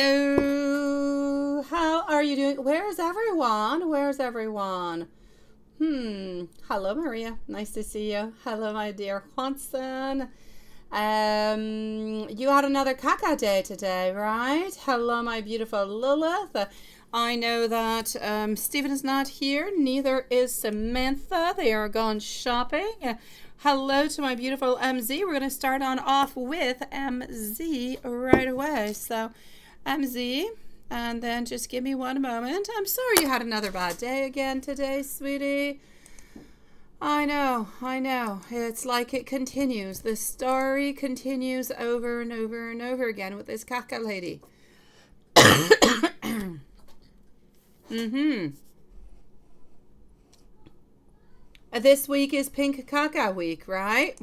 Hello, how are you doing? Where's everyone? Where's everyone? Hello, Maria. Nice to see you. Hello, my dear Juanson. You had another caca day today, right? Hello, my beautiful Lilith. I know that Stephen is not here. Neither is Samantha. They are gone shopping. Hello to my beautiful MZ. We're going to start on off with MZ right away. So, MZ, and then just give me one moment. I'm sorry you had another bad day again today, sweetie. I know. It's like it continues. The story continues over and over and over again with this caca lady. This week is Pink Caca Week, right?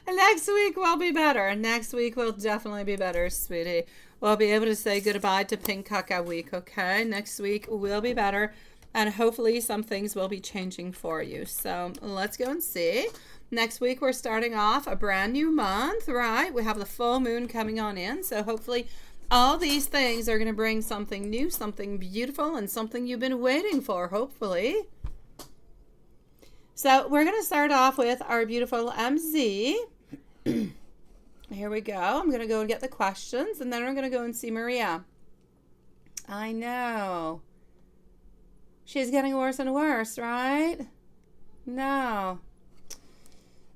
Next week will be better. Next week will definitely be better, sweetie. We'll be able to say goodbye to Pink Caca Week, okay? Next week will be better, and hopefully some things will be changing for you. So let's go and see. Next week we're starting off a brand new month, right? We have the full moon coming on in, so hopefully all these things are going to bring something new, something beautiful, and something you've been waiting for, hopefully. So we're going to start off with our beautiful MZ. Here we go. I'm going to go and get the questions, and then I'm going to go and see Maria. I know. She's getting worse and worse, right? No.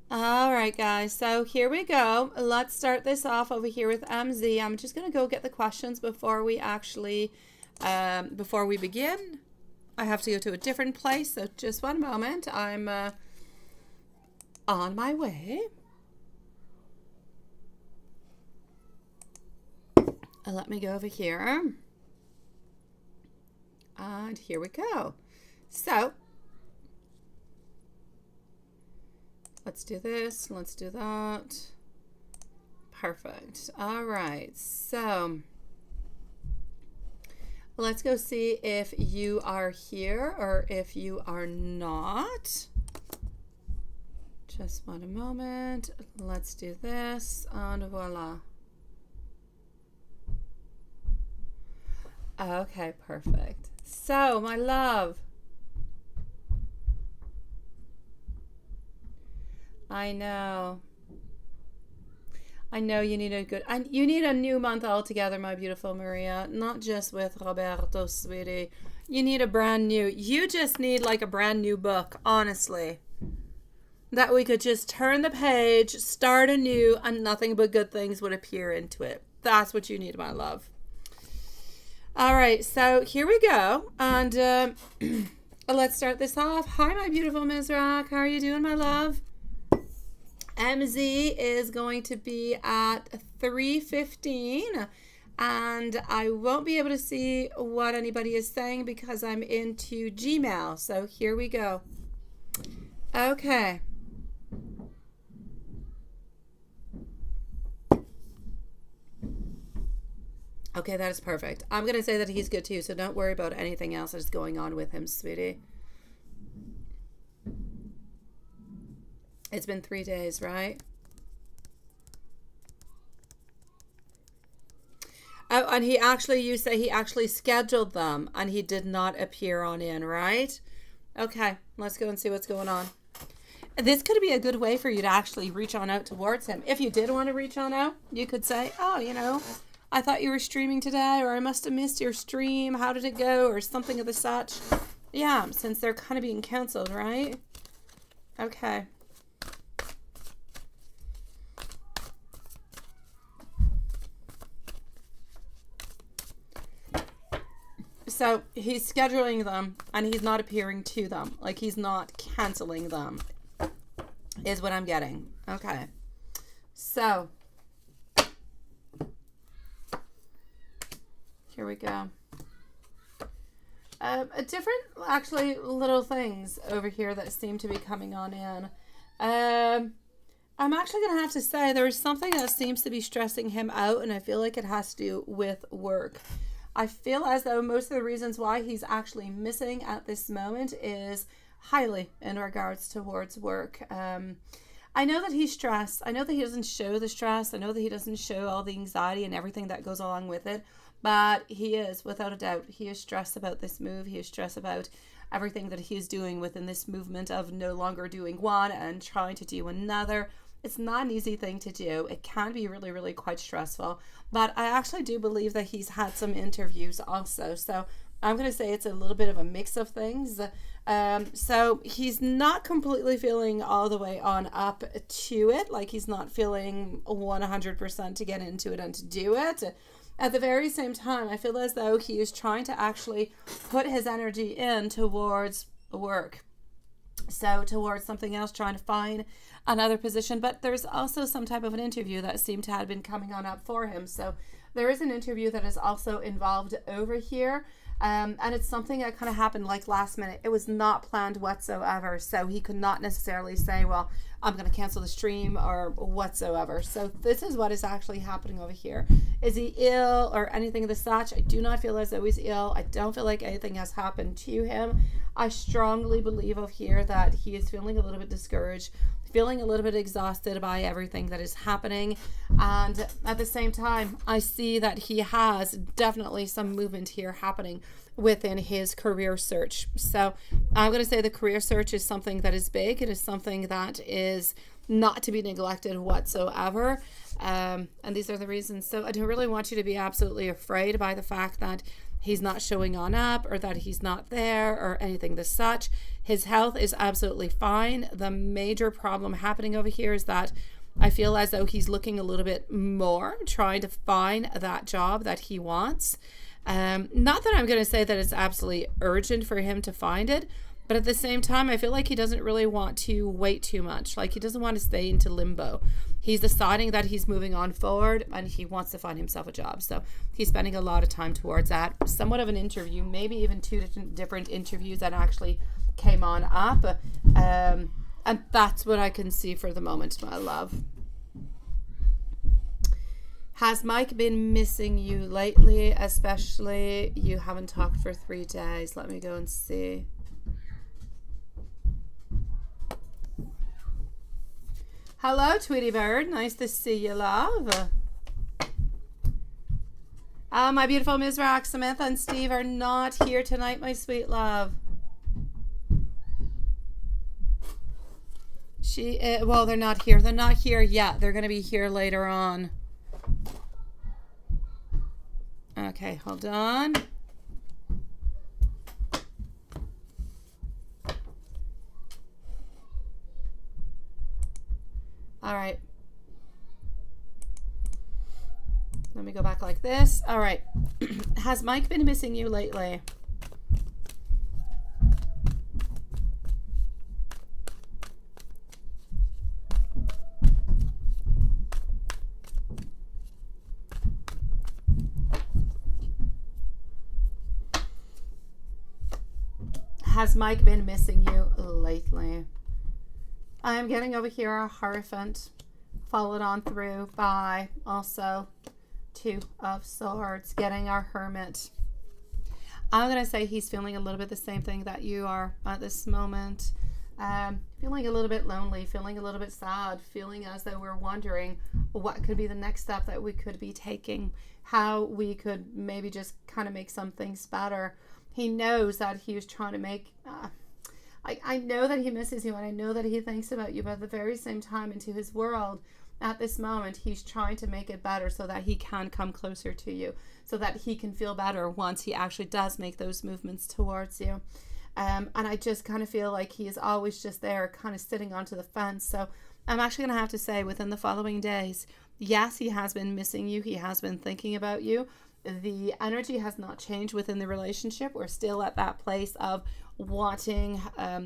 All right, guys. So here we go. Let's start this off over here with MZ. I'm just going to go get the questions before we actually, before we begin. I have to go to a different place, so just one moment. I'm on my way. Let me go over here. And here we go. So, let's do this. Let's do that. Perfect. All right. So, let's go see if you are here or if you are not. Just one moment. Let's do this. And voila. Okay, perfect. So, my love, I know you need you need a new month altogether, my beautiful Maria, not just with Roberto, sweetie. You need you just need like a brand new book, honestly, that we could just turn the page, start anew, and nothing but good things would appear into it. That's what you need, my love. All right, so here we go, and let's start this off. Hi, my beautiful Ms. Rock. How are you doing, my love? MZ is going to be at 3:15, and I won't be able to see what anybody is saying because I'm into Gmail. So here we go. Okay. Okay, that is perfect. I'm going to say that he's good too, so don't worry about anything else that's going on with him, sweetie. It's been 3 days, right? Oh, and you say he actually scheduled them and he did not appear on in, right? Okay, let's go and see what's going on. This could be a good way for you to actually reach on out towards him. If you did want to reach on out, you could say, oh, I thought you were streaming today, or I must have missed your stream. How did it go? Or something of the such. Yeah, since they're kind of being canceled, right? Okay. So he's scheduling them and he's not appearing to them. Like he's not canceling them is what I'm getting. Okay. So here we go. Different, actually, little things over here that seem to be coming on in. I'm actually going to have to say there's something that seems to be stressing him out, and I feel like it has to do with work. I feel as though most of the reasons why he's actually missing at this moment is highly in regards towards work. I know that he's stressed. I know that he doesn't show the stress. I know that he doesn't show all the anxiety and everything that goes along with it. But he is, without a doubt, he is stressed about this move. He is stressed about everything that he is doing within this movement of no longer doing one and trying to do another. It's not an easy thing to do. It can be really, really quite stressful. But I actually do believe that he's had some interviews also. So I'm going to say it's a little bit of a mix of things. So he's not completely feeling all the way on up to it. Like he's not feeling 100% to get into it and to do it. At the very same time, I feel as though he is trying to actually put his energy in towards work. So towards something else, trying to find another position. But there's also some type of an interview that seemed to have been coming on up for him. So there is an interview that is also involved over here. And it's something that kind of happened like last minute. It was not planned whatsoever. So he could not necessarily say, well, I'm going to cancel the stream or whatsoever. So this is what is actually happening over here. Is he ill or anything of the such? I do not feel as though he's ill. I don't feel like anything has happened to him. I strongly believe over here that he is feeling a little bit discouraged, feeling a little bit exhausted by everything that is happening. And at the same time, I see that he has definitely some movement here happening within his career search. So I'm going to say the career search is something that is big. It is something that is not to be neglected whatsoever. And these are the reasons. So I don't really want you to be absolutely afraid by the fact that he's not showing on up or that he's not there or anything as such. His health is absolutely fine. The major problem happening over here is that I feel as though he's looking a little bit more, trying to find that job that he wants. Not that I'm going to say that it's absolutely urgent for him to find it, but at the same time, I feel like he doesn't really want to wait too much. Like he doesn't want to stay into limbo. He's deciding that he's moving on forward and he wants to find himself a job. So he's spending a lot of time towards that. Somewhat of an interview, maybe even two different interviews that actually came on up. And that's what I can see for the moment, my love. Has Mike been missing you lately? Especially you haven't talked for 3 days. Let me go and see. Hello, Tweety Bird. Nice to see you, love. My beautiful Ms. Rock, Samantha and Steve are not here tonight, my sweet love. Well, they're not here. They're not here yet. They're going to be here later on. Okay, hold on. All right. Let me go back like this. All right. Has Mike been missing you lately? Has Mike been missing you lately? I am getting over here a Hierophant, followed on through by also 2 of Swords, getting our Hermit. I'm going to say he's feeling a little bit the same thing that you are at this moment. Feeling a little bit lonely, feeling a little bit sad, feeling as though we're wondering what could be the next step that we could be taking, how we could maybe just kind of make some things better. He knows that he was trying to make... I know that he misses you and I know that he thinks about you, but at the very same time into his world at this moment, he's trying to make it better so that he can come closer to you, so that he can feel better once he actually does make those movements towards you. And I just kind of feel like he is always just there kind of sitting onto the fence. So I'm actually going to have to say within the following days, yes, he has been missing you. He has been thinking about you. The energy has not changed within the relationship. We're still at that place of wanting,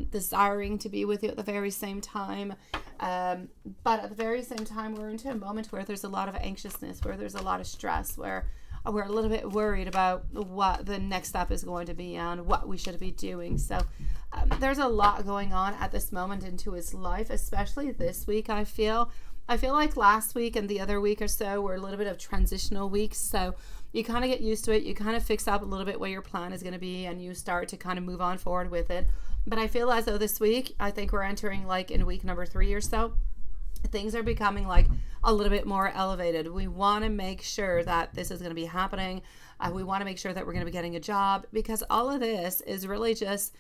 desiring to be with you at the very same time. But at the very same time, we're into a moment where there's a lot of anxiousness, where there's a lot of stress, where we're a little bit worried about what the next step is going to be and what we should be doing. So there's a lot going on at this moment into his life, especially this week. I feel like last week and the other week or so were a little bit of transitional weeks. So you kind of get used to it. You kind of fix up a little bit what your plan is going to be and you start to kind of move on forward with it. But I feel as though this week, I think we're entering like in week number 3 or so. things are becoming like a little bit more elevated. We want to make sure that this is going to be happening. We want to make sure that we're going to be getting a job, because all of this is really just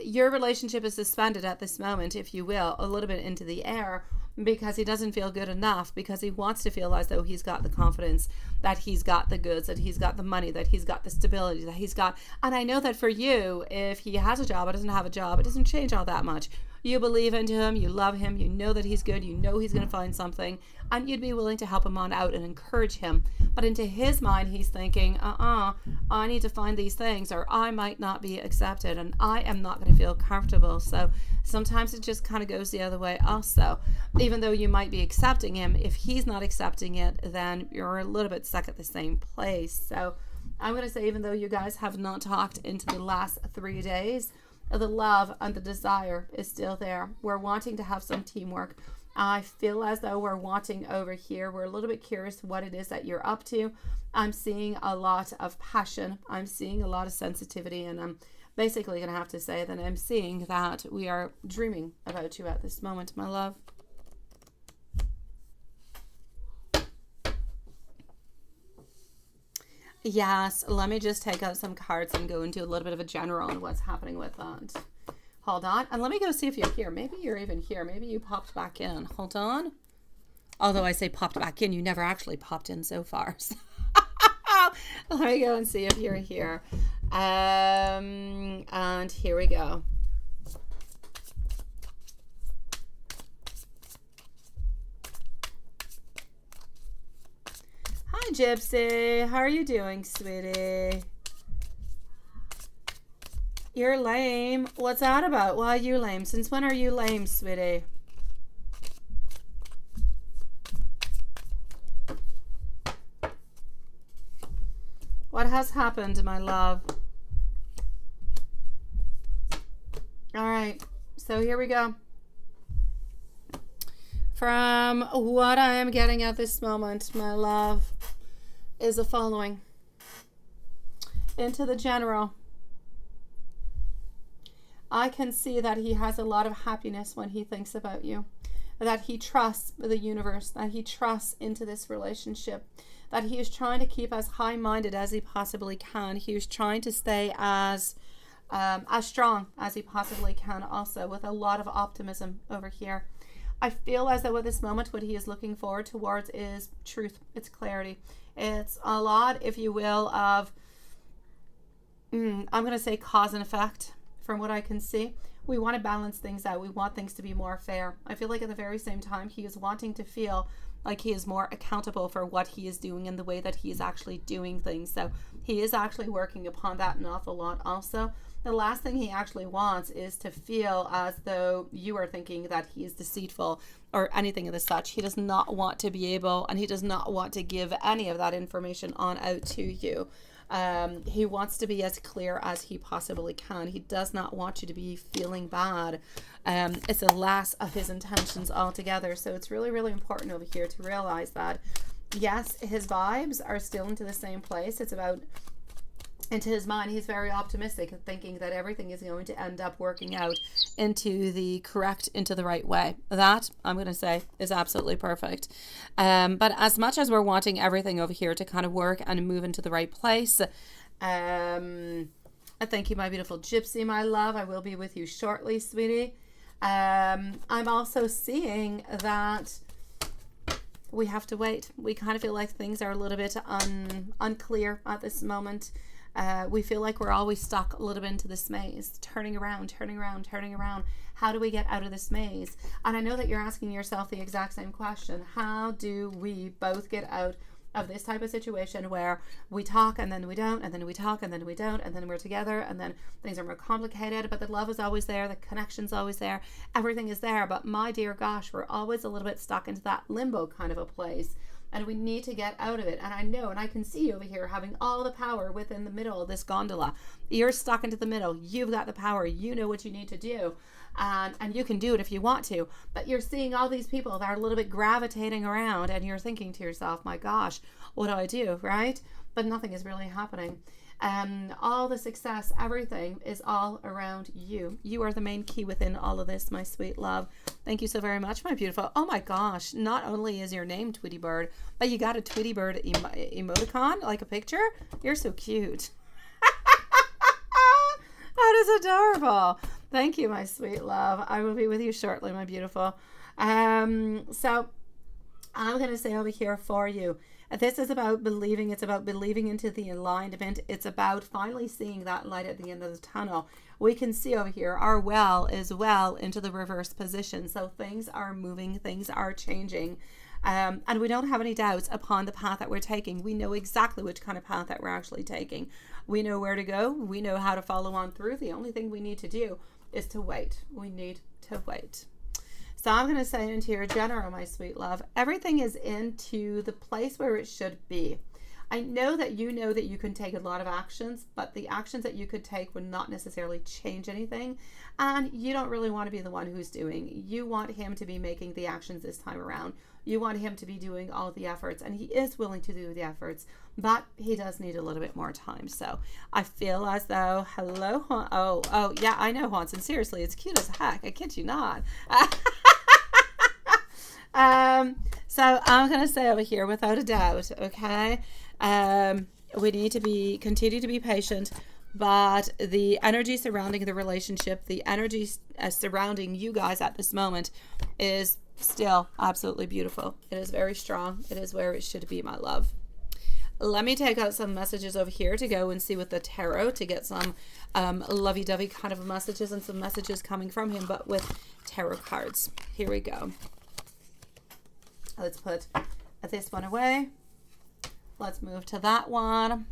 your relationship is suspended at this moment, if you will, a little bit into the air, because he doesn't feel good enough, because he wants to feel as though he's got the confidence, that he's got the goods, that he's got the money, that he's got the stability, that he's got. And I know that for you, if he has a job or doesn't have a job, it doesn't change all that much. You believe into him, you love him, you know that he's good, you know he's going to find something, and you'd be willing to help him on out and encourage him. But into his mind, he's thinking, I need to find these things, or I might not be accepted, and I am not going to feel comfortable. So sometimes it just kind of goes the other way also. Even though you might be accepting him, if he's not accepting it, then you're a little bit stuck at the same place. So I'm going to say, even though you guys have not talked into the last 3 days, the love and the desire is still there. We're wanting to have some teamwork. I feel as though we're wanting over here. We're a little bit curious what it is that you're up to. I'm seeing a lot of passion. I'm seeing a lot of sensitivity. And I'm basically going to have to say that I'm seeing that we are dreaming about you at this moment, my love. Yes, let me just take out some cards and go into a little bit of a general on what's happening with that. Hold on. And let me go see if you're here. Maybe you're even here. Maybe you popped back in. Hold on. Although I say popped back in, you never actually popped in so far. Let me go and see if you're here. And here we go. Hi, Gypsy. How are you doing, sweetie? You're lame. What's that about? Why are you lame? Since when are you lame, sweetie? What has happened, my love? All right. So here we go. From what I am getting at this moment, my love, is the following. Into the general. I can see that he has a lot of happiness when he thinks about you, that he trusts the universe, that he trusts into this relationship, that he is trying to keep as high-minded as he possibly can. He is trying to stay as strong as he possibly can, also with a lot of optimism over here. I feel as though at this moment what he is looking forward towards is truth. It's clarity. It's a lot, if you will, of, I'm going to say cause and effect. From what I can see, we want to balance things out. We want things to be more fair. I feel like at the very same time, he is wanting to feel like he is more accountable for what he is doing and the way that he is actually doing things. So he is actually working upon that an awful lot also. The last thing he actually wants is to feel as though you are thinking that he is deceitful or anything of the such. He does not want to be able, and he does not want to give any of that information on out to you. He wants to be as clear as he possibly can. He does not want you to be feeling bad. It's the last of his intentions altogether. So it's really, really important over here to realize that, yes, his vibes are still into the same place. It's about, into his mind, he's very optimistic, thinking that everything is going to end up working out into the right way. That, I'm going to say, is absolutely perfect. But as much as we're wanting everything over here to kind of work and move into the right place, thank you, my beautiful Gypsy, my love. I will be with you shortly, sweetie. I'm also seeing that we have to wait. We kind of feel like things are a little bit unclear at this moment. We feel like we're always stuck a little bit into this maze, turning around. How do we get out of this maze? And I know that you're asking yourself the exact same question. How do we both get out of this type of situation where we talk and then we don't, and then we talk and then we don't, and then we're together, and then things are more complicated, but the love is always there, the connection's always there, everything is there. But my dear gosh, we're always a little bit stuck into that limbo kind of a place. And we need to get out of it. And I know, and I can see you over here having all the power within the middle of this gondola. You're stuck into the middle. You've got the power. You know what you need to do. And you can do it if you want to. But you're seeing all these people that are a little bit gravitating around. And you're thinking to yourself, my gosh, what do I do, right? But nothing is really happening. All the success, everything is all around you. You are the main key within all of this, my sweet love. Thank you so very much, my beautiful. Oh my gosh, not only is your name Tweety Bird, but you got a Tweety Bird emoticon, like a picture. You're so cute. That is adorable. Thank you, my sweet love. I will be with you shortly, my beautiful. So I'm going to say over here for you, this is about believing. It's about believing into the alignment. It's about finally seeing that light at the end of the tunnel. We can see over here our well is well into the reverse position. So things are moving, things are changing. And we don't have any doubts upon the path that we're taking. We know exactly which kind of path that we're actually taking. We know where to go. We know how to follow on through. The only thing we need to do is to wait. We need to wait. So I'm going to say into your general, my sweet love, everything is into the place where it should be. I know that you can take a lot of actions, but the actions that you could take would not necessarily change anything. And you don't really want to be the one who's doing. You want him to be making the actions this time around. You want him to be doing all the efforts, and he is willing to do the efforts, but he does need a little bit more time. So I feel as though, hello, oh, yeah, I know, Hanson. Seriously, it's cute as heck. I kid you not. So I'm going to say over here, without a doubt, okay, we need to continue to be patient, but the energy surrounding the relationship, the energy surrounding you guys at this moment is still absolutely beautiful. It is very strong. It is where it should be, my love. Let me take out some messages over here to go and see with the tarot to get some lovey-dovey kind of messages and some messages coming from him, but with tarot cards. Here we go. Let's put this one away. Let's move to that one.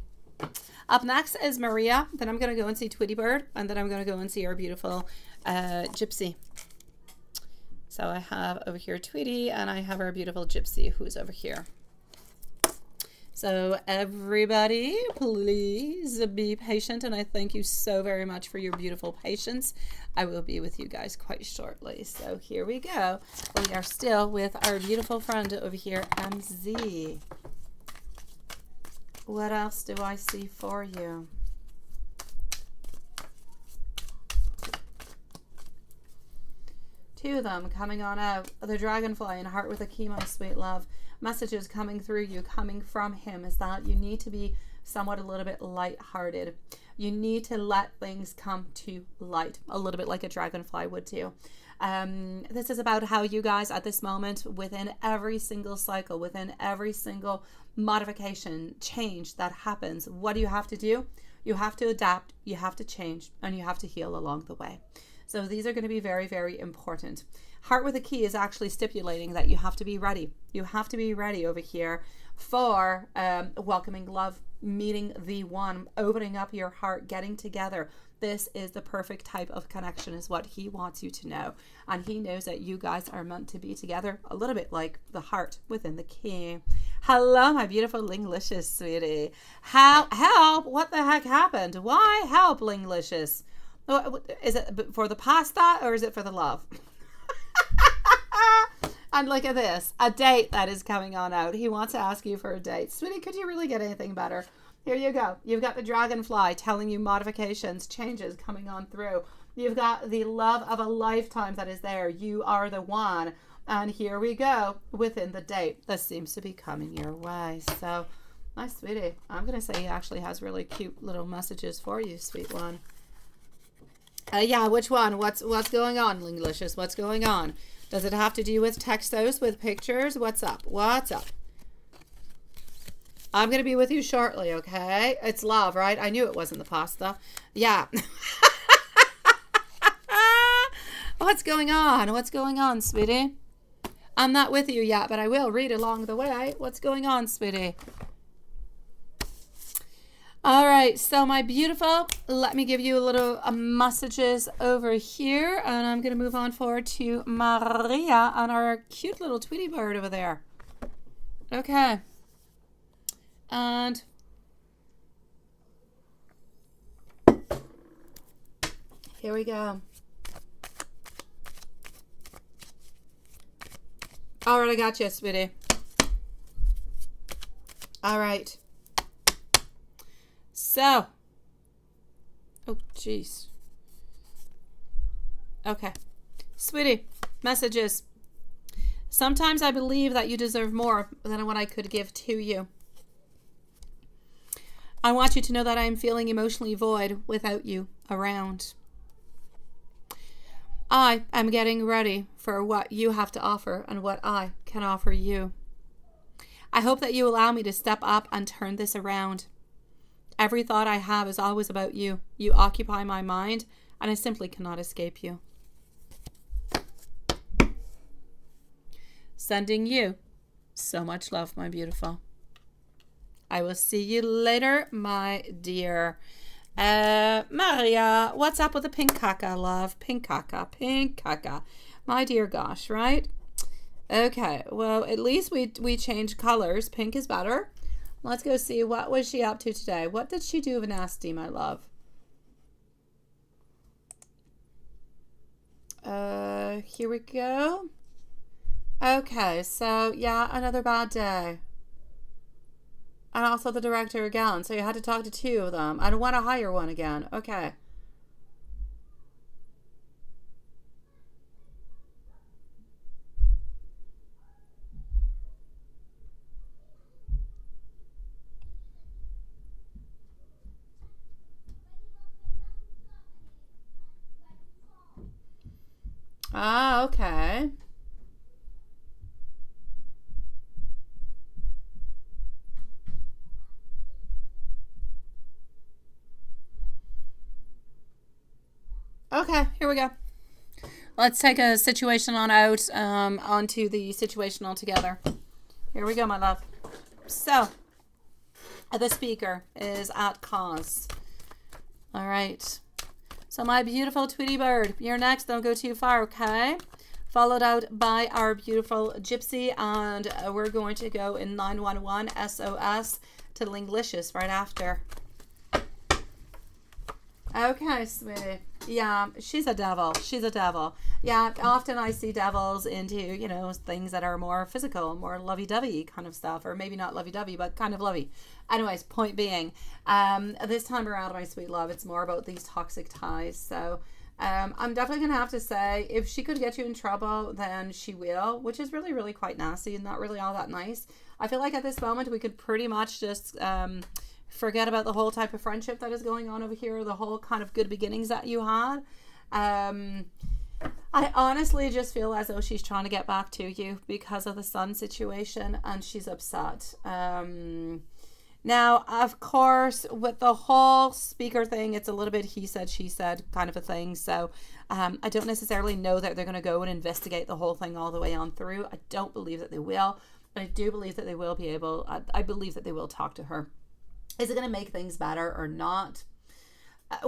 Up next is Maria. Then I'm going to go and see Tweety Bird. And then I'm going to go and see our beautiful Gypsy. So I have over here Tweety, and I have our beautiful Gypsy who's over here. So everybody, please be patient, and I thank you so very much for your beautiful patience. I will be with you guys quite shortly. So here we go. We are still with our beautiful friend over here, MZ. What else do I see for you? Two of them coming on out. The dragonfly and heart with a key, my sweet love. Messages coming through you, coming from him, is that you need to be somewhat a little bit light-hearted. You need to let things come to light, a little bit like a dragonfly would do. This is about how you guys at this moment, within every single cycle, within every single modification, change that happens, what do you have to do? You have to adapt, you have to change, and you have to heal along the way. So these are going to be very, very important. Heart with a key is actually stipulating that you have to be ready. You have to be ready over here for welcoming love, meeting the one, opening up your heart, getting together. This is the perfect type of connection is what he wants you to know. And he knows that you guys are meant to be together, a little bit like the heart within the key. Hello, my beautiful Linglicious, sweetie. Help! What the heck happened? Why help, Linglicious? Is it for the pasta or is it for the love? And look at this, a date that is coming on out. He wants to ask you for a date. Sweetie, could you really get anything better? Here you go. You've got the dragonfly telling you modifications, changes coming on through. You've got the love of a lifetime that is there. You are the one. And here we go within the date. This seems to be coming your way. So, my sweetie, I'm going to say he actually has really cute little messages for you, sweet one. Yeah, which one? What's going on, Linglicious? What's going on? Does it have to do with textos, with pictures? What's up? What's up? I'm going to be with you shortly, okay? It's love, right? I knew it wasn't the pasta. Yeah. What's going on? What's going on, sweetie? I'm not with you yet, but I will read along the way. What's going on, sweetie? All right, so my beautiful, let me give you a little messages over here, and I'm going to move on forward to Maria and our cute little Tweety Bird over there. Okay. And here we go. All right, I got you, sweetie. All right. So, Oh, jeez. Okay. Sweetie, messages. Sometimes I believe that you deserve more than what I could give to you. I want you to know that I am feeling emotionally void without you around. I am getting ready for what you have to offer and what I can offer you. I hope that you allow me to step up and turn this around. Every thought I have is always about you. You occupy my mind, and I simply cannot escape you. Sending you so much love, my beautiful. I will see you later, my dear. Maria, what's up with the pink caca, love? Pink caca, pink caca. My dear gosh, right? Okay, well, at least we changed colors. Pink is better. Let's go see what was she up to today. What did she do of nasty, my love? Here we go. Okay, so yeah, another bad day. And also the director again. So you had to talk to two of them. I don't want to hire one again. Okay. Ah, okay. Okay, here we go. Let's take a situation on out onto the situation altogether. Here we go, my love. So, the speaker is at cause. All right. So, my beautiful Tweety bird, you're next. Don't go too far, okay? Followed out by our beautiful Gypsy, and we're going to go in 911 SOS to Linglicious right after. Okay, sweetie. Yeah, she's a devil. She's a devil. Yeah, often I see devils into, you know, things that are more physical, more lovey-dovey kind of stuff, or maybe not lovey-dovey, but kind of lovey. Anyways, point being, this time around, my sweet love, it's more about these toxic ties. So I'm definitely going to have to say, if she could get you in trouble, then she will, which is really, really quite nasty and not really all that nice. I feel like at this moment, we could pretty much just forget about the whole type of friendship that is going on over here, the whole kind of good beginnings that you had. I honestly just feel as though she's trying to get back to you because of the sun situation, and she's upset. Now, of course, with the whole speaker thing, it's a little bit he said, she said kind of a thing. So I don't necessarily know that they're going to go and investigate the whole thing all the way on through. I don't believe that they will, but I do believe that they will be able, I believe that they will talk to her. Is it going to make things better or not?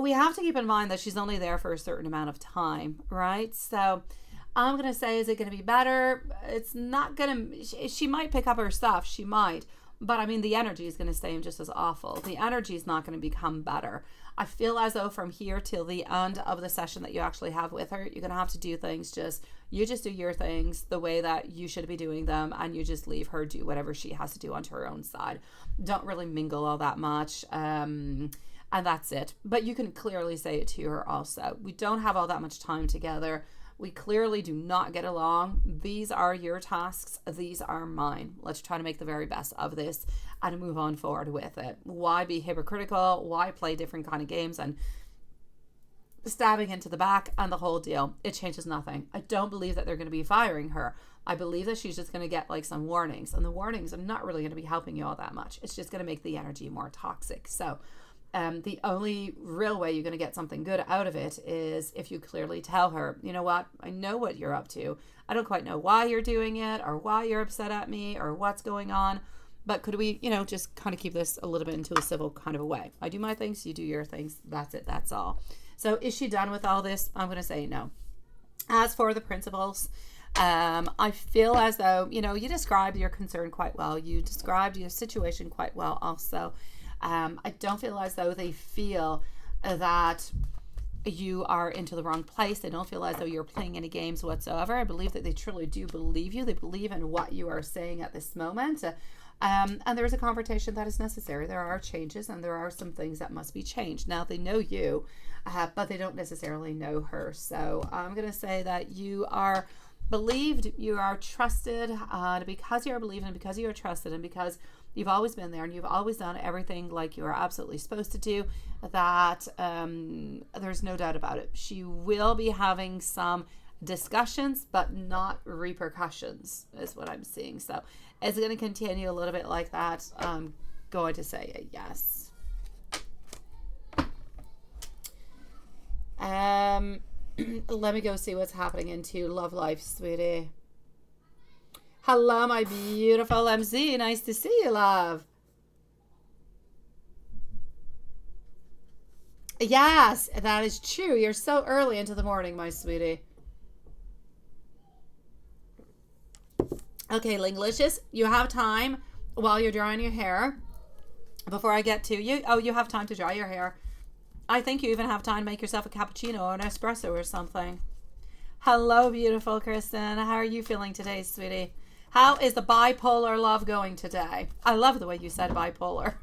We have to keep in mind that she's only there for a certain amount of time, right? So I'm going to say, is it going to be better? It's not going to, she might pick up her stuff. She might. But I mean, the energy is going to stay just as awful. The energy is not going to become better. I feel as though from here till the end of the session that you actually have with her, you're going to have to do things you just do your things the way that you should be doing them, and you just leave her do whatever she has to do onto her own side. Don't really mingle all that much. And that's it. But you can clearly say it to her also. We don't have all that much time together. We clearly do not get along. These are your tasks. These are mine. Let's try to make the very best of this and move on forward with it. Why be hypocritical? Why play different kind of games and stabbing into the back and the whole deal? It changes nothing. I don't believe that they're going to be firing her. I believe that she's just going to get like some warnings, and the warnings are not really going to be helping you all that much. It's just going to make the energy more toxic. So the only real way you're going to get something good out of it is if you clearly tell her, you know what, I know what you're up to. I don't quite know why you're doing it or why you're upset at me or what's going on, but could we, just kind of keep this a little bit into a civil kind of a way? I do my things, you do your things. That's it. That's all. So is she done with all this? I'm going to say no. As for the principles, I feel as though, you described your concern quite well. You described your situation quite well also. I don't feel as though they feel that you are into the wrong place. They don't feel as though you're playing any games whatsoever. I believe that they truly do believe you. They believe in what you are saying at this moment. And there is a confrontation that is necessary. There are changes and there are some things that must be changed. Now they know you, but they don't necessarily know her. So I'm going to say that you are believed, you are trusted, because you are believed and because you are trusted and because you've always been there and you've always done everything like you are absolutely supposed to do, that there's no doubt about it. She will be having some discussions, but not repercussions, is what I'm seeing. So it's going to continue a little bit like that. I'm going to say a yes. Let me go see what's happening into love life, sweetie. Hello, my beautiful MZ. Nice to see you, love. Yes, that is true. You're so early into the morning, my sweetie. Okay, Linglicious, you have time while you're drying your hair. Before I get to you, oh, you have time to dry your hair. I think you even have time to make yourself a cappuccino or an espresso or something. Hello, beautiful Kristen. How are you feeling today, sweetie? How is the bipolar love going today? I love the way you said bipolar.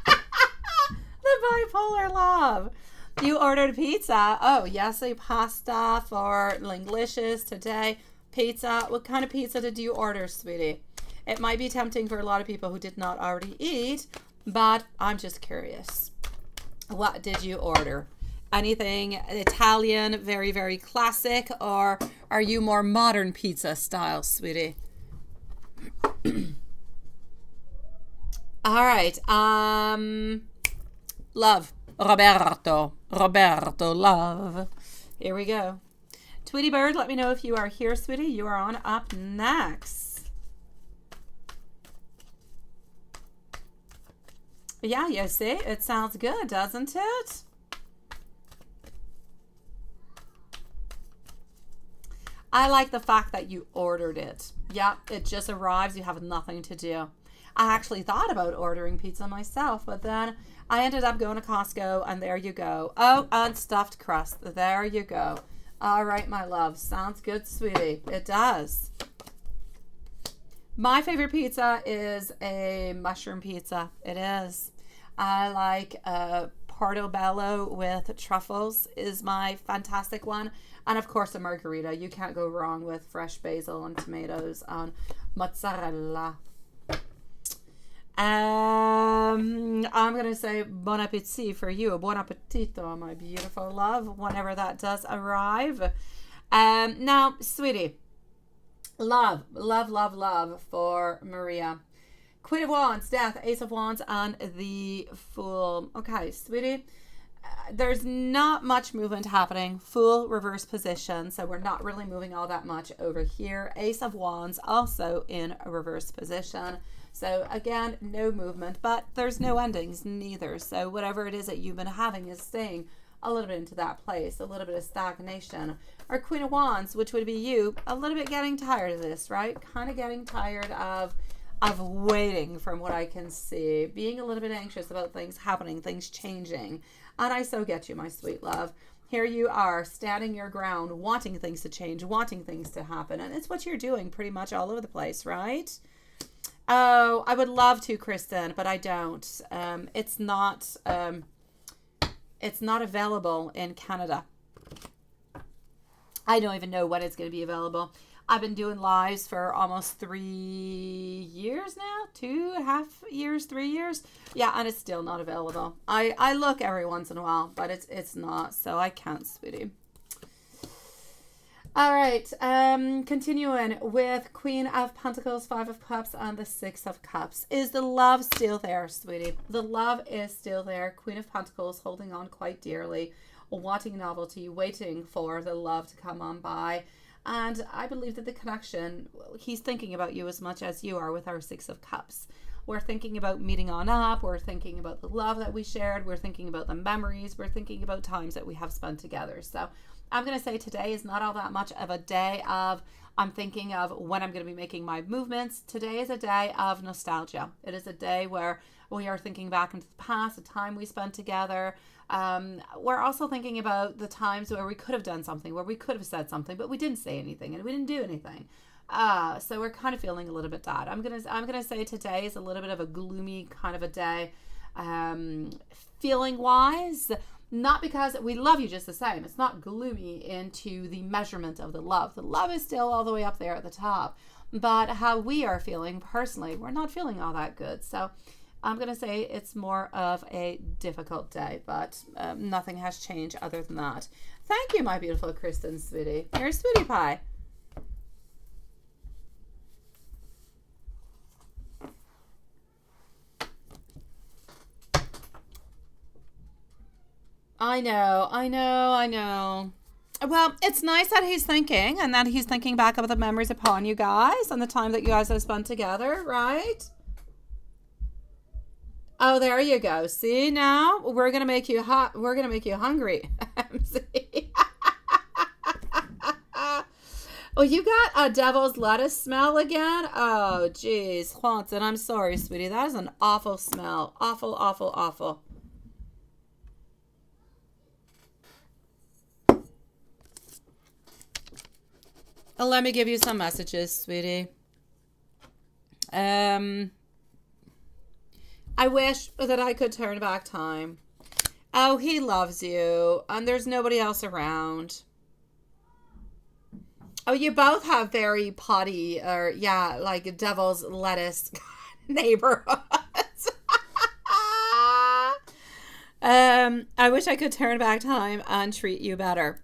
The bipolar love. You ordered pizza. Oh, yes, a pasta for Linglicious today. Pizza. What kind of pizza did you order, sweetie? It might be tempting for a lot of people who did not already eat, but I'm just curious. What did you order? Anything Italian, very, very classic, or are you more modern pizza style, sweetie? All right. Love. Roberto, love. Here we go. Tweety Bird, let me know if you are here, sweetie. You are on up next. Yeah, you see, it sounds good, doesn't it? I like the fact that you ordered it. Yeah, it just arrives. You have nothing to do. I actually thought about ordering pizza myself, but then I ended up going to Costco, and there you go. Oh, unstuffed crust. There you go. All right, my love. Sounds good, sweetie. It does. My favorite pizza is a mushroom pizza. It is. I like portobello with truffles is my fantastic one. And of course a margarita. You can't go wrong with fresh basil and tomatoes on mozzarella. I'm going to say bon appetit for you. Buon appetito, my beautiful love, whenever that does arrive. Now, sweetie, love for Maria. Queen of Wands, Death, Ace of Wands, and the Fool. Okay, sweetie, there's not much movement happening. Fool, reverse position, so we're not really moving all that much over here. Ace of Wands, also in a reverse position. So again, no movement, but there's no endings neither. So whatever it is that you've been having is staying a little bit into that place, a little bit of stagnation. Or Queen of Wands, which would be you, a little bit getting tired of this, right? Kind of getting tired of waiting, from what I can see, being a little bit anxious about things happening, things changing. And I so get you, my sweet love. Here you are, standing your ground, wanting things to change, wanting things to happen. And it's what you're doing pretty much all over the place, right? Oh, I would love to, Kristen, but I don't. It's not available in Canada. I don't even know when it's going to be available. I've been doing lives for almost 3 years now, 2.5 years, 3 years. Yeah, and it's still not available. I look every once in a while, but it's not, so I can't, sweetie. All right, continuing with Queen of Pentacles, Five of Cups, and the Six of Cups. Is the love still there, sweetie? The love is still there. Queen of Pentacles holding on quite dearly, wanting novelty, waiting for the love to come on by. And I believe that the connection, he's thinking about you as much as you are with our Six of Cups. We're thinking about meeting on up. We're thinking about the love that we shared. We're thinking about the memories. We're thinking about times that we have spent together. So I'm going to say today is not all that much of a day of, I'm thinking of when I'm going to be making my movements. Today is a day of nostalgia. It is a day where we are thinking back into the past, the time we spent together. We're also thinking about the times where we could have done something, where we could have said something, but we didn't say anything and we didn't do anything. So we're kind of feeling a little bit sad. I'm gonna say today is a little bit of a gloomy kind of a day, feeling wise. Not because we love you just the same. It's not gloomy into the measurement of the love. The love is still all the way up there at the top. But how we are feeling personally, we're not feeling all that good. So I'm going to say it's more of a difficult day, but nothing has changed other than that. Thank you, my beautiful Kristen, sweetie. You're a sweetie pie. I know. Well, it's nice that he's thinking and that he's thinking back about the memories upon you guys and the time that you guys have spent together, right? Oh, there you go. See, now we're gonna make you hot. We're gonna make you hungry. See? Oh, you got a devil's lettuce smell again? Oh, geez, Haunted. I'm sorry, sweetie. That is an awful smell. Awful, awful, awful. Let me give you some messages, sweetie. I wish that I could turn back time. Oh, he loves you, and there's nobody else around. Oh, you both have very potty, or yeah, like devil's lettuce neighborhoods. I wish I could turn back time and treat you better.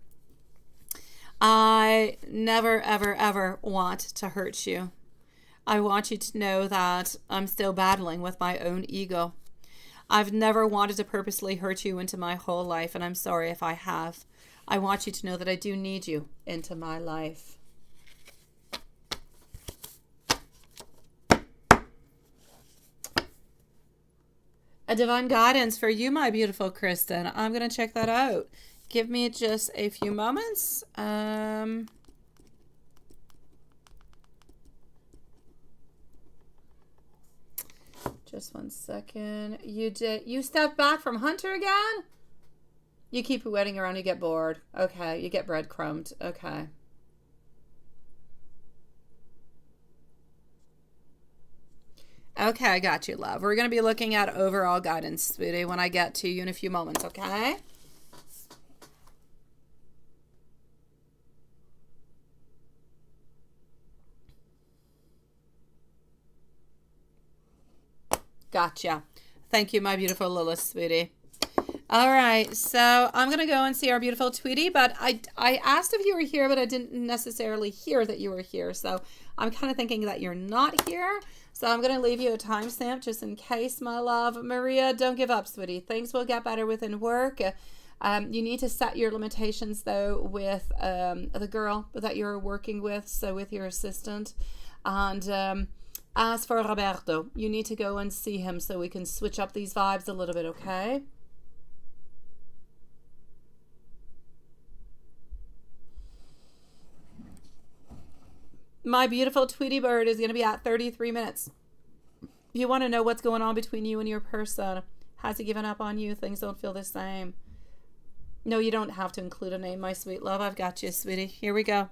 I never, ever, ever want to hurt you. I want you to know that I'm still battling with my own ego. I've never wanted to purposely hurt you into my whole life, and I'm sorry if I have. I want you to know that I do need you into my life. A divine guidance for you, my beautiful Kristen. I'm going to check that out. Give me just a few moments. Just 1 second. You stepped back from Hunter again? You keep waiting around, you get bored. Okay, you get breadcrumbed. Okay. Okay, I got you, love. We're going to be looking at overall guidance, sweetie, when I get to you in a few moments, okay? Gotcha. Thank you, my beautiful Lilith, sweetie. All right, so I'm going to go and see our beautiful Tweety, but I asked if you were here, but I didn't necessarily hear that you were here, so I'm kind of thinking that you're not here, so I'm going to leave you a timestamp just in case, my love. Maria, don't give up, sweetie. Things will get better within work. You need to set your limitations, though, with the girl that you're working with, so with your assistant, and as for Roberto, you need to go and see him so we can switch up these vibes a little bit, okay? My beautiful Tweety bird is going to be at 33 minutes. You want to know what's going on between you and your person. Has he given up on you? Things don't feel the same. No, you don't have to include a name, my sweet love. I've got you, sweetie. Here we go.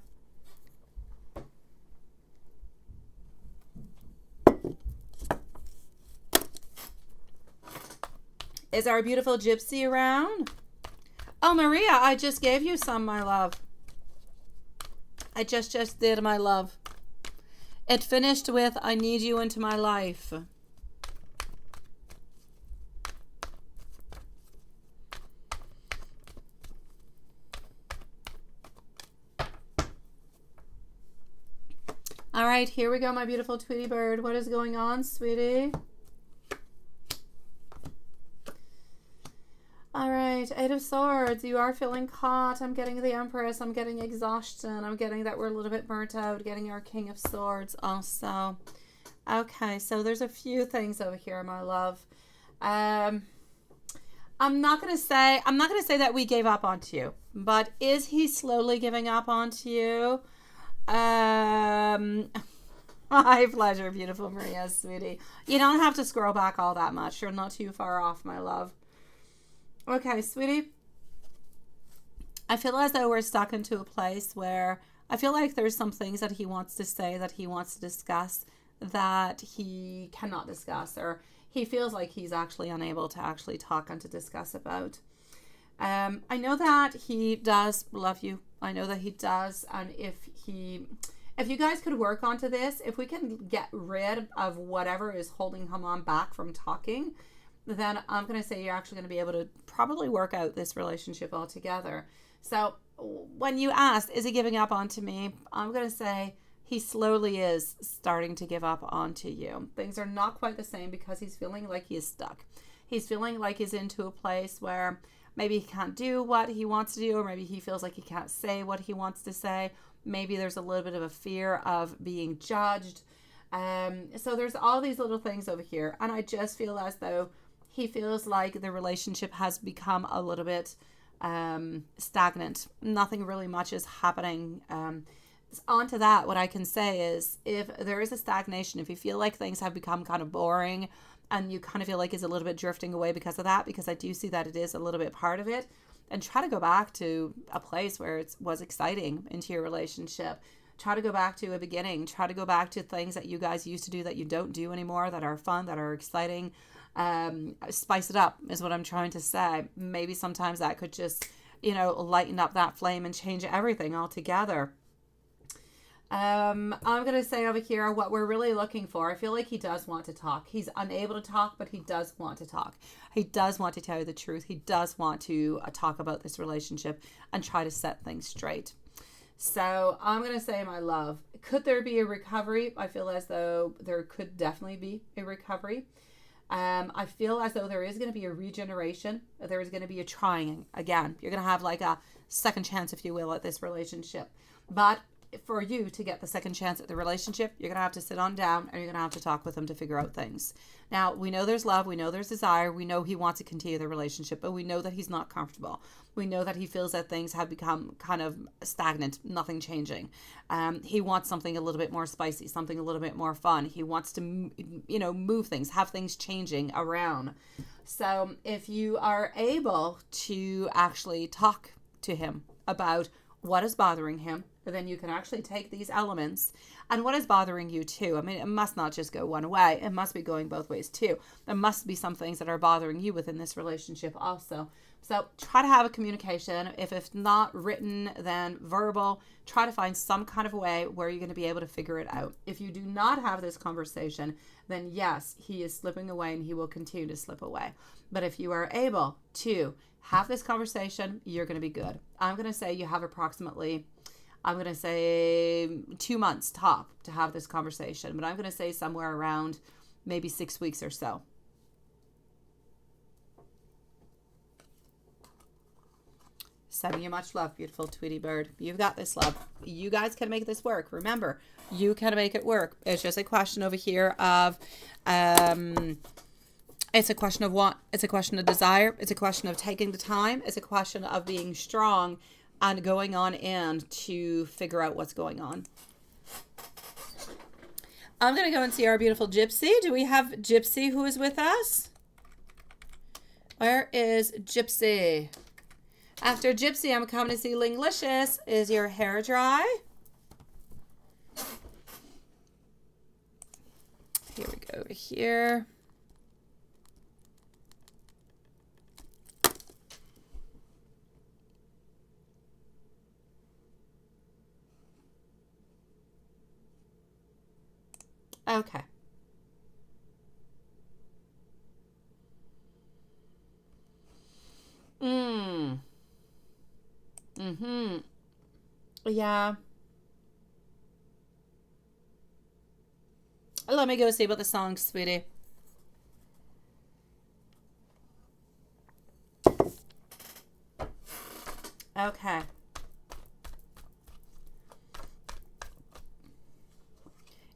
Is our beautiful gypsy around? Oh, Maria, I just gave you some, my love. I just did, my love. It finished with, I need you into my life. All right, here we go, my beautiful Tweety bird. What is going on, sweetie? All right, Eight of Swords. You are feeling caught. I'm getting the Empress. I'm getting exhaustion. I'm getting that we're a little bit burnt out. Getting our King of Swords also. Okay, so there's a few things over here, my love. I'm not gonna say that we gave up on you, but is he slowly giving up on you? My pleasure, beautiful Maria, sweetie. You don't have to scroll back all that much. You're not too far off, my love. Okay, sweetie. I feel as though we're stuck into a place where I feel like there's some things that he wants to say, that he wants to discuss, that he cannot discuss, or he feels like he's actually unable to actually talk and to discuss about. I know that he does love you. I know that he does. And if you guys could work onto this, if we can get rid of whatever is holding him on back from talking, then I'm going to say you're actually going to be able to probably work out this relationship altogether. So when you asked, is he giving up onto me? I'm going to say he slowly is starting to give up onto you. Things are not quite the same because he's feeling like he is stuck. He's feeling like he's into a place where maybe he can't do what he wants to do, or maybe he feels like he can't say what he wants to say. Maybe there's a little bit of a fear of being judged. So there's all these little things over here. And I just feel as though he feels like the relationship has become a little bit stagnant. Nothing really much is happening. Onto that, what I can say is, if there is a stagnation, if you feel like things have become kind of boring and you kind of feel like it's a little bit drifting away because of that, because I do see that it is a little bit part of it, and try to go back to a place where it was exciting into your relationship. Try to go back to a beginning. Try to go back to things that you guys used to do that you don't do anymore, that are fun, that are exciting. Spice it up is what I'm trying to say. Maybe sometimes that could just, lighten up that flame and change everything altogether. I'm going to say over here what we're really looking for. I feel like he does want to talk. He's unable to talk, but he does want to talk. He does want to tell you the truth. He does want to talk about this relationship and try to set things straight. So I'm going to say, my love, could there be a recovery? I feel as though there could definitely be a recovery. I feel as though there is going to be a regeneration. There is going to be a trying again. You're going to have like a second chance, if you will, at this relationship. But for you to get the second chance at the relationship, you're going to have to sit on down and you're going to have to talk with him to figure out things. Now, we know there's love. We know there's desire. We know he wants to continue the relationship, but we know that he's not comfortable. We know that he feels that things have become kind of stagnant, nothing changing. He wants something a little bit more spicy, something a little bit more fun. He wants to, move things, have things changing around. So if you are able to actually talk to him about what is bothering him, then you can actually take these elements and what is bothering you too. I mean, it must not just go one way. It must be going both ways too. There must be some things that are bothering you within this relationship also. So try to have a communication. If it's not written, then verbal. Try to find some kind of way where you're going to be able to figure it out. If you do not have this conversation, then yes, he is slipping away and he will continue to slip away. But if you are able to have this conversation, you're going to be good. I'm going to say you have approximately, 2 months top to have this conversation, but I'm going to say somewhere around maybe 6 weeks or so. Sending you much love, beautiful Tweety bird. You've got this, love. You guys can make this work. Remember, you can make it work. It's just a question over here of, it's a question of want. It's a question of desire. It's a question of taking the time. It's a question of being strong and going on in to figure out what's going on. I'm going to go and see our beautiful Gypsy. Do we have Gypsy who is with us? Where is Gypsy? After Gypsy, I'm coming to see Linglicious. Is your hair dry? Here we go over here. Okay. Yeah. Let me go see about the song, sweetie. Okay.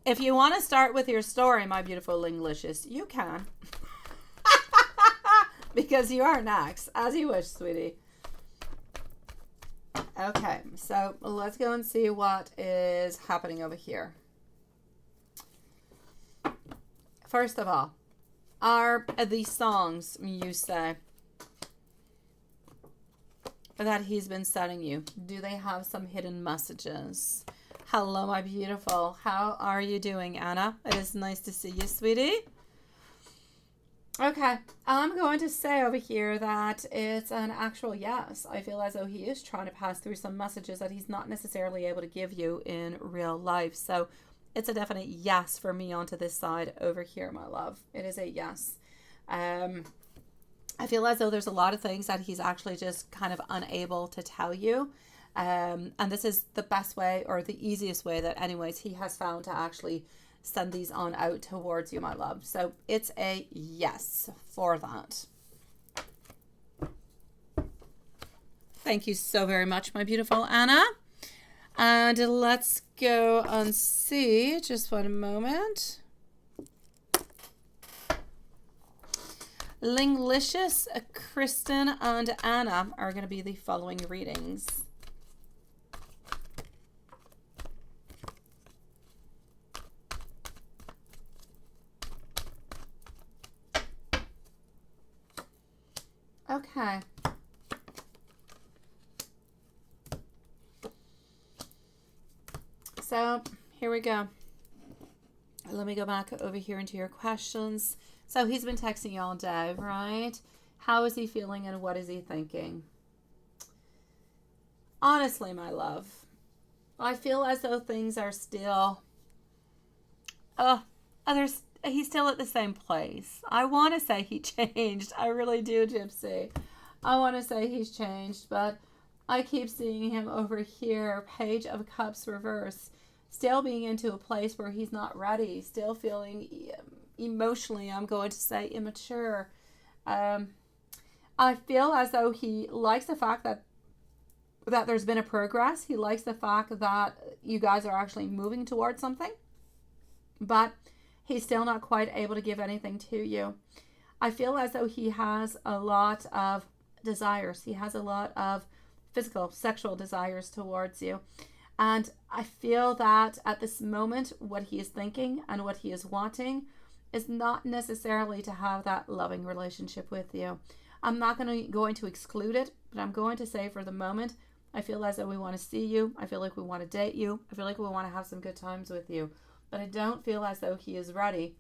If you want to start with your story, my beautiful Linglicious, you can. Because you are next. As you wish, sweetie. Okay, so let's go and see what is happening over here. First of all, are these songs, you say, that he's been sending you? Do they have some hidden messages? Hello, my beautiful. How are you doing, Anna? It is nice to see you, sweetie. Okay, I'm going to say over here that it's an actual yes. I feel as though he is trying to pass through some messages that he's not necessarily able to give you in real life. So it's a definite yes for me onto this side over here, my love. It is a yes. I feel as though there's a lot of things that he's actually just kind of unable to tell you. And this is the best way or the easiest way that anyways he has found to actually send these on out towards you, my love. So it's a yes for that. Thank you so very much, my beautiful Anna. And let's go and see, just one moment. Linglicious, Kristen, and Anna are going to be the following readings. Okay. So here we go. Let me go back over here into your questions. So he's been texting you all day, right? How is he feeling and what is he thinking? Honestly, my love, I feel as though things are still, he's still at the same place. I want to say he changed. I really do, Gypsy. I want to say he's changed, but I keep seeing him over here, Page of Cups reverse, still being into a place where he's not ready, still feeling emotionally, I'm going to say, immature. I feel as though he likes the fact that there's been a progress. He likes the fact that you guys are actually moving towards something, but he's still not quite able to give anything to you. I feel as though he has a lot of desires. He has a lot of physical, sexual desires towards you. And I feel that at this moment, what he is thinking and what he is wanting is not necessarily to have that loving relationship with you. I'm not going to exclude it, but I'm going to say for the moment, I feel as though we want to see you. I feel like we want to date you. I feel like we want to have some good times with you. But I don't feel as though he is ready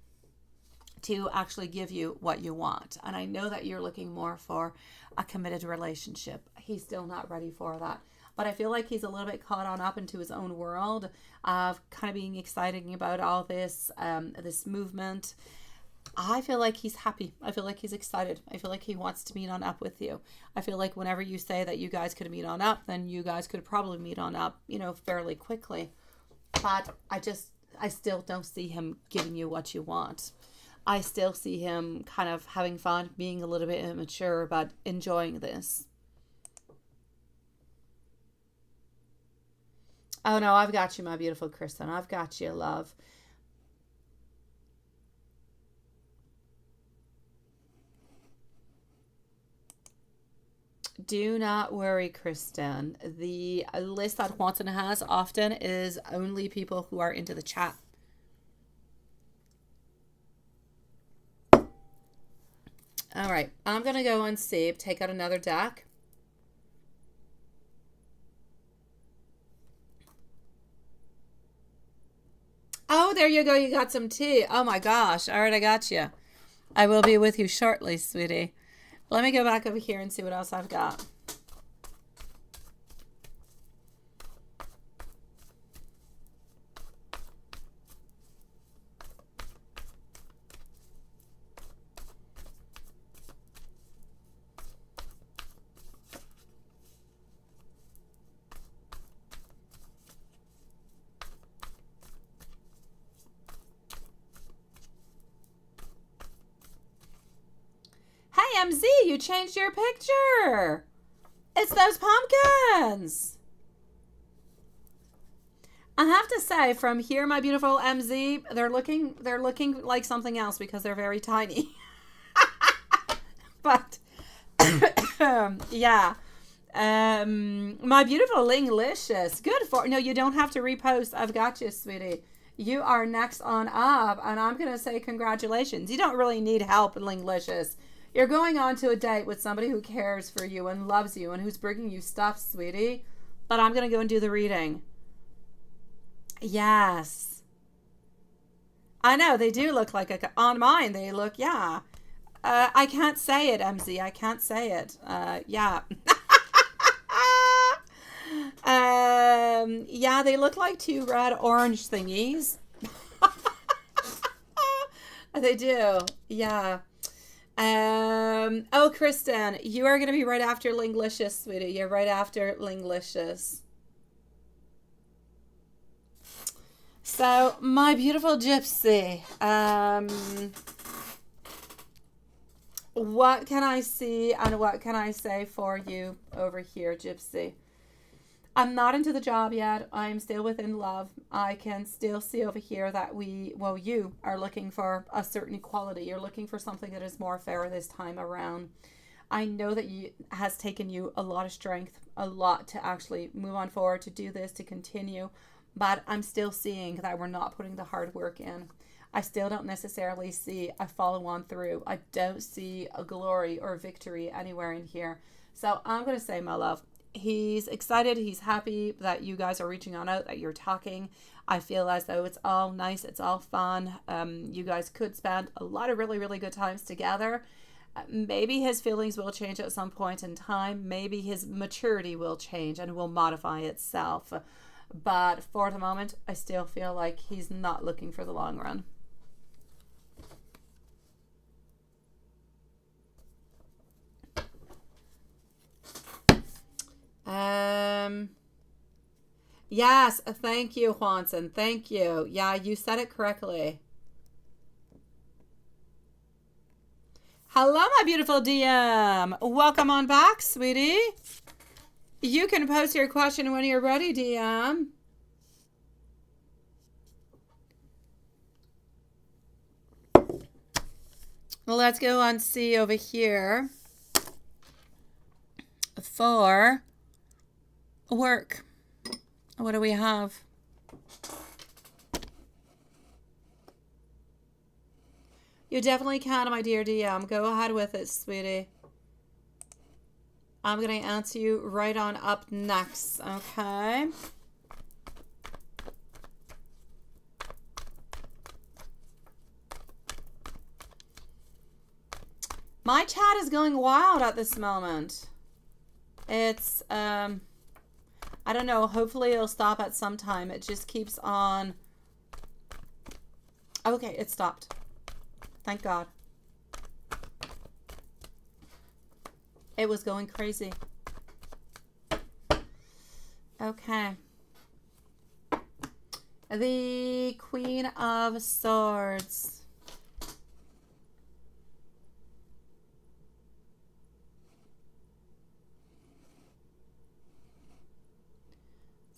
to actually give you what you want. And I know that you're looking more for a committed relationship. He's still not ready for that. But I feel like he's a little bit caught on up into his own world of kind of being excited about all this, this movement. I feel like he's happy. I feel like he's excited. I feel like he wants to meet on up with you. I feel like whenever you say that you guys could meet on up, then you guys could probably meet on up, fairly quickly. But I still don't see him giving you what you want. I still see him kind of having fun, being a little bit immature, but enjoying this. Oh no, I've got you, my beautiful Kristen. I've got you, love. Do not worry, Kristen. The list that Watson has often is only people who are into the chat. All right, I'm going to go and save, take out another deck. Oh, there you go. You got some tea. Oh my gosh. All right, I got you. I will be with you shortly, sweetie. Let me go back over here and see what else I've got. MZ, you changed your picture. It's those pumpkins. I have to say, from here, my beautiful MZ, they're looking like something else because they're very tiny. But yeah. My beautiful Linglicious. Good for no, you don't have to repost. I've got you, sweetie. You are next on up, and I'm gonna say congratulations. You don't really need help, Linglicious. You're going on to a date with somebody who cares for you and loves you and who's bringing you stuff, sweetie. But I'm going to go and do the reading. Yes. I know, they do look like on mine, they look, yeah. I can't say it, MZ. I can't say it. Yeah. Yeah, they look like two red-orange thingies. They do. Yeah. Oh, Kristen, you are going to be right after Linglicious, sweetie. You're right after Linglicious. So, my beautiful gypsy, what can I see and what can I say for you over here, gypsy? I'm not into the job yet. I'm still within love. I can still see over here that you are looking for a certain equality. You're looking for something that is more fair this time around. I know that it has taken you a lot of strength, a lot to actually move on forward, to do this, to continue. But I'm still seeing that we're not putting the hard work in. I still don't necessarily see a follow on through. I don't see a glory or victory anywhere in here. So I'm going to say, my love, he's excited. He's happy that you guys are reaching on out, that you're talking. I feel as though it's all nice. It's all fun. You guys could spend a lot of really, really good times together. Maybe his feelings will change at some point in time. Maybe his maturity will change and will modify itself. But for the moment, I still feel like he's not looking for the long run. Yes, thank you, Juanson. Thank you. Yeah, you said it correctly. Hello, my beautiful DM. Welcome on back, sweetie. You can post your question when you're ready, DM. Well, let's go on see over here for work. What do we have? You definitely can, my dear DM. Go ahead with it, sweetie. I'm going to answer you right on up next, okay? My chat is going wild at this moment. It's, I don't know. Hopefully it'll stop at some time. It just keeps on. Okay, it stopped. Thank God. It was going crazy. Okay. The Queen of Swords.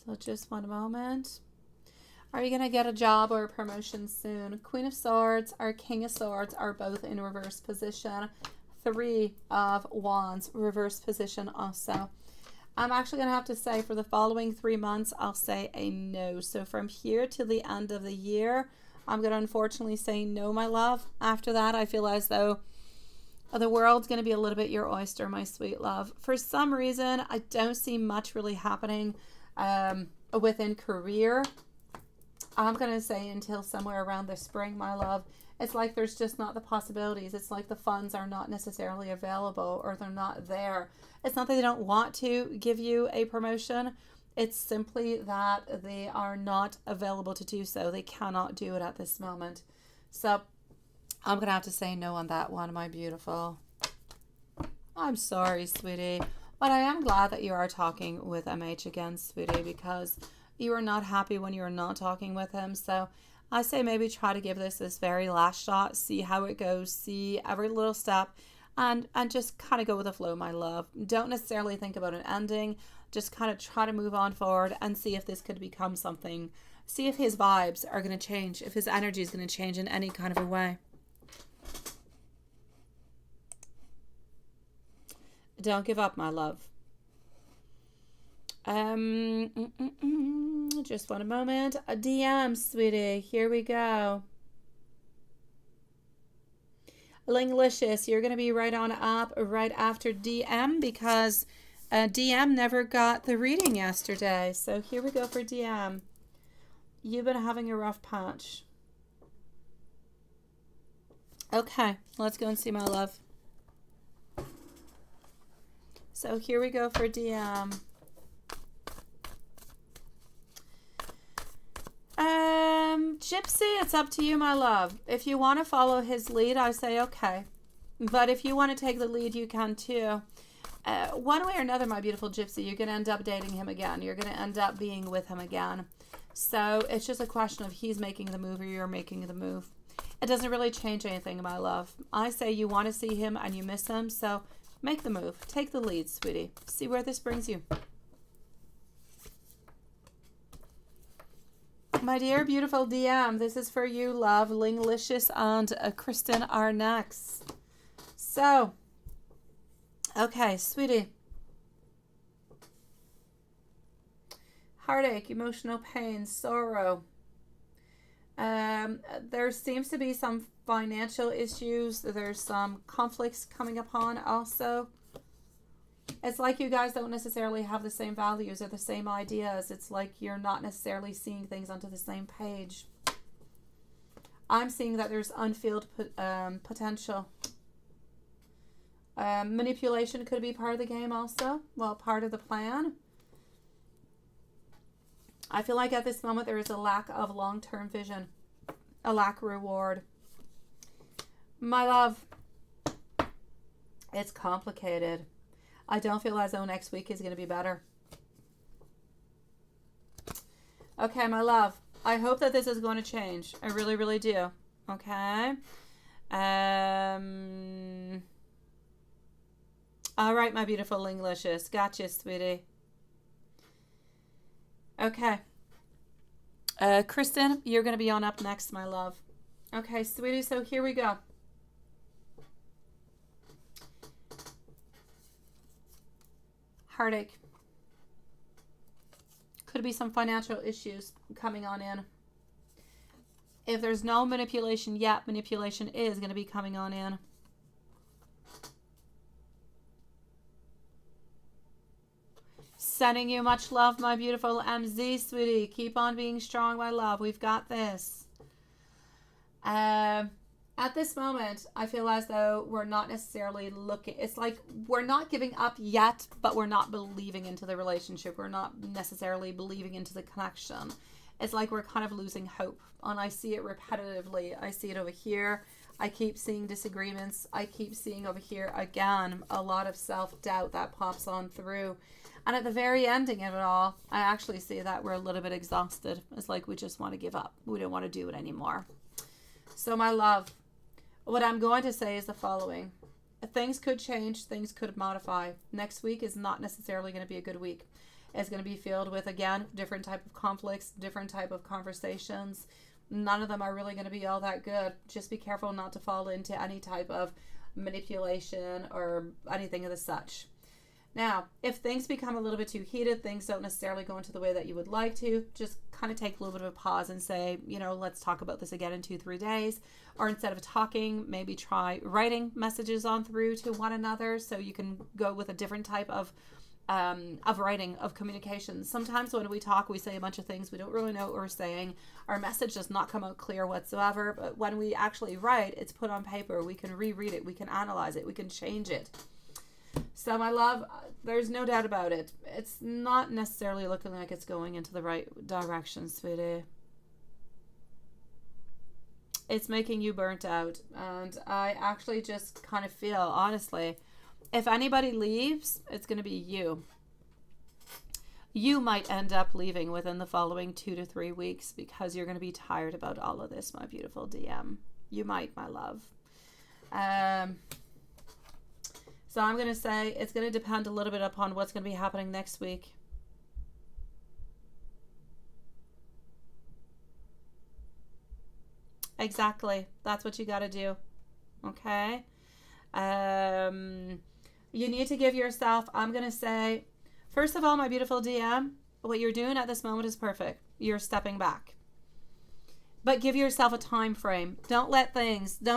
So just one moment. Are you going to get a job or a promotion soon? Queen of Swords or King of Swords are both in reverse position. Three of Wands, reverse position also. I'm actually going to have to say for the following 3 months, I'll say a no. So from here to the end of the year, I'm going to unfortunately say no, my love. After that, I feel as though the world's going to be a little bit your oyster, my sweet love. For some reason, I don't see much really happening within career. I'm going to say until somewhere around the spring, my love. It's like there's just not the possibilities. It's like the funds are not necessarily available or they're not there. It's not that they don't want to give you a promotion. It's simply that they are not available to do so. They cannot do it at this moment. So I'm going to have to say no on that one, my beautiful. I'm sorry, sweetie. But I am glad that you are talking with MH again, sweetie, because you are not happy when you are not talking with him. So I say maybe try to give this very last shot, see how it goes, see every little step, and just kind of go with the flow, my love. Don't necessarily think about an ending. Just kind of try to move on forward and see if this could become something. See if his vibes are going to change, if his energy is going to change in any kind of a way. Don't give up, my love. Just one moment. A DM, sweetie. Here we go. Linglicious, you're going to be right on up right after DM because DM never got the reading yesterday. So here we go for DM. You've been having a rough patch. Okay, let's go and see my love. So here we go for DM. Gypsy, it's up to you, my love. If you want to follow his lead, I say okay. But if you want to take the lead, you can too. One way or another, my beautiful Gypsy, you're going to end up dating him again. You're going to end up being with him again. So it's just a question of he's making the move or you're making the move. It doesn't really change anything, my love. I say you want to see him and you miss him, so make the move. Take the lead, sweetie. See where this brings you. My dear, beautiful DM, this is for you, love. Linglicious and Kristen are next. So, okay, sweetie. Heartache, emotional pain, sorrow. There seems to be some financial issues. There's some conflicts coming upon also. It's like you guys don't necessarily have the same values or the same ideas. It's like you're not necessarily seeing things onto the same page. I'm seeing that there's unfilled potential. Manipulation could be part of the game also. Well, part of the plan. I feel like at this moment there is a lack of long-term vision. A lack of reward. My love, it's complicated. I don't feel as though next week is going to be better. Okay, my love. I hope that this is going to change. I really, really do. Okay. All right, my beautiful Linglicious. Gotcha, sweetie. Okay. Kristen, you're going to be on up next, my love. Okay, sweetie, so here we go. Heartache. Could be some financial issues coming on in. If there's no manipulation yet, manipulation is going to be coming on in. Sending you much love, my beautiful MZ, sweetie. Keep on being strong, my love. We've got this. At this moment, I feel as though we're not necessarily looking. It's like we're not giving up yet, but we're not believing into the relationship. We're not necessarily believing into the connection. It's like we're kind of losing hope. And I see it repetitively. I see it over here. I keep seeing disagreements. I keep seeing over here, again, a lot of self-doubt that pops on through. And at the very ending of it all, I actually see that we're a little bit exhausted. It's like we just want to give up. We don't want to do it anymore. So my love, what I'm going to say is the following. Things could change. Things could modify. Next week is not necessarily going to be a good week. It's going to be filled with, again, different type of conflicts, different type of conversations. None of them are really going to be all that good. Just be careful not to fall into any type of manipulation or anything of the such. Now, if things become a little bit too heated, things don't necessarily go into the way that you would like to, just kind of take a little bit of a pause and say, you know, let's talk about this again in 2-3 days. Or instead of talking, maybe try writing messages on through to one another so you can go with a different type of writing, of communication. Sometimes when we talk, we say a bunch of things. We don't really know what we're saying. Our message does not come out clear whatsoever. But when we actually write, it's put on paper. We can reread it. We can analyze it. We can change it. So, my love, there's no doubt about it. It's not necessarily looking like it's going into the right direction, sweetie. It's making you burnt out. And I actually just kind of feel, honestly, if anybody leaves, it's going to be you. You might end up leaving within the following 2 to 3 weeks because you're going to be tired about all of this, my beautiful DM. You might, my love. So I'm going to say it's going to depend a little bit upon what's going to be happening next week. Exactly. That's what you got to do. Okay? You need to give yourself, I'm going to say, first of all, my beautiful DM, what you're doing at this moment is perfect. You're stepping back. But give yourself a time frame. Don't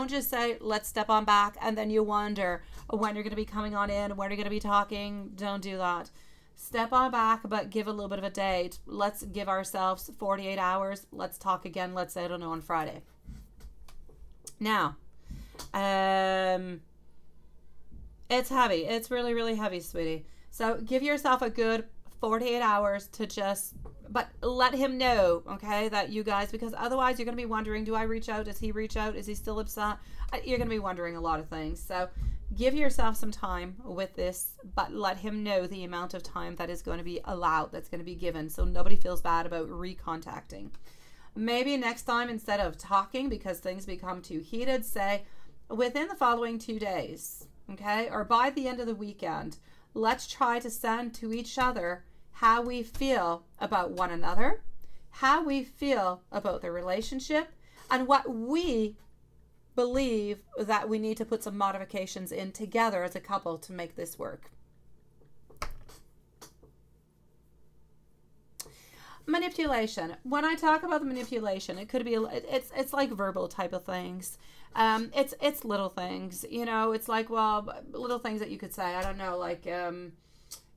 just say, let's step on back, and then you wonder when you're going to be coming on in, when you're going to be talking. Don't do that. Step on back, but give a little bit of a date. Let's give ourselves 48 hours. Let's talk again. Let's say, I don't know, on Friday. Now, it's heavy. It's really, really heavy, sweetie. So give yourself a good 48 hours to just, but let him know, okay, that you guys, because otherwise you're going to be wondering, do I reach out? Does he reach out? Is he still upset? You're going to be wondering a lot of things. So give yourself some time with this, but let him know the amount of time that is going to be allowed, that's going to be given, so nobody feels bad about recontacting. Maybe next time, instead of talking because things become too heated, say within the following 2 days, okay, or by the end of the weekend, let's try to send to each other how we feel about one another, how we feel about the relationship, and what we believe that we need to put some modifications in together as a couple to make this work. Manipulation. When I talk about the manipulation, it could be, it's like verbal type of things. It's little things, you know, it's like, well, little things that you could say, I don't know, like,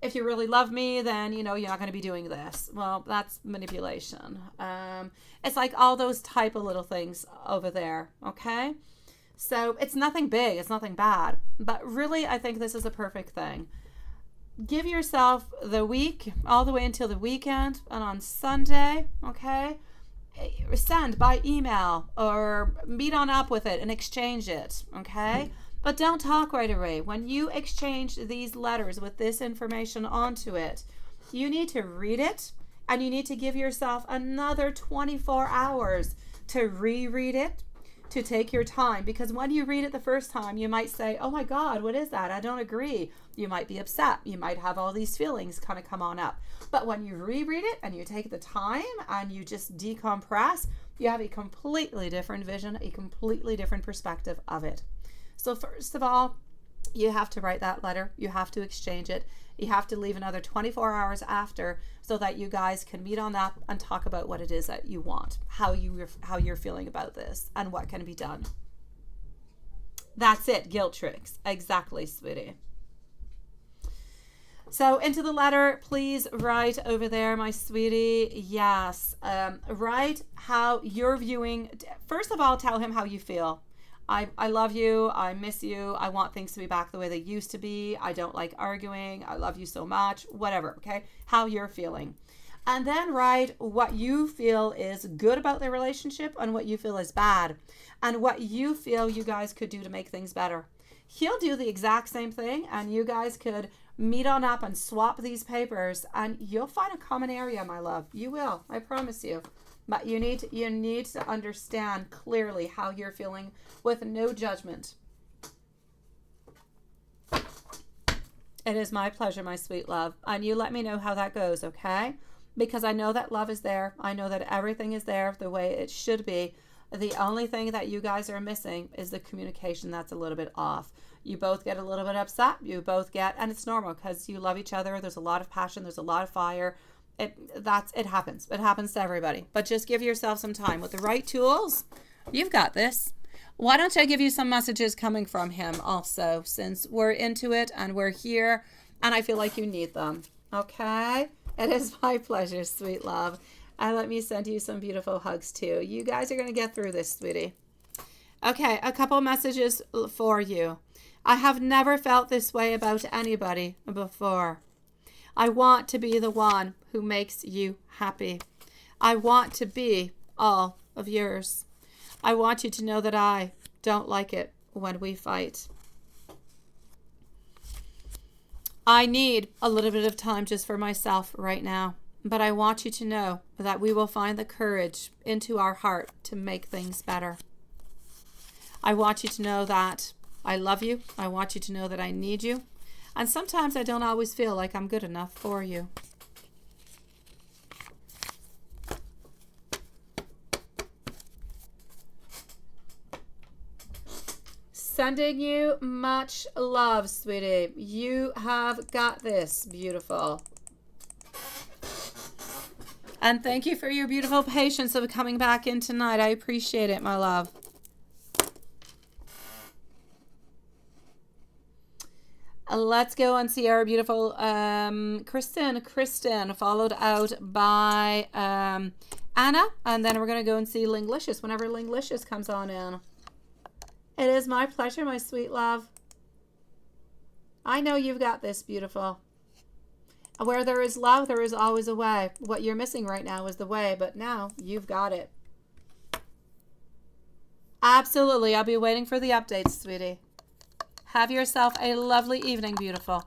if you really love me, then, you know, you're not going to be doing this. Well, that's manipulation. It's like all those type of little things over there. Okay. So it's nothing big. It's nothing bad, but really, I think this is a perfect thing. Give yourself the week all the way until the weekend, and on Sunday, okay, send by email or meet on up with it and exchange it, okay? But don't talk right away. When you exchange these letters with this information onto it, you need to read it, and you need to give yourself another 24 hours to reread it, to take your time, because when you read it the first time, you might say, oh my God, what is that? I don't agree. You might be upset. You might have all these feelings kind of come on up. But when you reread it and you take the time and you just decompress, you have a completely different vision, a completely different perspective of it. So first of all, you have to write that letter. You have to exchange it. You have to leave another 24 hours after so that you guys can meet on that and talk about what it is that you want, how you're feeling about this, and what can be done. That's it. Guilt tricks. Exactly, sweetie. So into the letter, please write over there, my sweetie. Yes. Write how you're viewing. First of all, tell him how you feel. I love you. I miss you. I want things to be back the way they used to be. I don't like arguing. I love you so much. Whatever. Okay. How you're feeling. And then write what you feel is good about the relationship and what you feel is bad, and what you feel you guys could do to make things better. He'll do the exact same thing, and you guys could meet on up and swap these papers, and you'll find a common area, my love. You will. I promise you. But you need to understand clearly how you're feeling with no judgment. It is my pleasure, my sweet love. And you let me know how that goes, okay? Because I know that love is there. I know that everything is there the way it should be. The only thing that you guys are missing is the communication that's a little bit off. You both get a little bit upset. You both get, and it's normal because you love each other. There's a lot of passion. There's a lot of fire. It happens. It happens to everybody. But just give yourself some time with the right tools. You've got this. Why don't I give you some messages coming from him also, since we're into it and we're here and I feel like you need them. Okay? It is my pleasure, sweet love. And let me send you some beautiful hugs too. You guys are going to get through this, sweetie. Okay, a couple messages for you. I have never felt this way about anybody before. I want to be the one who makes you happy. I want to be all of yours. I want you to know that I don't like it when we fight. I need a little bit of time just for myself right now, but I want you to know that we will find the courage into our heart to make things better. I want you to know that I love you. I want you to know that I need you. And sometimes I don't always feel like I'm good enough for you. Sending you much love, sweetie. You have got this, beautiful. And thank you for your beautiful patience of coming back in tonight. I appreciate it, my love. Let's go and see our beautiful Kristen, followed out by Anna, and then we're going to go and see Linglicious whenever Linglicious comes on in. It is my pleasure, my sweet love. I know you've got this, beautiful. Where there is love, there is always a way. What you're missing right now is the way, but now you've got it. Absolutely. I'll be waiting for the updates, sweetie. Have yourself a lovely evening, beautiful.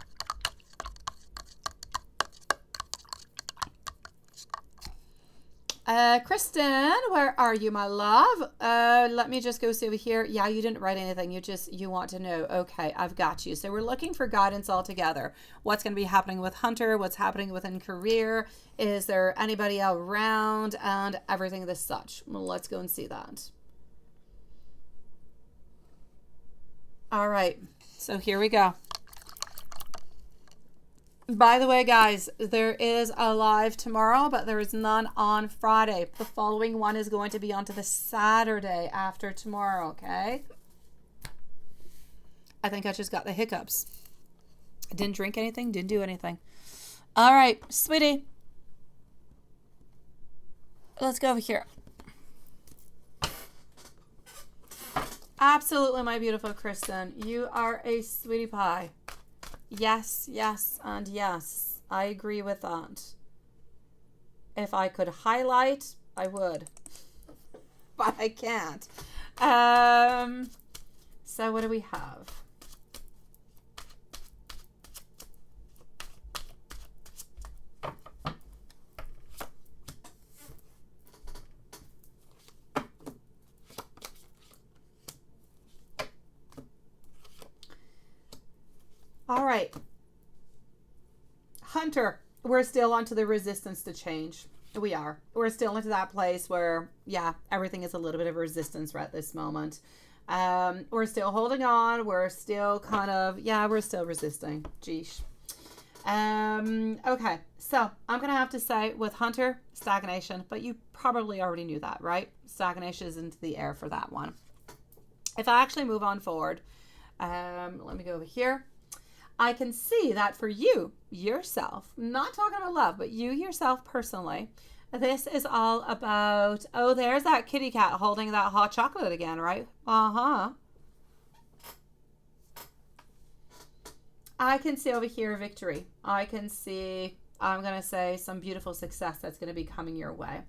Kristen, where are you, my love? Let me just go see over here. Yeah, you didn't write anything. You want to know. Okay, I've got you. So we're looking for guidance altogether. What's going to be happening with Hunter? What's happening within career? Is there anybody around? And everything this such. Well, let's go and see that. All right. So here we go. By the way, guys, there is a live tomorrow, but there is none on Friday. The following one is going to be on to the Saturday after tomorrow, okay? I think I just got the hiccups. I didn't drink anything, didn't do anything. All right, sweetie. Let's go over here. Absolutely, my beautiful Kristen. You are a sweetie pie. Yes, yes, and yes. I agree with that. If I could highlight, I would. But I can't. So what do we have? All right. Hunter, we're still onto the resistance to change. We are. We're still into that place where, yeah, everything is a little bit of resistance right at this moment. We're still holding on. We're still kind of, yeah, we're still resisting. Geesh. Okay. So I'm going to have to say with Hunter, stagnation, but you probably already knew that, right? Stagnation is into the air for that one. If I actually move on forward, let me go over here. I can see that for you, yourself, not talking about love, but you yourself personally, this is all about, oh, there's that kitty cat holding that hot chocolate again, right? Uh-huh. I can see over here victory. I can see, I'm going to say, some beautiful success that's going to be coming your way.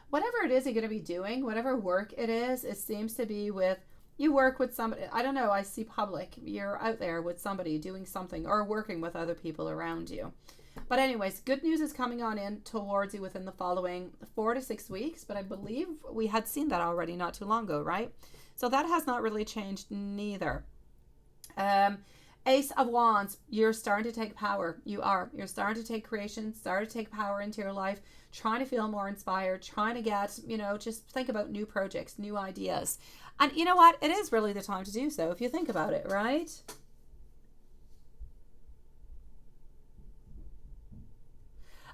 Whatever it is you're going to be doing, whatever work it is, it seems to be with, you work with somebody, I don't know, I see public. You're out there with somebody doing something or working with other people around you. But anyways, good news is coming on in towards you within the following 4 to 6 weeks. But I believe we had seen that already not too long ago, right? So that has not really changed neither. Ace of Wands, you're starting to take power. You are. You're starting to take creation, starting to take power into your life, trying to feel more inspired, trying to get, you know, just think about new projects, new ideas. And you know what? It is really the time to do so if you think about it, right?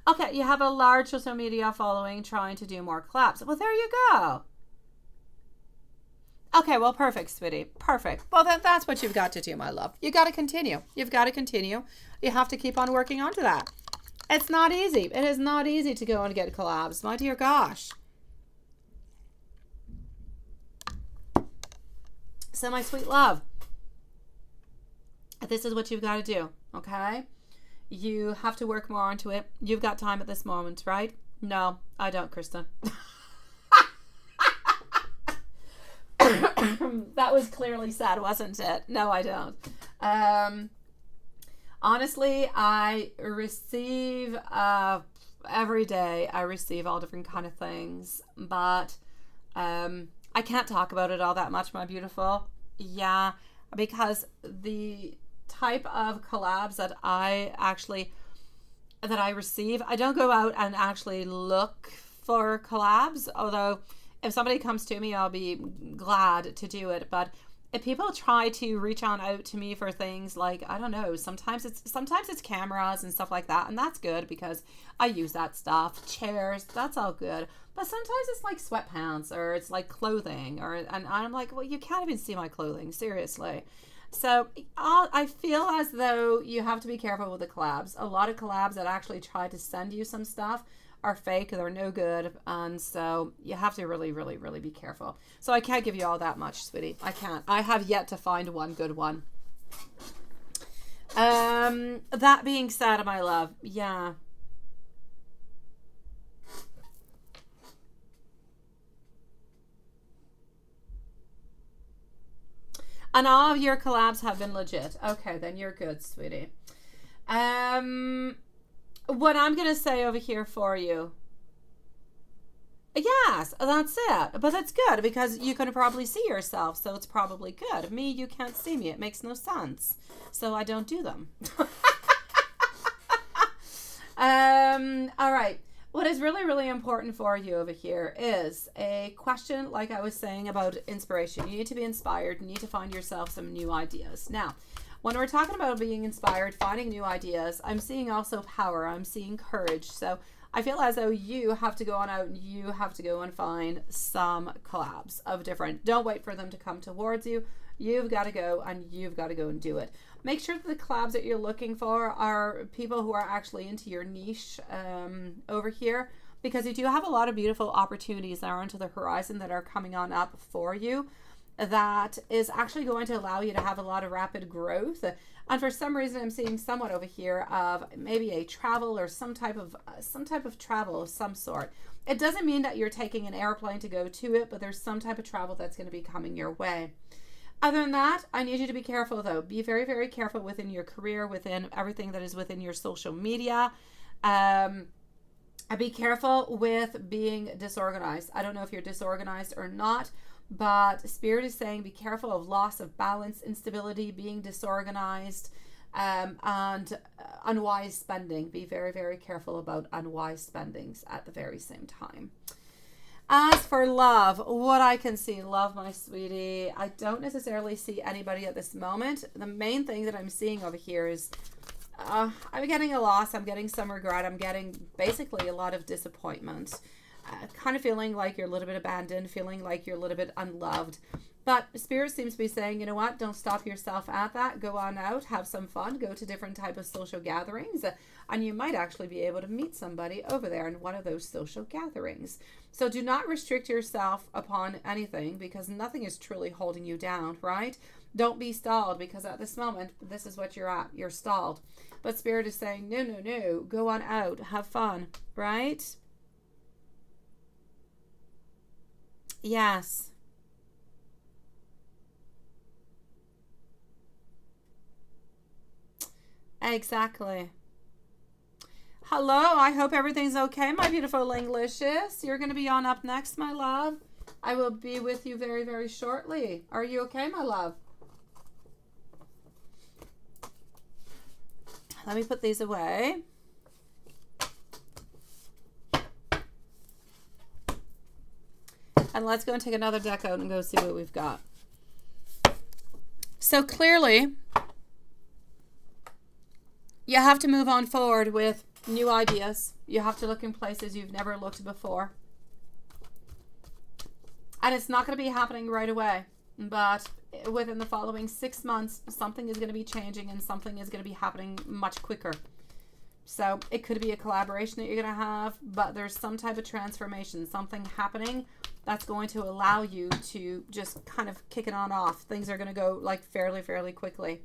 Okay, you have a large social media following trying to do more collabs. Well, there you go. Okay, well, perfect, sweetie. Perfect. Well, then that's what you've got to do, my love. You got to continue. You've got to continue. You have to keep on working onto that. It's not easy. It is not easy to go and get collabs. My dear gosh. So, my sweet love, this is what you've got to do, okay? You have to work more onto it. You've got time at this moment, right? No, I don't, Kristen. That was clearly sad, wasn't it? No, I don't. Honestly, I receive every day. I receive all different kind of things, but I can't talk about it all that much, my beautiful. Yeah, because the type of collabs that I receive, I don't go out and actually look for collabs, although if somebody comes to me, I'll be glad to do it. But if people try to reach on out to me for things like, I don't know, sometimes it's cameras and stuff like that, and that's good because I use that stuff. Chairs, that's all good. But sometimes it's like sweatpants, or it's like clothing, and I'm like, well, you can't even see my clothing, seriously. So I feel as though you have to be careful with the collabs. A lot of collabs that actually try to send you some stuff are fake, they're no good, and so you have to really, really, really be careful. So I can't give you all that much, sweetie. I can't. I have yet to find one good one. That being said, my love, yeah. And all of your collabs have been legit. Okay, then you're good, sweetie. What I'm going to say over here for you. Yes, that's it. But that's good because you can probably see yourself, so it's probably good. Me, you can't see me. It makes no sense. So I don't do them. All right. What is really, really important for you over here is a question, like I was saying, about inspiration. You need to be inspired. You need to find yourself some new ideas. Now, when we're talking about being inspired, finding new ideas, I'm seeing also power. I'm seeing courage. So I feel as though you have to go on out and you have to go and find some collabs of different. Don't wait for them to come towards you. You've got to go and you've got to go and do it. Make sure that the collabs that you're looking for are people who are actually into your niche over here, because you do have a lot of beautiful opportunities that are onto the horizon that are coming on up for you. That is actually going to allow you to have a lot of rapid growth. And for some reason, I'm seeing somewhat over here of maybe a travel or some type of travel of some sort. It doesn't mean that you're taking an airplane to go to it, but there's some type of travel that's going to be coming your way. Other than that, I need you to be careful, though. Be very, very careful within your career, within everything that is within your social media. Be careful with being disorganized. I don't know if you're disorganized or not, but Spirit is saying be careful of loss of balance, instability, being disorganized, and unwise spending. Be very, very careful about unwise spendings at the very same time. As for love, what I can see, love, my sweetie, I don't necessarily see anybody at this moment. The main thing that I'm seeing over here is I'm getting a loss. I'm getting some regret. I'm getting basically a lot of disappointment. Kind of feeling like you're a little bit abandoned, feeling like you're a little bit unloved. But Spirit seems to be saying, you know what, don't stop yourself at that. Go on out, have some fun, go to different type of social gatherings, and you might actually be able to meet somebody over there in one of those social gatherings. So do not restrict yourself upon anything, because nothing is truly holding you down, right? Don't be stalled, because at this moment, this is what you're at. You're stalled. But Spirit is saying, no, no, no, go on out, have fun, right? Yes. Exactly. Hello, I hope everything's okay, my beautiful Englishers. You're going to be on up next, my love. I will be with you very, very shortly. Are you okay, my love? Let me put these away. And let's go and take another deck out and go see what we've got. So clearly, you have to move on forward with new ideas. You have to look in places you've never looked before. And it's not going to be happening right away. But within the following 6 months, something is going to be changing and something is going to be happening much quicker. So it could be a collaboration that you're going to have, but there's some type of transformation, something happening that's going to allow you to just kind of kick it on off. Things are going to go like fairly quickly.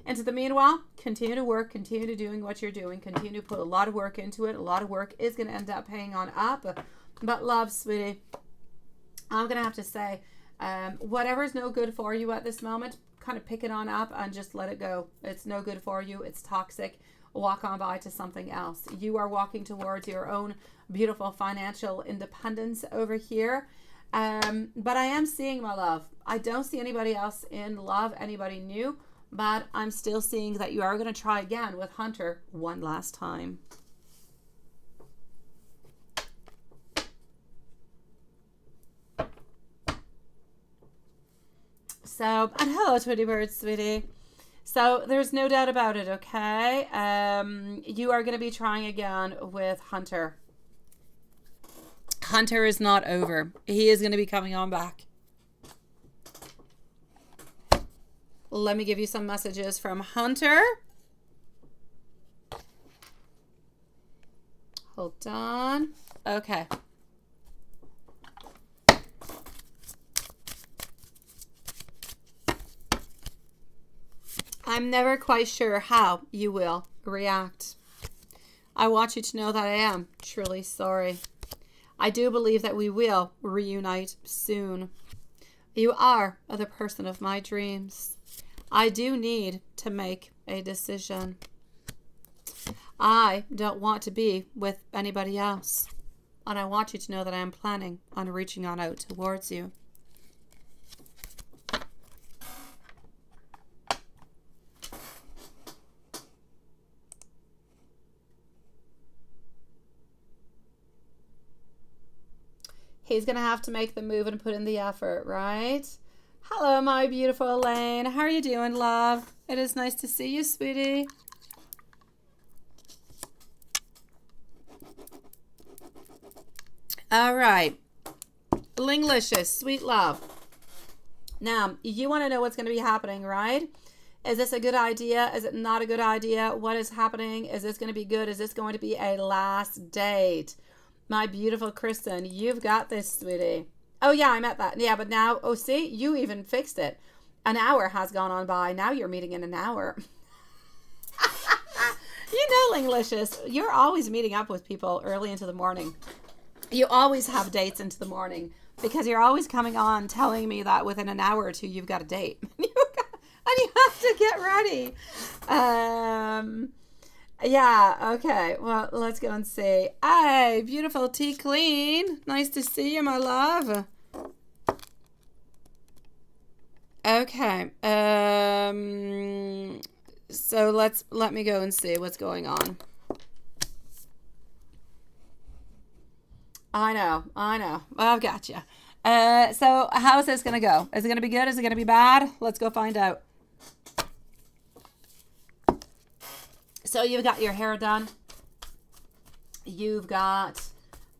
And to the meanwhile, continue to work, continue to doing what you're doing, continue to put a lot of work into it. A lot of work is going to end up paying on up. But love, sweetie, I'm going to have to say, whatever's no good for you at this moment, kind of pick it on up and just let it go. It's no good for you. It's toxic. Walk on by to something else. You are walking towards your own beautiful financial independence over here. But I am seeing, my love, I don't see anybody else in love, anybody new, but I'm still seeing that you are going to try again with Hunter one last time. So, and hello, Tweety Bird, sweetie. So there's no doubt about it, okay? You are going to be trying again with Hunter. Hunter is not over. He is going to be coming on back. Let me give you some messages from Hunter. Hold on. Okay. I'm never quite sure how you will react. I want you to know that I am truly sorry. I do believe that we will reunite soon. You are the person of my dreams. I do need to make a decision. I don't want to be with anybody else. And I want you to know that I am planning on reaching on out towards you. He's going to have to make the move and put in the effort, right? Hello, my beautiful Elaine. How are you doing, love? It is nice to see you, sweetie. All right. Linglicious, sweet love. Now, you want to know what's going to be happening, right? Is this a good idea? Is it not a good idea? What is happening? Is this going to be good? Is this going to be a last date? My beautiful Kristen, you've got this, sweetie. Oh, yeah, I meant that. Yeah, but now, oh, see, you even fixed it. An hour has gone on by. Now you're meeting in an hour. You know, Linglicious, you're always meeting up with people early into the morning. You always have dates into the morning because you're always coming on telling me that within an hour or two you've got a date. And you have to get ready. Yeah, okay. Well, let's go and see. Hey, beautiful Tea Clean. Nice to see you, my love. Okay. So let me go and see what's going on. I know. I've got you. So how is this going to go? Is it going to be good? Is it going to be bad? Let's go find out. So you've got your hair done. You've got,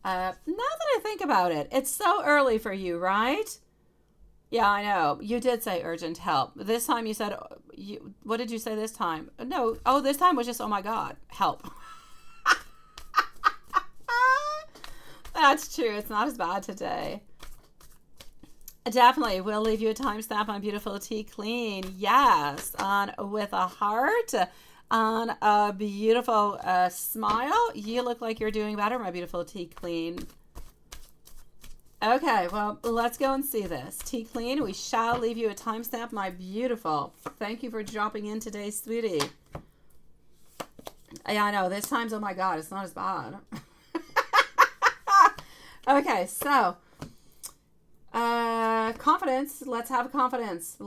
now that I think about it, it's so early for you, right? Yeah, I know. You did say urgent help. This time you said, what did you say this time? No. Oh, this time was just, oh my God, help. That's true. It's not as bad today. Definitely. We'll leave you a timestamp on beautiful Tea Clean. Yes. On with a heart. On a beautiful smile. You look like you're doing better, my beautiful Tea Clean. Okay, well, let's go and see this. Tea Clean, we shall leave you a timestamp, my beautiful. Thank you for dropping in today, sweetie. Yeah, I know. This time's, oh my God, it's not as bad. Okay, so confidence. Let's have confidence.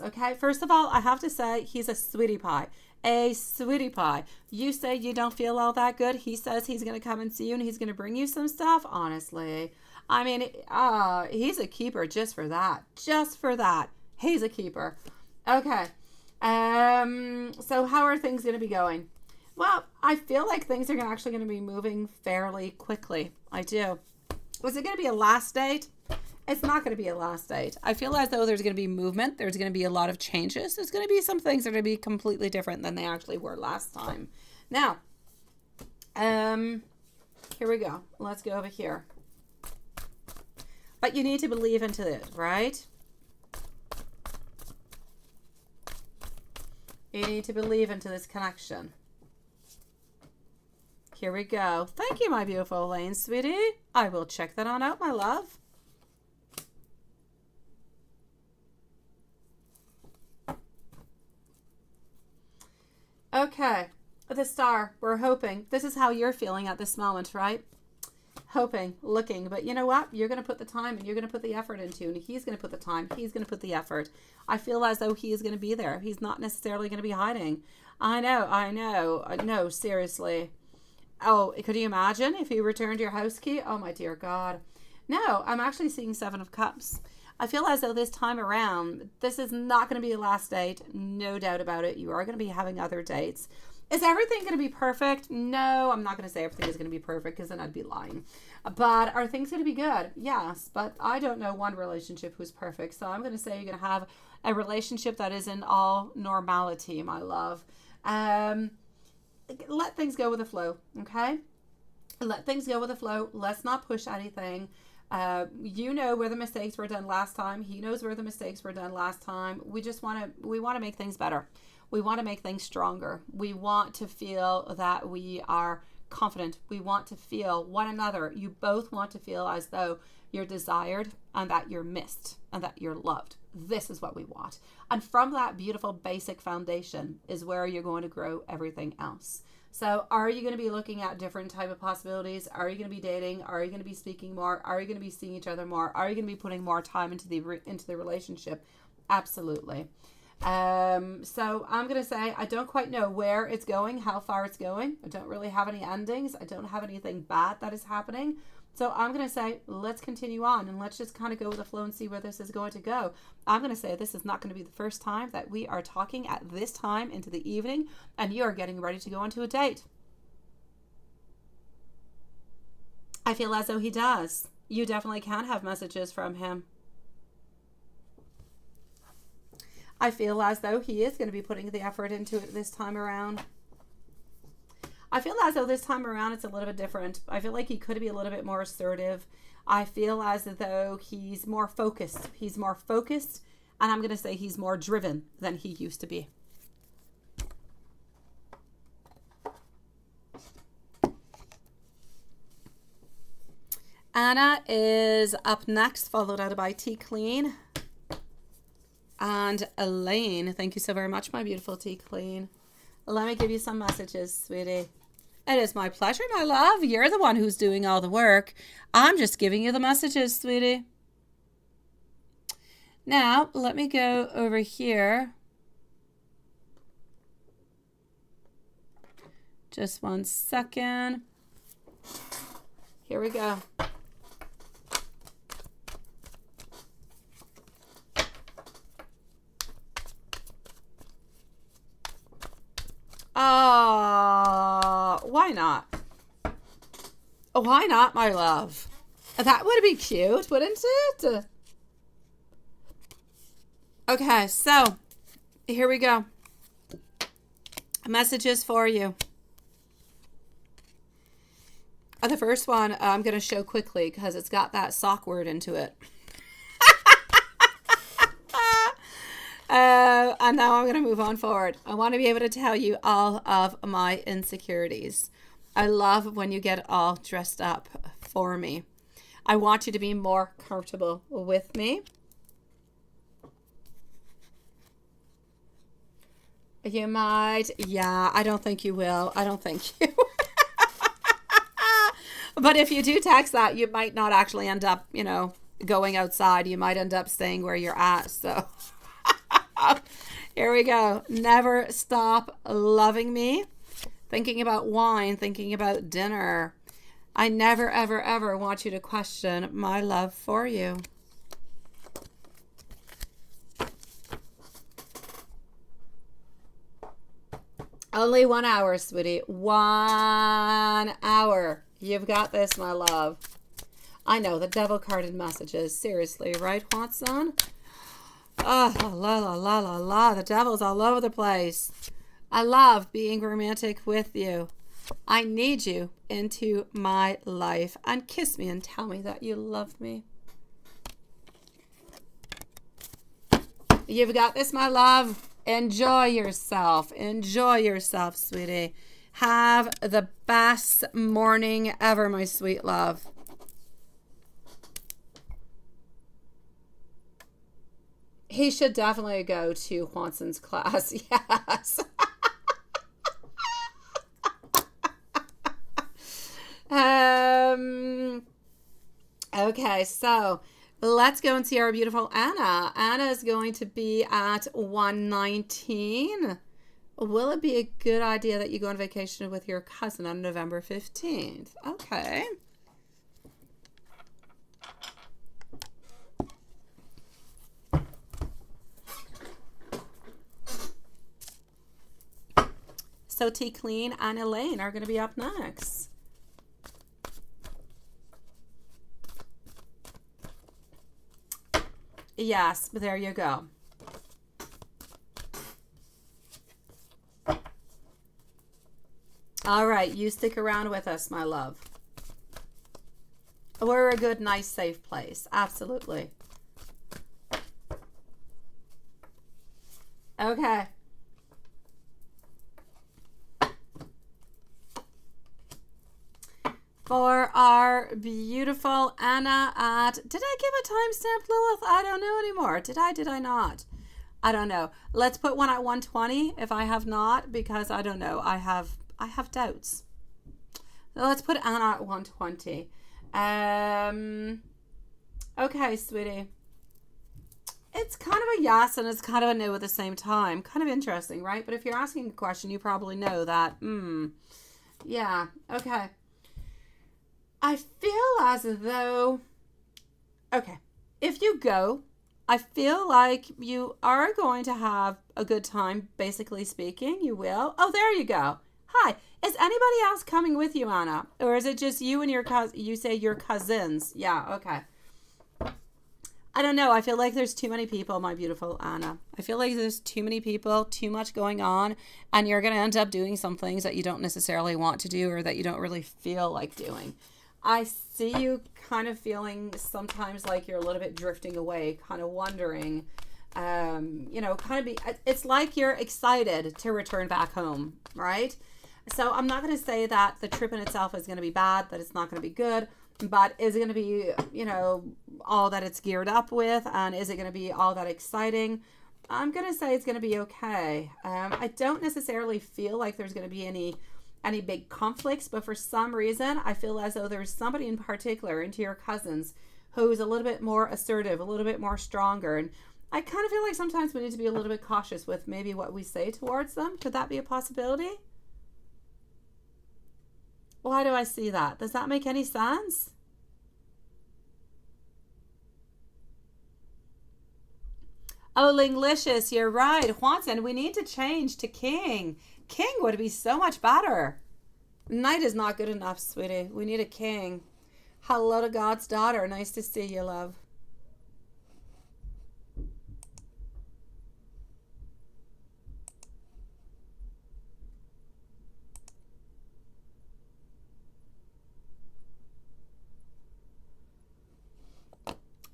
Okay, first of all, I have to say he's a sweetie pie. A sweetie pie. You say you don't feel all that good. He says he's going to come and see you and he's going to bring you some stuff. Honestly, I mean, he's a keeper just for that. He's a keeper. Okay. So how are things going to be going? Well, I feel like things are actually going to be moving fairly quickly. I do. Was it going to be a last date? It's not going to be a last date. I feel as though there's going to be movement. There's going to be a lot of changes. There's going to be some things that are going to be completely different than they actually were last time. Now, here we go. Let's go over here. But you need to believe into it, right? You need to believe into this connection. Here we go. Thank you, my beautiful Elaine, sweetie. I will check that on out, my love. Okay, the star, we're hoping. This is how you're feeling at this moment, right? Hoping, looking, but you know what? You're going to put the time and you're going to put the effort into, and he's going to put the time. He's going to put the effort. I feel as though he is going to be there. He's not necessarily going to be hiding. I know. No, seriously. Oh, could you imagine if he returned your house key? Oh, my dear God. No, I'm actually seeing 7 of Cups. I feel as though this time around, this is not going to be a last date. No doubt about it. You are going to be having other dates. Is everything going to be perfect? No, I'm not going to say everything is going to be perfect because then I'd be lying. But are things going to be good? Yes, but I don't know one relationship who's perfect. So I'm going to say you're going to have a relationship that is in all normality, my love. Let things go with the flow, okay? Let things go with the flow. Let's not push anything. You know where the mistakes were done last time. He knows where the mistakes were done last time. We want to make things better. We want to make things stronger. We want to feel that we are confident. We want to feel one another. You both want to feel as though you're desired and that you're missed and that you're loved. This is what we want. And from that beautiful basic foundation is where you're going to grow everything else. So are you going to be looking at different type of possibilities? Are you going to be dating? Are you going to be speaking more? Are you going to be seeing each other more? Are you going to be putting more time into the relationship? Absolutely. So I'm going to say, I don't quite know where it's going, how far it's going. I don't really have any endings. I don't have anything bad that is happening. So I'm going to say, let's continue on and let's just kind of go with the flow and see where this is going to go. I'm going to say this is not going to be the first time that we are talking at this time into the evening and you are getting ready to go onto a date. I feel as though he does. You definitely can have messages from him. I feel as though he is going to be putting the effort into it this time around. I feel as though this time around it's a little bit different. I feel like he could be a little bit more assertive. I feel as though he's more focused. He's more focused, and I'm going to say he's more driven than he used to be. Anna is up next, followed out by T Clean. And Elaine, thank you so very much, my beautiful T Clean. Let me give you some messages, sweetie. It is my pleasure, my love. You're the one who's doing all the work. I'm just giving you the messages, sweetie. Now, let me go over here. Just 1 second. Here we go. Why not? Why not, my love? That would be cute, wouldn't it? Okay, so here we go. Messages for you. The first one I'm going to show quickly because it's got that sock word into it. And now I'm going to move on forward. I want to be able to tell you all of my insecurities. I love when you get all dressed up for me. I want you to be more comfortable with me. You might. Yeah, I don't think you will. I don't think you will. But if you do text that, you might not actually end up, going outside. You might end up staying where you're at. So here we go. Never stop loving me. Thinking about wine, thinking about dinner. I never, ever, ever want you to question my love for you. Only 1 hour, sweetie. 1 hour. You've got this, my love. I know, the devil carded messages. Seriously, right, Watson? Oh, la, la, la, la, la. The devil's all over the place. I love being romantic with you. I need you into my life. And kiss me and tell me that you love me. You've got this, my love. Enjoy yourself. Enjoy yourself, sweetie. Have the best morning ever, my sweet love. He should definitely go to Watson's class. Yes. Okay, so let's go and see our beautiful Anna. Anna is going to be at 119. Will it be a good idea that you go on vacation with your cousin on November 15th? Okay. So T Clean and Elaine are going to be up next. Yes, there you go. All right, you stick around with us, my love. We're a good, nice, safe place. Absolutely. Okay. For our beautiful Anna at, did I give a timestamp, Lilith? I don't know anymore. Did I not? I don't know. Let's put one at 120 if I have not, because I don't know. I have doubts. So let's put Anna at 120. Okay, sweetie. It's kind of a yes and it's kind of a no at the same time. Kind of interesting, right? But if you're asking a question, you probably know that. Yeah, okay. I feel as though, okay, if you go, I feel like you are going to have a good time, basically speaking. You will. Oh, there you go. Hi. Is anybody else coming with you, Anna? Or is it just you and your cousin? You say your cousins. Yeah, okay. I don't know. I feel like there's too many people, my beautiful Anna. I feel like there's too many people, too much going on, and you're going to end up doing some things that you don't necessarily want to do or that you don't really feel like doing. I see you kind of feeling sometimes like you're a little bit drifting away, kind of wondering, it's like you're excited to return back home, right? So I'm not going to say that the trip in itself is going to be bad, that it's not going to be good, but is it going to be, all that it's geared up with? And is it going to be all that exciting? I'm going to say it's going to be okay. I don't necessarily feel like there's going to be any big conflicts, but for some reason I feel as though there's somebody in particular into your cousins who's a little bit more assertive, a little bit more stronger, and I kind of feel like sometimes we need to be a little bit cautious with maybe what we say towards them. Could that be a possibility? Why do I see that? Does that make any sense? Oh, Linglicious, you're right. Juanson, we need to change to King. King would be so much better. Knight is not good enough, sweetie. We need a king. Hello to God's daughter. Nice to see you, love.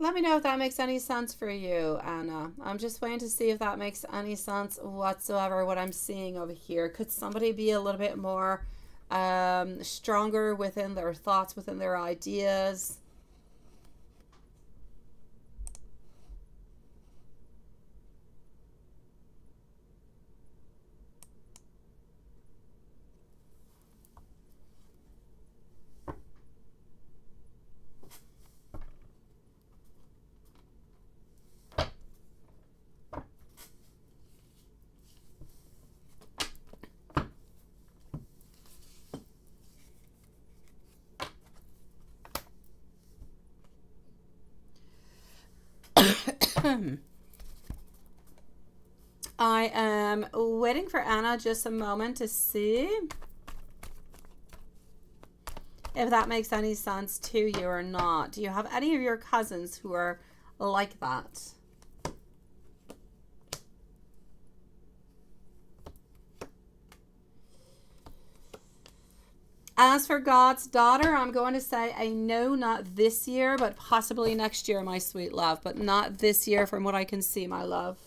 Let me know if that makes any sense for you, Anna. I'm just waiting to see if that makes any sense whatsoever, what I'm seeing over here. Could somebody be a little bit more stronger within their thoughts, within their ideas? I am waiting for Anna just a moment to see if that makes any sense to you or not. Do you have any of your cousins who are like that? As for God's daughter, I'm going to say a no, not this year, but possibly next year, my sweet love. But not this year from what I can see, my love.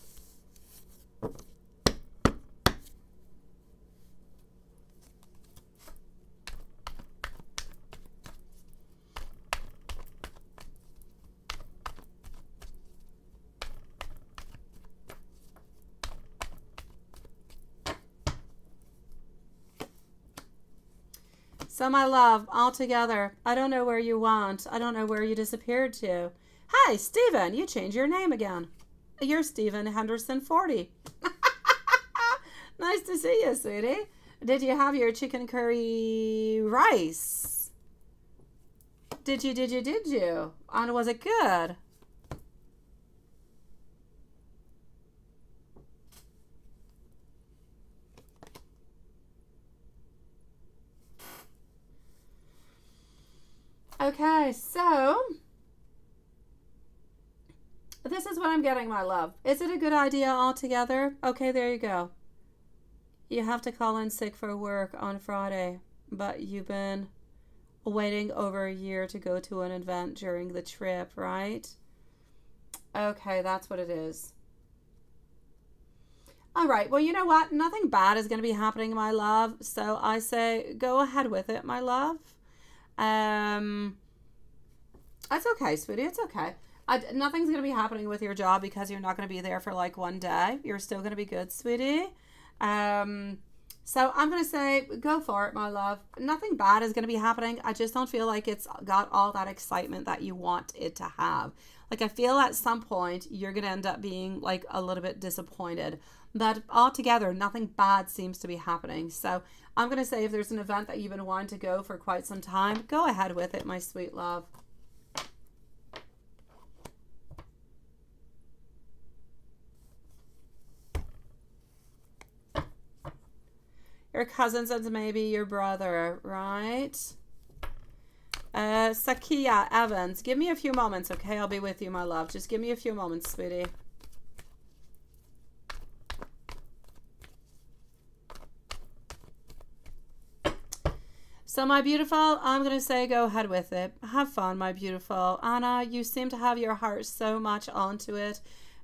So, my love, all together, I don't know where you went. I don't know where you disappeared to. Hi, Stephen, you changed your name again. You're Stephen Henderson 40. Nice to see you, sweetie. Did you have your chicken curry rice? Did you? And was it good? Okay, so this is what I'm getting, my love. Is it a good idea altogether? Okay, there you go. You have to call in sick for work on Friday, but you've been waiting over a year to go to an event during the trip, right? Okay, that's what it is. All right, well, you know what? Nothing bad is going to be happening, my love. So I say go ahead with it, my love. That's okay, sweetie. It's okay. Nothing's going to be happening with your job because you're not going to be there for like one day. You're still going to be good, sweetie. So I'm going to say go for it, my love. Nothing bad is going to be happening. I just don't feel like it's got all that excitement that you want it to have. Like I feel at some point you're going to end up being like a little bit disappointed. But altogether, nothing bad seems to be happening. So I'm going to say if there's an event that you've been wanting to go for quite some time, go ahead with it, my sweet love. Your cousins and maybe your brother, right? Sakia Evans, give me a few moments, okay? I'll be with you, my love. Just give me a few moments, sweetie. So, my beautiful, I'm going to say go ahead with it. Have fun, my beautiful. Anna, you seem to have your heart so much onto it.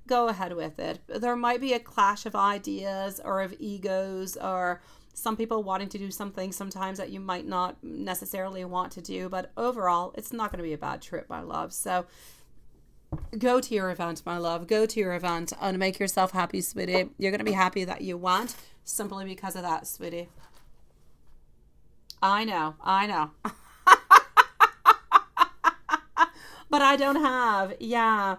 Go ahead with it. There might be a clash of ideas or of egos or some people wanting to do something sometimes that you might not necessarily want to do. But overall, it's not going to be a bad trip, my love. So go to your event, my love. Go to your event and make yourself happy, sweetie. You're going to be happy that you went simply because of that, sweetie. I know. But I don't have, yeah.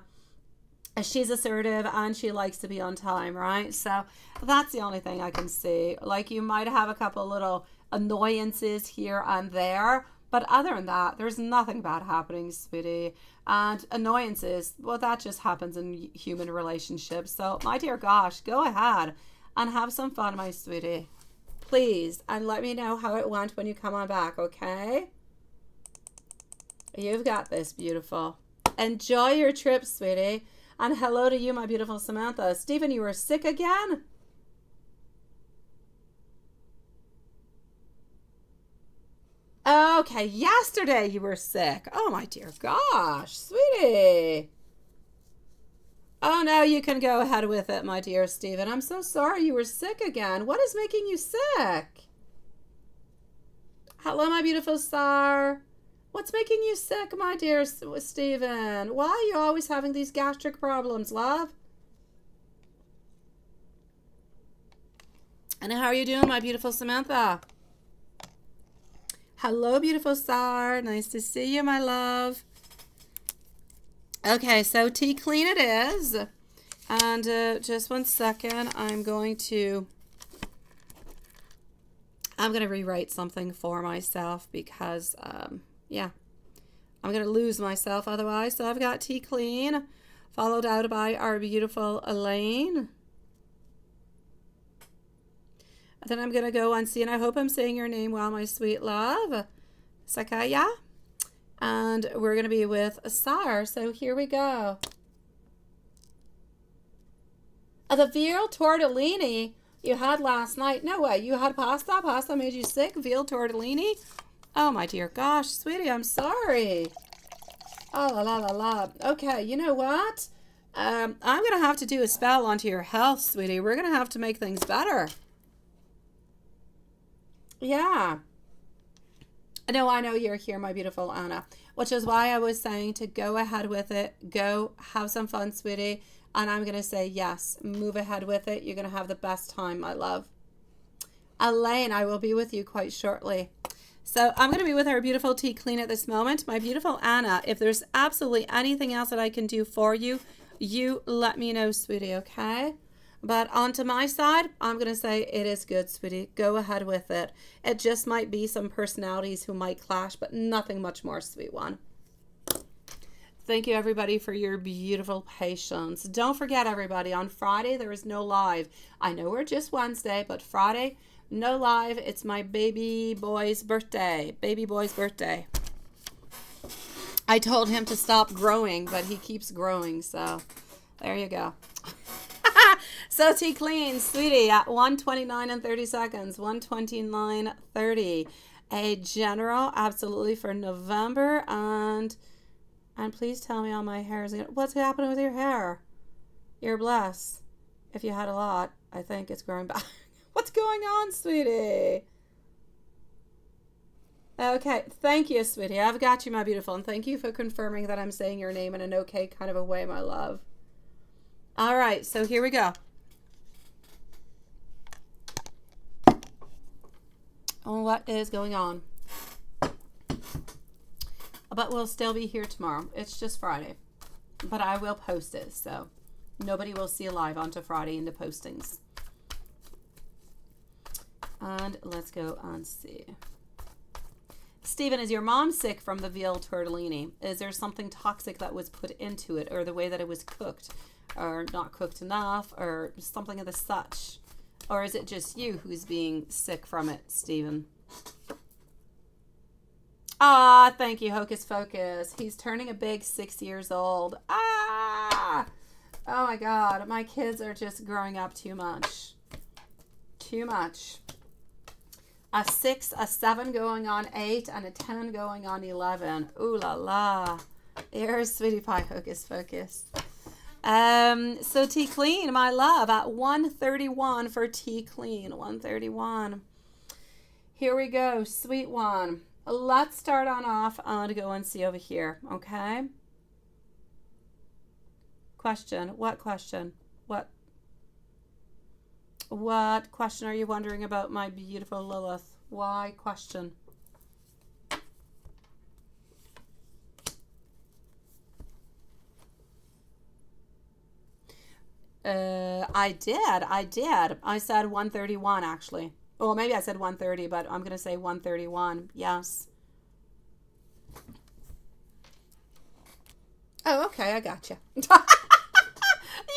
She's assertive and she likes to be on time, right? So that's the only thing I can see. Like you might have a couple little annoyances here and there, but other than that, there's nothing bad happening, sweetie. And annoyances, well, that just happens in human relationships. So my dear gosh, go ahead and have some fun, my sweetie. Please, and let me know how it went when you come on back, okay? You've got this, beautiful. Enjoy your trip, sweetie. And hello to you, my beautiful Samantha. Stephen, you were sick again? Okay, yesterday you were sick. Oh, my dear gosh, sweetie. Oh, no, you can go ahead with it, my dear Stephen. I'm so sorry you were sick again. What is making you sick? Hello, my beautiful star. What's making you sick, my dear Stephen? Why are you always having these gastric problems, love? And how are you doing, my beautiful Samantha? Hello, beautiful star. Nice to see you, my love. Okay, so tea clean it is. And just one second. I'm going to rewrite something for myself because... yeah, I'm going to lose myself otherwise. So I've got tea clean, followed out by our beautiful Elaine. And then I'm going to go and see, and I hope I'm saying your name well, my sweet love, Sakaya. And we're going to be with Asar. So here we go. The veal tortellini you had last night. No way. You had pasta? Pasta made you sick? Veal tortellini? Oh, my dear gosh, sweetie, I'm sorry. Oh, la, la, la, la. Okay, you know what? I'm going to have to do a spell onto your health, sweetie. We're going to have to make things better. Yeah. No, I know you're here, my beautiful Anna, which is why I was saying to go ahead with it. Go have some fun, sweetie. And I'm going to say, yes, move ahead with it. You're going to have the best time, my love. Elaine, I will be with you quite shortly. So I'm going to be with our beautiful tea clean at this moment. My beautiful Anna, if there's absolutely anything else that I can do for you, you let me know, sweetie, okay? But onto my side, I'm going to say it is good, sweetie. Go ahead with it. It just might be some personalities who might clash, but nothing much more, sweet one. Thank you, everybody, for your beautiful patience. Don't forget, everybody, on Friday, there is no live. I know we're just Wednesday, but Friday... no live. It's my baby boy's birthday. Baby boy's birthday. I told him to stop growing, but he keeps growing. So there you go. So T clean, sweetie, at 1:29 and 30 seconds, 1:29:30. A general, absolutely, for November. And please tell me all my hair is gonna, what's happening with your hair? You're blessed. If you had a lot, I think it's growing back. What's going on, sweetie? Okay, thank you, sweetie. I've got you, my beautiful. And thank you for confirming that I'm saying your name in an okay kind of a way, my love. All right, so here we go. What is going on? But we'll still be here tomorrow. It's just Friday. But I will post it, so nobody will see live onto Friday in the postings. And let's go and see. Stephen, is your mom sick from the veal tortellini? Is there something toxic that was put into it, or the way that it was cooked, or not cooked enough, or something of the such? Or is it just you who's being sick from it, Stephen? Ah, thank you, Hocus Focus. He's turning a big 6 years old. Ah! Oh my God, my kids are just growing up too much. Too much. A 6, a 7 going on 8, and a 10 going on 11. Ooh la la. There's Sweetie Pie, Hocus Focus. So T Clean, my love, at 1:31 for T Clean. 1:31. Here we go, sweet one. Let's start on off and go and see over here, okay? Question. What question? What question are you wondering about, my beautiful Lilith? Why question? I did. I said 1:31 actually. Well, maybe I said 1:30, but I'm going to say 1:31. Yes. Oh, okay. I got you.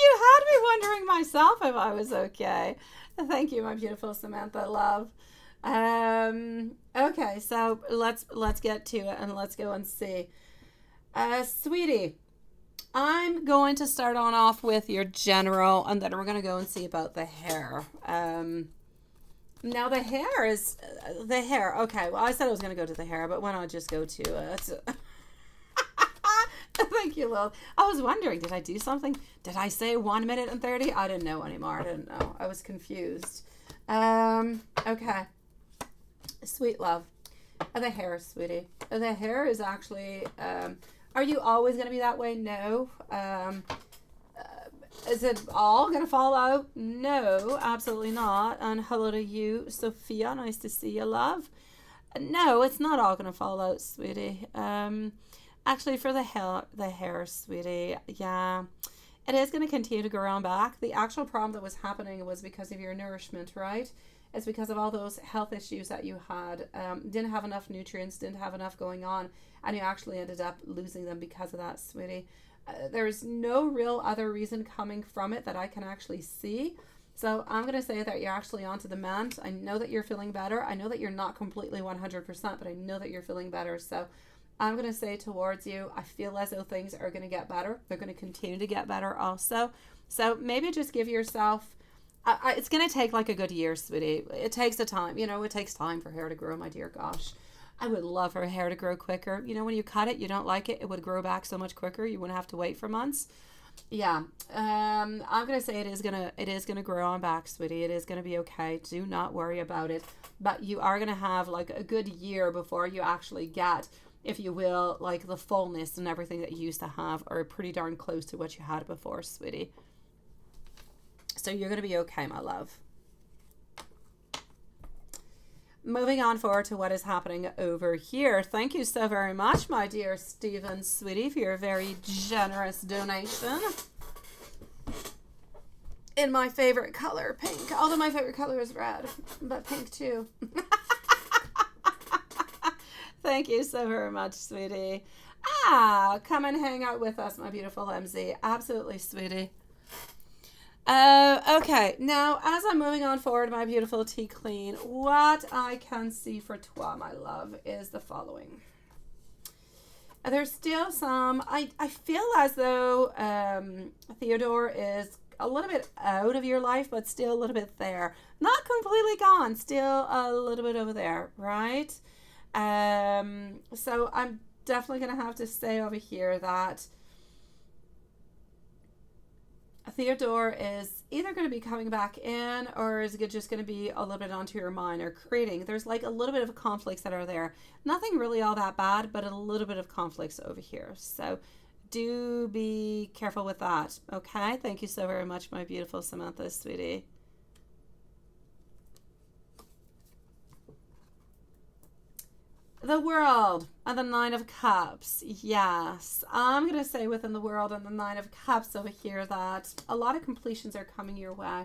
You had me wondering myself if I was okay. Thank you, my beautiful Samantha, love. Okay, so let's get to it and let's go and see. Sweetie, I'm going to start on off with your general, and then we're going to go and see about the hair. Now the hair is the hair. Okay, well I said I was going to go to the hair, but why not just go to it? Thank you, Lil. I was wondering, did I do something? Did I say 1 minute and 30? I didn't know anymore. I didn't know. I was confused. Okay. Sweet love. The hair, sweetie. The hair is actually, are you always going to be that way? No. Is it all going to fall out? No, absolutely not. And hello to you, Sophia. Nice to see you, love. No, it's not all going to fall out, sweetie. Actually, for the hair, sweetie, yeah, it is going to continue to grow on back. The actual problem that was happening was because of your nourishment, right? It's because of all those health issues that you had. Didn't have enough nutrients, didn't have enough going on, and you actually ended up losing them because of that, sweetie. There's no real other reason coming from it that I can actually see. So I'm going to say that you're actually onto the mend. I know that you're feeling better. I know that you're not completely 100%, but I know that you're feeling better. So I'm going to say towards you, I feel as though things are going to get better. They're going to continue to get better also. So maybe just give yourself, it's going to take like a good year, sweetie. It takes the time. You know, it takes time for hair to grow, my dear gosh. I would love for hair to grow quicker. You know, when you cut it, you don't like it, it would grow back so much quicker. You wouldn't have to wait for months. Yeah. I'm going to say it is going to grow on back, sweetie. It is going to be okay. Do not worry about it. But you are going to have like a good year before you actually get, if you will, like the fullness and everything that you used to have, are pretty darn close to what you had before, sweetie. So you're going to be okay, my love. Moving on forward to what is happening over here. Thank you so very much, my dear Stephen, sweetie, for your very generous donation. In my favorite color, pink. Although my favorite color is red, but pink too. Thank you so very much, sweetie. Come and hang out with us, my beautiful MZ. Absolutely, sweetie. Okay, now as I'm moving on forward, my beautiful T Clean, what I can see for toi, my love, is the following. There's still some, I feel as though Theodore is a little bit out of your life, but still a little bit there. Not completely gone, still a little bit over there, right? So I'm definitely going to have to say over here that Theodore is either going to be coming back in, or is it just going to be a little bit onto your mind or creating. There's like a little bit of conflicts that are there. Nothing really all that bad, but a little bit of conflicts over here. So do be careful with that. Okay. Thank you so very much, my beautiful Samantha, sweetie. The World and the Nine of Cups. Yes, I'm going to say within the World and the Nine of Cups over here that a lot of completions are coming your way.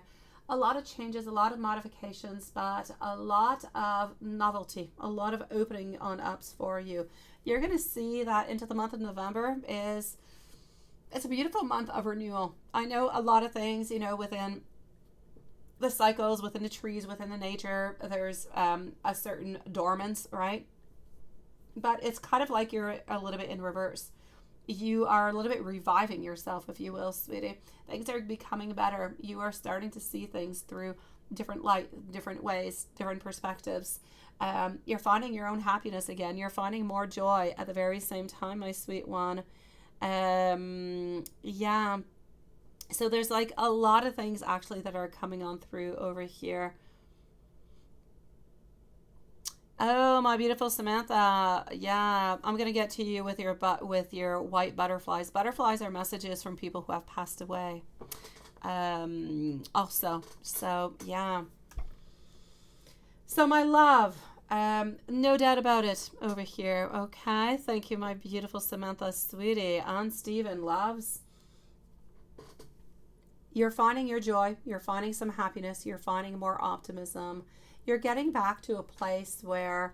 A lot of changes, a lot of modifications, but a lot of novelty, a lot of opening on ups for you. You're going to see that into the month of November it's a beautiful month of renewal. I know a lot of things, you know, within the cycles, within the trees, within the nature, there's a certain dormance, right? But it's kind of like you're a little bit in reverse. You are a little bit reviving yourself, if you will, sweetie. Things are becoming better. You are starting to see things through different light, different ways, different perspectives. You're finding your own happiness again. You're finding more joy at the very same time, my sweet one. Yeah. So there's like a lot of things actually that are coming on through over here. Oh, my beautiful Samantha. Yeah, I'm going to get to you with your white butterflies. Butterflies are messages from people who have passed away. Also, so yeah. So my love, no doubt about it over here. Okay, thank you, my beautiful Samantha, sweetie. And Stephen, loves. You're finding your joy. You're finding some happiness. You're finding more optimism. You're getting back to a place where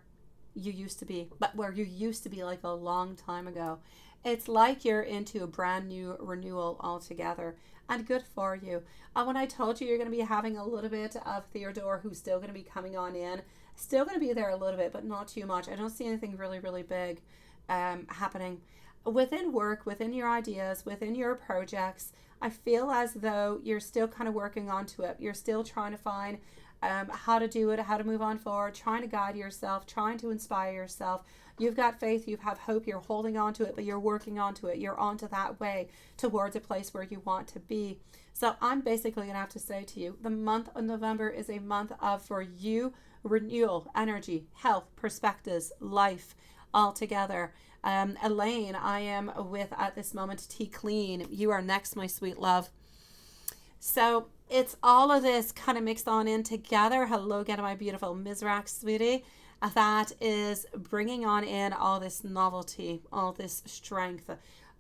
you used to be, but where you used to be like a long time ago. It's like you're into a brand new renewal altogether, and good for you. And when I told you you're going to be having a little bit of Theodore, who's still going to be coming on in, still going to be there a little bit, but not too much. I don't see anything really, really big happening. Within work, within your ideas, within your projects, I feel as though you're still kind of working onto it. You're still trying to find how to do it, how to move on forward, trying to guide yourself, trying to inspire yourself. You've got faith, you have hope, you're holding on to it, but you're working onto it. You're onto that way towards a place where you want to be. So I'm basically going to have to say to you, the month of November is a month of, for you, renewal, energy, health, perspectives, life, all together. Elaine, I am with at this moment, Tea Clean. You are next, my sweet love. So it's all of this kind of mixed on in together. Hello again, my beautiful Mizrak, sweetie. That is bringing on in all this novelty, all this strength,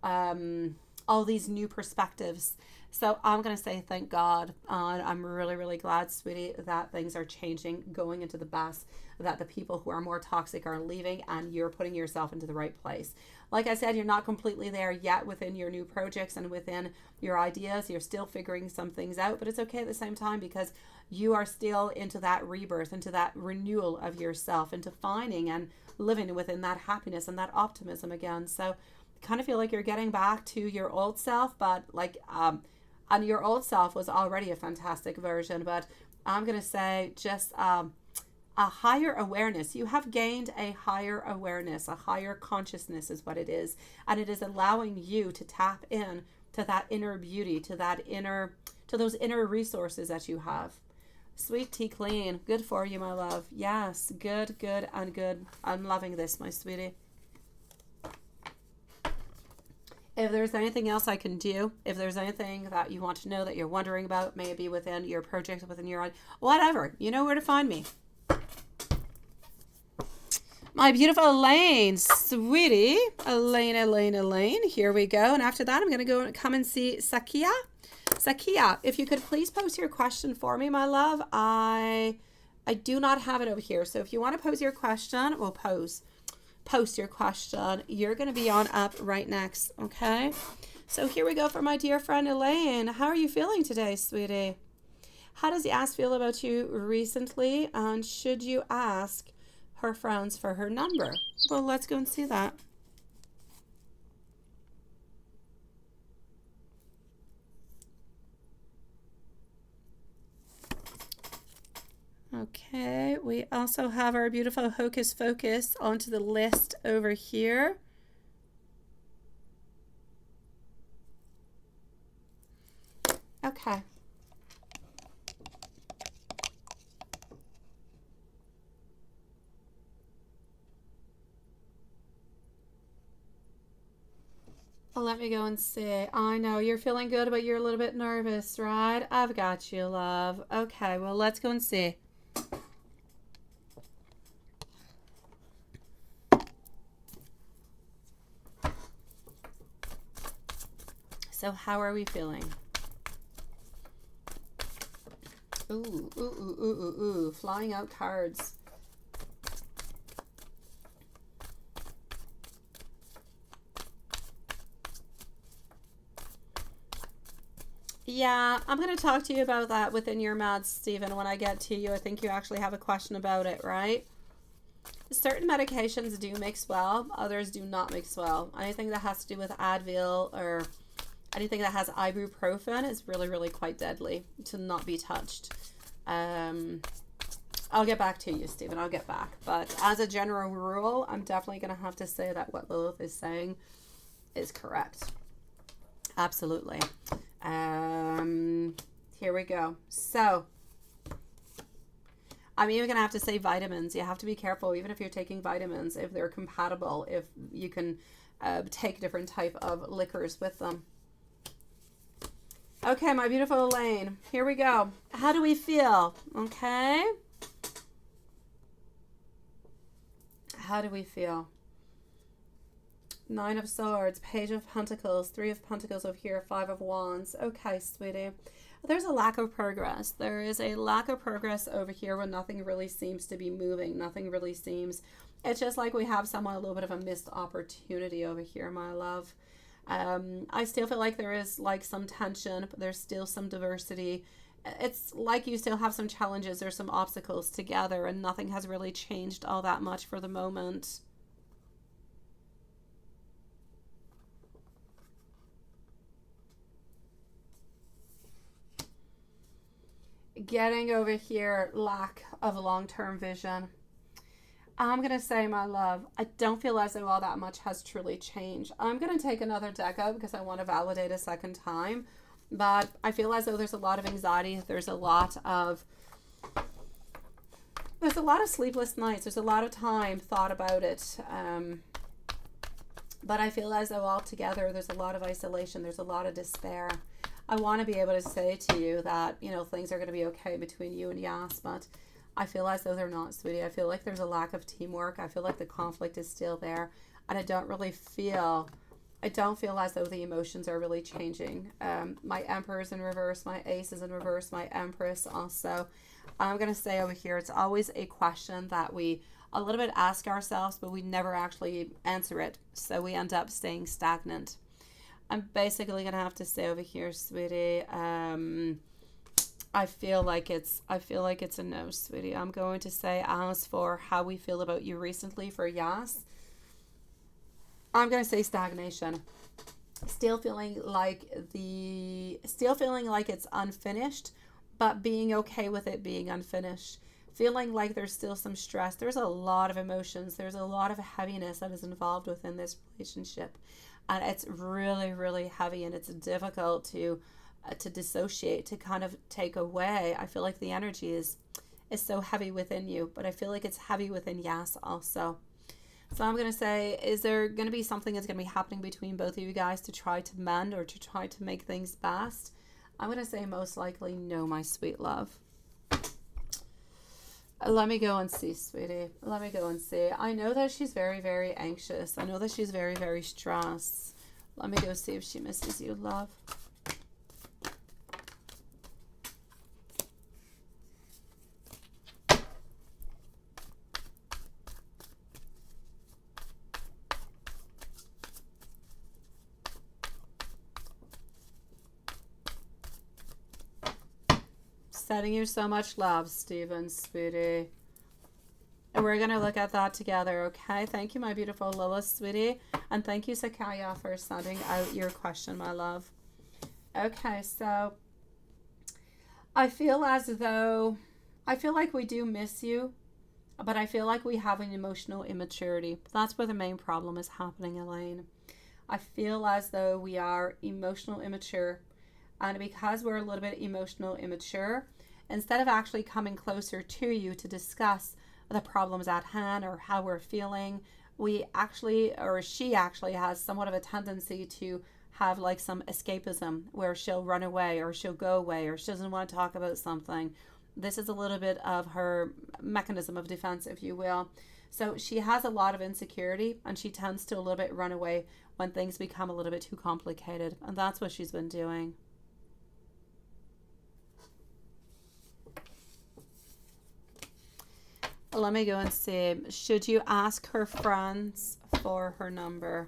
all these new perspectives. So I'm going to say thank God. I'm really, really glad, sweetie, that things are changing, going into the best, that the people who are more toxic are leaving, and you're putting yourself into the right place. Like I said, you're not completely there yet within your new projects and within your ideas. You're still figuring some things out, but it's okay at the same time, because you are still into that rebirth, into that renewal of yourself, into finding and living within that happiness and that optimism again. So I kind of feel like you're getting back to your old self, but like, and your old self was already a fantastic version, but I'm going to say just a higher awareness. You have gained a higher awareness, a higher consciousness is what it is. And it is allowing you to tap in to that inner beauty, to those inner resources that you have. Sweet Tea Clean, good for you, my love. Yes, good, and good. I'm loving this, my sweetie. If there's anything else I can do, if there's anything that you want to know that you're wondering about, maybe within your project, within your, whatever, you know where to find me. My beautiful Elaine, sweetie. Elaine. Here we go. And after that, I'm going to go and come and see Sakia. Sakia, if you could please post your question for me, my love. I do not have it over here. So if you want to pose your question, we'll post your question. You're going to be on up right next. Okay. So here we go for my dear friend Elaine. How are you feeling today, sweetie? How does the ass feel about you recently? And should you ask her friends for her number? Well, let's go and see that. Okay, we also have our beautiful Hocus Focus onto the list over here. Okay. Well, let me go and see. I know you're feeling good, but you're a little bit nervous, right? I've got you, love. Okay, well, let's go and see. So how are we feeling? Ooh, ooh, ooh, ooh, ooh, ooh. Flying out cards. Yeah, I'm going to talk to you about that within your maths, Stephen, when I get to you. I think you actually have a question about it, right? Certain medications do mix well, others do not mix well. Anything that has to do with Advil or anything that has ibuprofen is really, really quite deadly to not be touched. I'll get back to you, Stephen. I'll get back. But as a general rule, I'm definitely going to have to say that what Lilith is saying is correct. Absolutely. Here we go. So, I'm even going to have to say vitamins. You have to be careful, even if you're taking vitamins, if they're compatible, if you can take different type of liquors with them. Okay, my beautiful Elaine. Here we go. How do we feel? Okay. How do we feel? Nine of Swords, Page of Pentacles, Three of Pentacles over here, Five of Wands. Okay, sweetie. There's a lack of progress. There is a lack of progress over here where nothing really seems to be moving. Nothing really seems. It's just like we have somewhat a little bit of a missed opportunity over here, my love. I still feel like there is like some tension, but there's still some diversity. It's like you still have some challenges. There's some obstacles together and nothing has really changed all that much for the moment. Getting over here, lack of long-term vision. I'm going to say, my love, I don't feel as though all that much has truly changed. I'm going to take another deck out because I want to validate a second time. But I feel as though there's a lot of anxiety. There's a lot of sleepless nights. There's a lot of time thought about it. But I feel as though altogether there's a lot of isolation. There's a lot of despair. I want to be able to say to you that, you know, things are going to be okay between you and Yas, but I feel as though they're not, sweetie. I feel like there's a lack of teamwork. I feel like the conflict is still there, and I don't feel as though the emotions are really changing. My Emperor is in reverse, my Ace is in reverse, my Empress also. I'm going to say over here, it's always a question that we a little bit ask ourselves, but we never actually answer it, so we end up staying stagnant. I'm basically going to have to say over here, sweetie, I feel like it's a no, sweetie. I'm going to say, as for how we feel about you recently for Yas, I'm going to say stagnation. Still feeling like it's unfinished, but being okay with it being unfinished. Feeling like there's still some stress. There's a lot of emotions. There's a lot of heaviness that is involved within this relationship. And it's really, really heavy, and it's difficult to dissociate, to kind of take away. I feel like the energy is so heavy within you, but I feel like it's heavy within Yas also. So I'm going to say, is there going to be something that's going to be happening between both of you guys to try to mend or to try to make things best? I'm going to say most likely no, my sweet love. Let me go and see, sweetie. Let me go and see. I know that she's very, very anxious. I know that she's very, very stressed. Let me go see if she misses you, love. Sending you so much love, Stephen, sweetie. And we're going to look at that together, okay? Thank you, my beautiful Lilith, sweetie. And thank you, Sakaya, for sending out your question, my love. Okay, so I feel as though I feel like we do miss you, but I feel like we have an emotional immaturity. That's where the main problem is happening, Elaine. I feel as though we are emotional immature. And because we're a little bit emotional immature, instead of actually coming closer to you to discuss the problems at hand or how we're feeling, we actually, or she actually has somewhat of a tendency to have like some escapism where she'll run away or she'll go away or she doesn't want to talk about something. This is a little bit of her mechanism of defense, if you will. So she has a lot of insecurity and she tends to a little bit run away when things become a little bit too complicated. And that's what she's been doing. Let me go and see. Should you ask her friends for her number?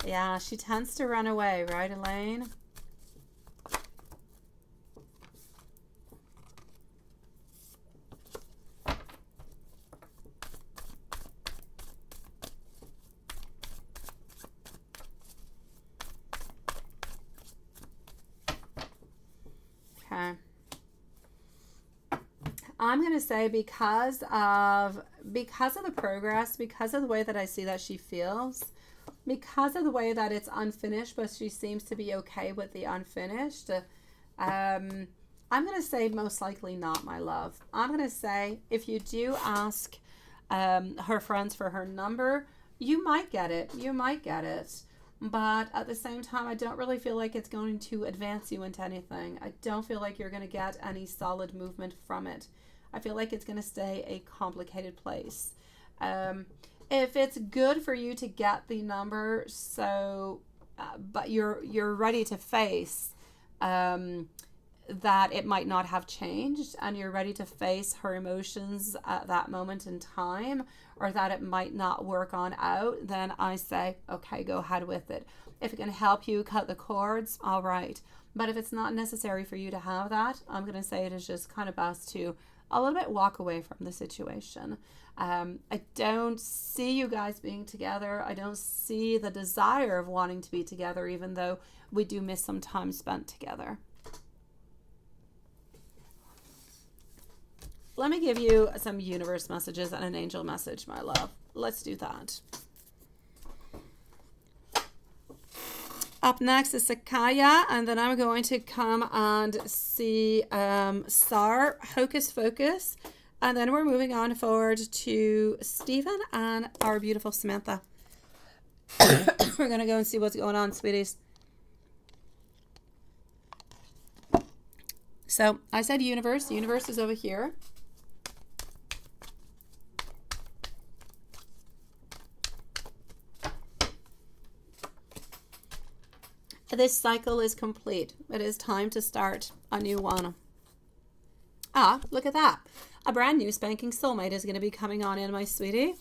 Yeah, she tends to run away, right, Elaine? Okay. I'm going to say because of the progress, because of the way that I see that she feels, because of the way that it's unfinished, but she seems to be okay with the unfinished, I'm going to say most likely not, my love. I'm going to say if you do ask her friends for her number, you might get it. You might get it. But at the same time, I don't really feel like it's going to advance you into anything. I don't feel like you're going to get any solid movement from it. I feel like it's going to stay a complicated place. If it's good for you to get the number, but you're ready to face that it might not have changed, and you're ready to face her emotions at that moment in time, or that it might not work on out, then I say, okay, go ahead with it. If it can help you cut the cords, all right. But if it's not necessary for you to have that, I'm going to say it is just kind of best to a little bit walk away from the situation. I don't see you guys being together. I don't see the desire of wanting to be together, even though we do miss some time spent together. Let me give you some universe messages and an angel message, my love. Let's do that. Up next is Sakaya, and then I'm going to come and see Sar, Hocus Focus, and then we're moving on forward to Stephen and our beautiful Samantha. We're going to go and see what's going on, sweeties. So I said universe. The universe is over here. This cycle is complete. It is time to start a new one. Ah, look at that. A brand new spanking soulmate is going to be coming on in, my sweetie.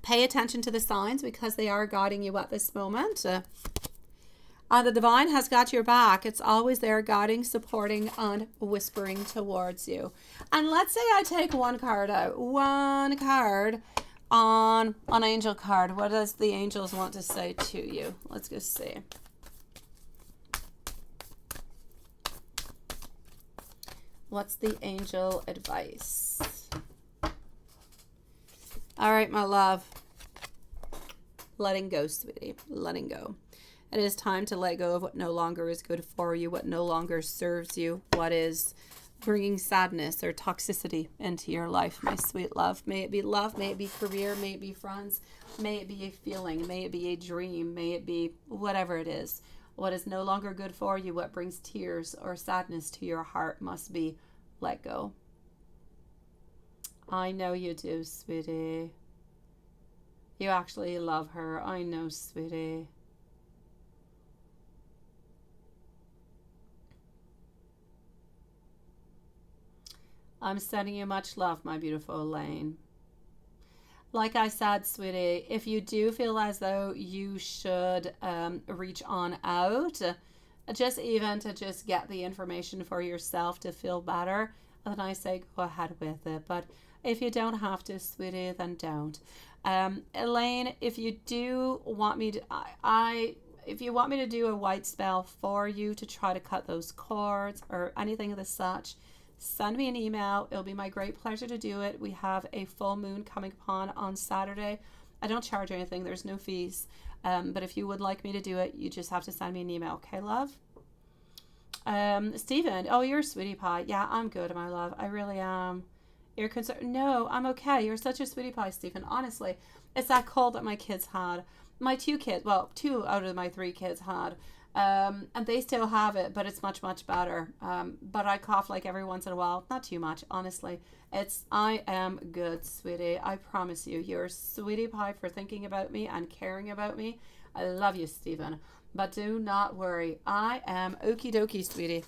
Pay attention to the signs because they are guiding you at this moment. The divine has got your back. It's always there guiding, supporting, and whispering towards you. And let's say I take one card out. One card on an angel card. What does the angels want to say to you? Let's go see. What's the angel advice? All right, my love. Letting go, sweetie. Letting go. It is time to let go of what no longer is good for you, what no longer serves you, what is bringing sadness or toxicity into your life, my sweet love. May it be love, may it be career, may it be friends, may it be a feeling, may it be a dream, may it be whatever it is. What is no longer good for you, what brings tears or sadness to your heart must be let go. I know you do, sweetie. You actually love her. I know, sweetie. I'm sending you much love, my beautiful Elaine. Like I said, sweetie, if you do feel as though you should reach on out, just even to just get the information for yourself to feel better, then I say go ahead with it. But If you don't have to, sweetie, then don't. Elaine, if you do want me to, if you want me to do a white spell for you to try to cut those cords or anything of the such, send me an email. It'll be my great pleasure to do it. We have a full moon coming upon on Saturday. I don't charge anything. There's no fees. But if you would like me to do it, you just have to send me an email. Okay, love? Stephen, oh, you're a sweetie pie. Yeah, I'm good, my love. I really am. You're concerned? No, I'm okay. You're such a sweetie pie, Stephen. Honestly, it's that cold that my kids had. My two kids, well, 2 out of my 3 kids had. And they still have it, but it's much, much better. But I cough like every once in a while. Not too much, honestly. I am good, sweetie. I promise you. You're a sweetie pie for thinking about me and caring about me. I love you, Stephen. But do not worry. I am okie dokie, sweetie.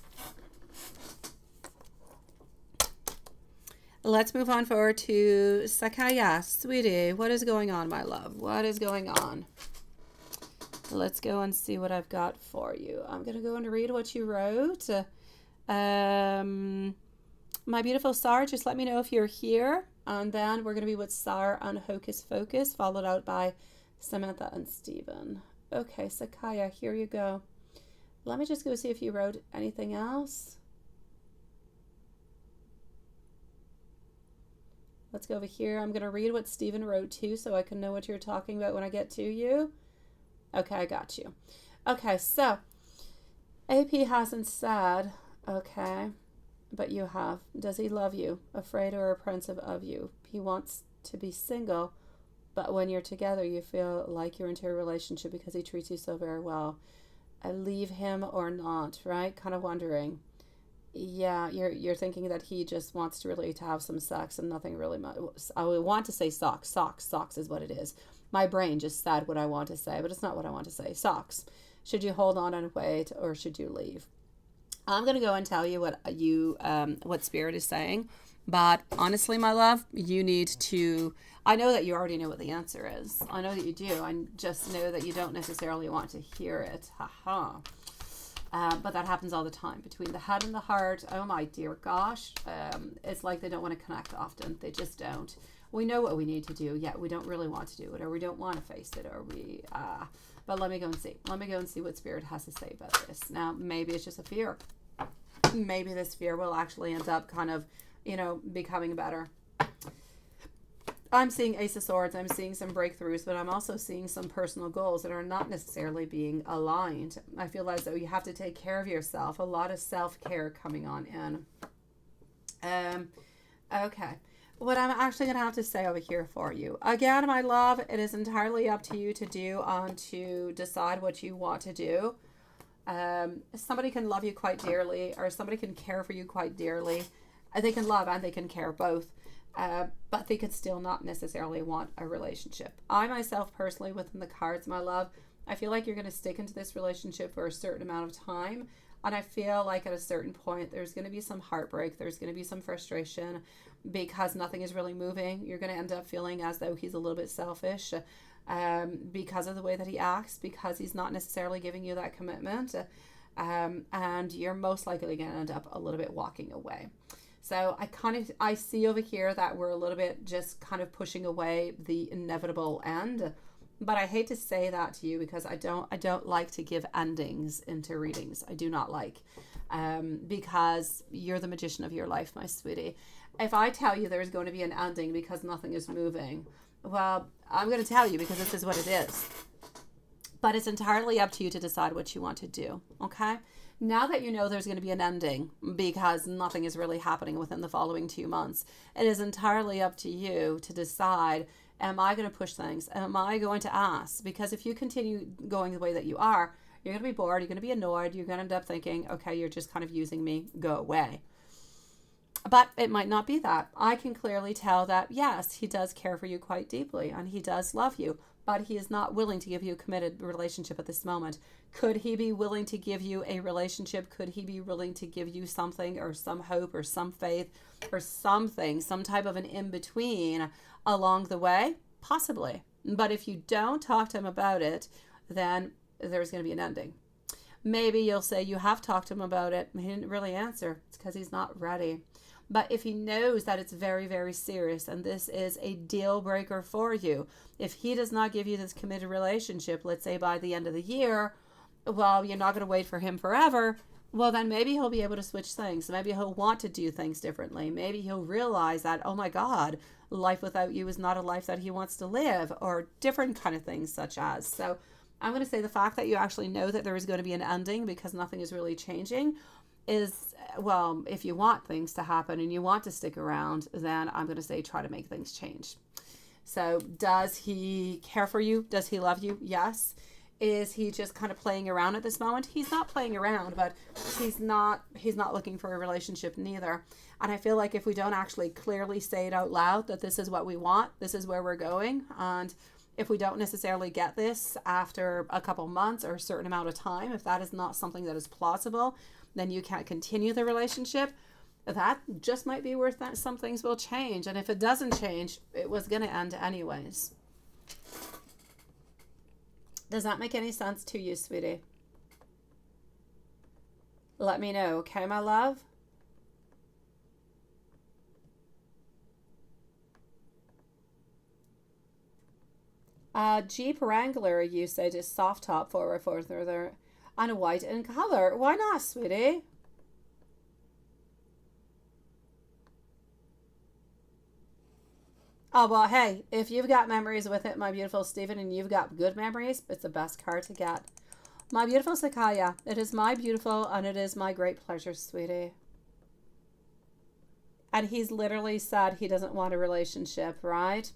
Let's move on forward to Sakaya. Sweetie, what is going on, my love? What is going on? Let's go and see what I've got for you. I'm going to go and read what you wrote. My beautiful Sarah, just let me know if you're here. And then we're going to be with Sarah and Hocus Focus, followed out by Samantha and Stephen. Okay, Sakaya, here you go. Let me just go see if you wrote anything else. Let's go over here. I'm going to read what Stephen wrote too so I can know what you're talking about when I get to you. Okay, I got you. Okay, so AP hasn't said, okay, but you have. Does he love you? Afraid or apprehensive of you? He wants to be single, but when you're together, you feel like you're into a relationship because he treats you so very well. Leave him or not, right? Kind of wondering. Yeah, you're thinking that he just wants to really to have some sex and nothing really much. I would want to say socks is what it is. My brain just said what I want to say, but it's not what I want to say. Socks. Should you hold on and wait, or should you leave? I'm gonna go and tell you what Spirit is saying, but honestly, my love, you need to. I know that you already know what the answer is. I know that you do. I just know that you don't necessarily want to hear it. Haha. But that happens all the time between the head and the heart. Oh my dear gosh. It's like they don't want to connect often. They just don't. We know what we need to do, yet we don't really want to do it, or we don't want to face it, or we but let me go and see. Let me go and see what Spirit has to say about this. Now, maybe it's just a fear. Maybe this fear will actually end up kind of, becoming better. I'm seeing Ace of Swords. I'm seeing some breakthroughs, but I'm also seeing some personal goals that are not necessarily being aligned. I feel as though you have to take care of yourself. A lot of self-care coming on in. Okay. What I'm actually going to have to say over here for you. Again, my love, it is entirely up to you to do and to decide what you want to do. Somebody can love you quite dearly, or somebody can care for you quite dearly. They can love and they can care both. But they could still not necessarily want a relationship. I myself personally, within the cards, my love, I feel like you're going to stick into this relationship for a certain amount of time. And I feel like at a certain point, there's going to be some heartbreak. There's going to be some frustration because nothing is really moving. You're going to end up feeling as though he's a little bit selfish because of the way that he acts, because he's not necessarily giving you that commitment. And you're most likely going to end up a little bit walking away. So I see over here that we're a little bit just kind of pushing away the inevitable end. But I hate to say that to you because I don't like to give endings into readings. I do not like. Because you're the magician of your life, my sweetie. If I tell you there's going to be an ending because nothing is moving, well, I'm going to tell you because this is what it is. But it's entirely up to you to decide what you want to do, okay? Now that you know there's going to be an ending because nothing is really happening within the following 2 months, it is entirely up to you to decide, am I going to push things? Am I going to ask? Because if you continue going the way that you are, you're going to be bored, you're going to be annoyed, you're going to end up thinking, okay, you're just kind of using me, go away. But it might not be that. I can clearly tell that, yes, he does care for you quite deeply and he does love you, but he is not willing to give you a committed relationship at this moment. Could he be willing to give you a relationship? Could he be willing to give you something or some hope or some faith or something, some type of an in-between along the way? Possibly. But if you don't talk to him about it, then there's going to be an ending. Maybe you'll say you have talked to him about it and he didn't really answer. It's because he's not ready. But if he knows that it's very, very serious and this is a deal breaker for you, if he does not give you this committed relationship, let's say by the end of the year, well, you're not going to wait for him forever. Well, then maybe he'll be able to switch things. Maybe he'll want to do things differently. Maybe he'll realize that, oh my God, life without you is not a life that he wants to live, or different kind of things such as. So I'm going to say the fact that you actually know that there is going to be an ending because nothing is really changing is, well, if you want things to happen and you want to stick around, then I'm going to say try to make things change. So does he care for you? Does he love you? Yes. Is he just kind of playing around at this moment? He's not playing around, but he's not looking for a relationship neither. And I feel like if we don't actually clearly say it out loud that this is what we want, this is where we're going, and if we don't necessarily get this after a couple months or a certain amount of time, if that is not something that is plausible, then you can't continue the relationship. That just might be where some things will change. And if it doesn't change, it was going to end anyways. Does that make any sense to you, sweetie? Let me know, okay, my love? Jeep Wrangler usage is soft top forward further and white in color. Why not, sweetie? Oh, well, hey, if you've got memories with it, my beautiful Stephen, and you've got good memories, it's the best card to get. My beautiful Sakaya, it is my beautiful and it is my great pleasure, sweetie. And he's literally said he doesn't want a relationship, right?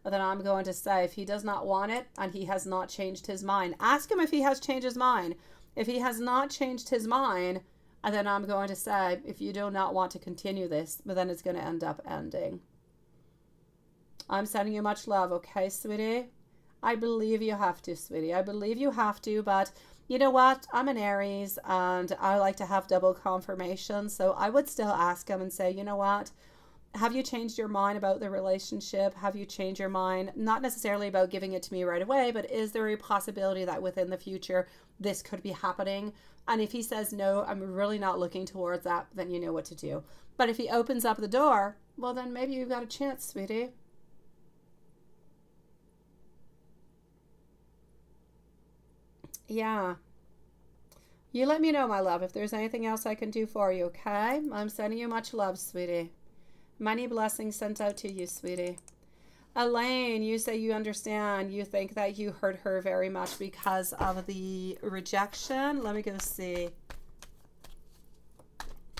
Then I'm going to say if he does not want it and he has not changed his mind, ask him if he has changed his mind. If he has not changed his mind, and then I'm going to say if you do not want to continue this, but then it's going to end up ending. I'm sending you much love, okay, sweetie? I believe you have to, sweetie. I believe you have to, but you know what? I'm an Aries and I like to have double confirmation. So I would still ask him and say, you know what? Have you changed your mind about the relationship? Have you changed your mind? Not necessarily about giving it to me right away, but is there a possibility that within the future this could be happening? And if he says, no, I'm really not looking towards that, then you know what to do. But if he opens up the door, well, then maybe you've got a chance, sweetie. Yeah. You let me know, my love, if there's anything else I can do for you, okay? I'm sending you much love, sweetie. Many blessings sent out to you, sweetie. Elaine, you say you understand. You think that you hurt her very much because of the rejection. Let me go see.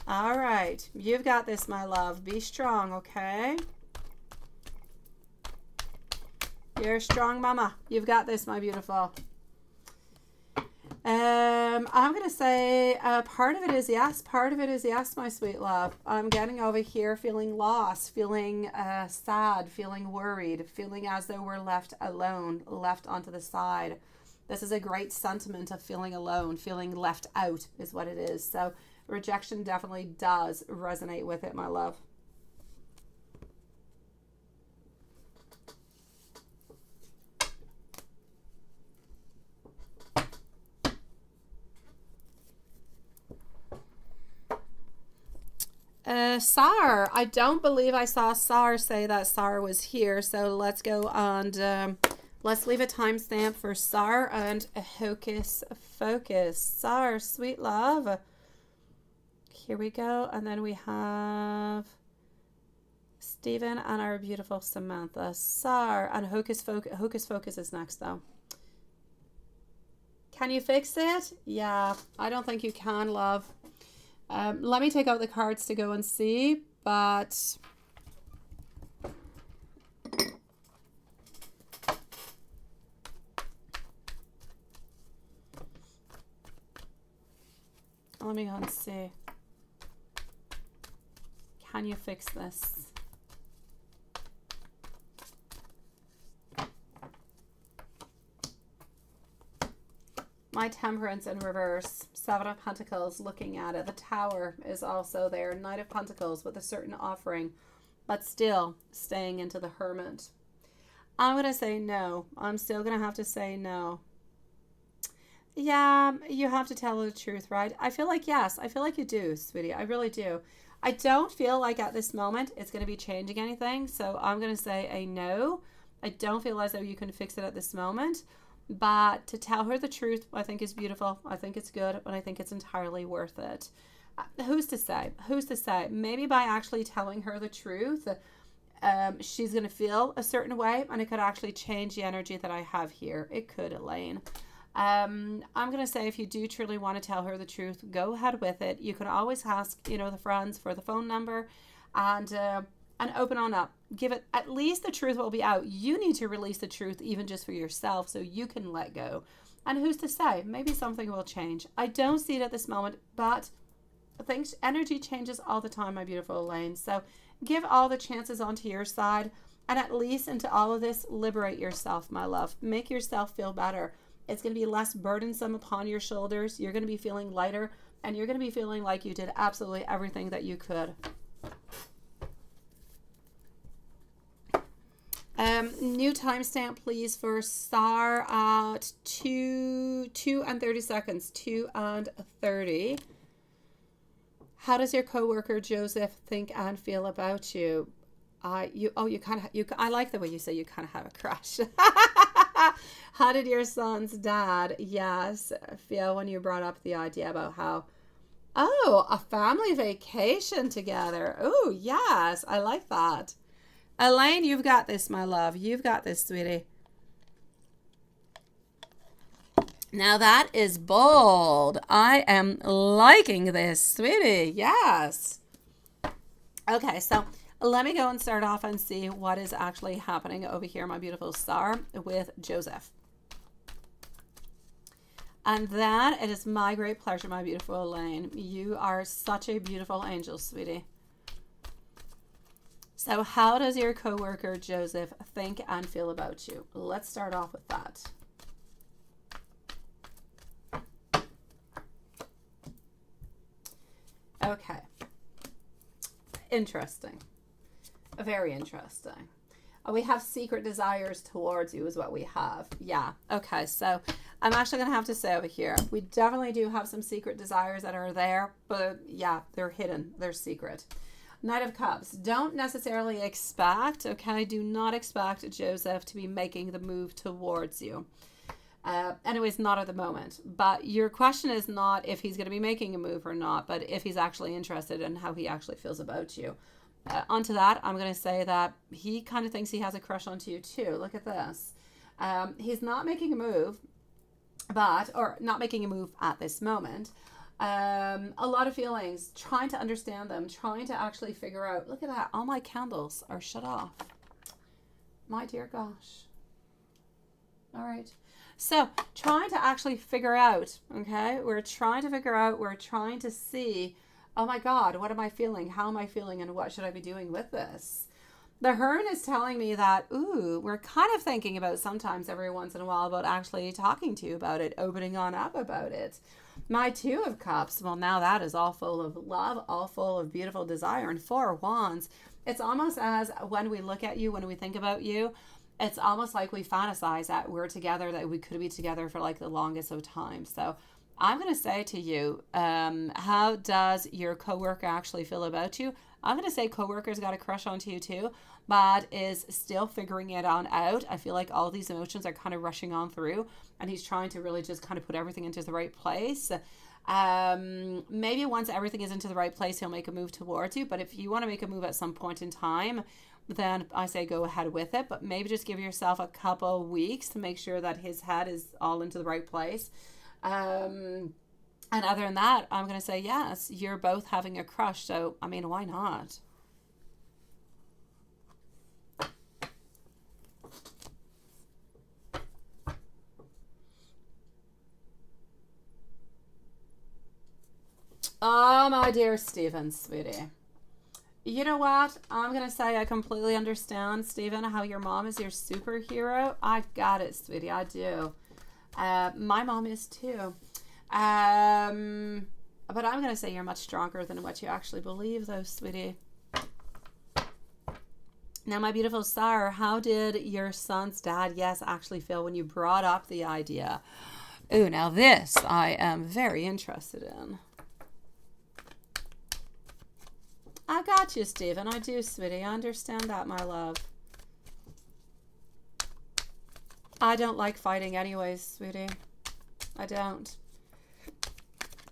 All right. You've got this, my love. Be strong, okay? You're a strong mama. You've got this, my beautiful. I'm going to say part of it is yes, part of it is yes, my sweet love. I'm getting over here feeling lost, feeling sad, feeling worried, feeling as though we're left alone, left onto the side. This is a great sentiment of feeling alone, feeling left out is what it is. So rejection definitely does resonate with it, my love. Sar, I don't believe I saw Sar say that Sar was here. So let's go and let's leave a timestamp for Sar and Hocus Focus. Sar, sweet love. Here we go. And then we have Stephen and our beautiful Samantha. Sar and Hocus Focus. Hocus Focus is next though. Can you fix it? Yeah, I don't think you can, love. Let me take out the cards to go and see, but let me go and see. Can you fix this? My Temperance in reverse. Seven of Pentacles, looking at it. The Tower is also there. Knight of Pentacles with a certain offering, but still staying into the Hermit. I'm going to say no. I'm still going to have to say no. Yeah, you have to tell the truth, right? I feel like yes. I feel like you do, sweetie. I really do. I don't feel like at this moment it's going to be changing anything. So I'm going to say a no. I don't feel as though you can fix it at this moment. But to tell her the truth, I think is beautiful. I think it's good, and I think it's entirely worth it. Who's to say? Who's to say? Maybe by actually telling her the truth, she's going to feel a certain way, and it could actually change the energy that I have here. It could, Elaine. I'm going to say if you do truly want to tell her the truth, go ahead with it. You can always ask, the friends for the phone number and open on up. Give it, at least the truth will be out. You need to release the truth even just for yourself so you can let go. And who's to say? Maybe something will change. I don't see it at this moment, but things, energy changes all the time, my beautiful Elaine. So give all the chances onto your side, and at least into all of this, liberate yourself, my love. Make yourself feel better. It's going to be less burdensome upon your shoulders. You're going to be feeling lighter, and you're going to be feeling like you did absolutely everything that you could. New timestamp, please, for star at 2 and 30 seconds. 2 and 30. How does your coworker Joseph think and feel about you? I like the way you say you kind of have a crush. How did your son's dad, feel when you brought up the idea about how, a family vacation together? Oh, yes, I like that. Elaine, you've got this, my love. You've got this, sweetie. Now that is bold. I am liking this, sweetie. Yes. Okay, so let me go and start off and see what is actually happening over here, my beautiful star, with Joseph. And then it is my great pleasure, my beautiful Elaine. You are such a beautiful angel, sweetie. So how does your coworker Joseph think and feel about you? Let's start off with that. Okay. Interesting. Very interesting. We have secret desires towards you is what we have. Yeah. Okay. So I'm actually going to have to say over here, we definitely do have some secret desires that are there, but yeah, they're hidden. They're secret. Knight of Cups. Don't necessarily expect, okay, do not expect Joseph to be making the move towards you. Anyways, not at the moment. But your question is not if he's going to be making a move or not, but if he's actually interested in how he actually feels about you. Onto that, I'm going to say that he kind of thinks he has a crush onto you too. Look at this. He's not making a move, or not making a move at this moment. A lot of feelings, trying to understand them, trying to actually figure out. Look at that. All my candles are shut off. My dear gosh. All right. So trying to actually figure out, okay? We're trying to see, oh my God, what am I feeling? How am I feeling? And what should I be doing with this? The Hearn is telling me that, we're kind of thinking about sometimes every once in a while about actually talking to you about it, opening on up about it. My Two of Cups, well, now that is all full of love, all full of beautiful desire. And Four of Wands, it's almost as when we look at you, when we think about you, it's almost like we fantasize that we're together, that we could be together for like the longest of time. So I'm going to say to you, how does your coworker actually feel about you? I'm going to say coworker's got a crush onto you too, but is still figuring it on out. I feel like all these emotions are kind of rushing on through, and he's trying to really just kind of put everything into the right place. Maybe once everything is into the right place, he'll make a move towards you. But if you want to make a move at some point in time, then I say go ahead with it. But maybe just give yourself a couple weeks to make sure that his head is all into the right place. And other than that, I'm going to say, yes, you're both having a crush. So, I mean, why not? Oh, my dear Stephen, sweetie. You know what? I'm going to say I completely understand, Stephen, how your mom is your superhero. I got it, sweetie. I do. My mom is too. But I'm going to say you're much stronger than what you actually believe, though, sweetie. Now, my beautiful star, how did your son's dad, actually feel when you brought up the idea? Ooh, now this I am very interested in. I got you, Stephen. I do, sweetie. I understand that, my love. I don't like fighting anyways, sweetie. I don't.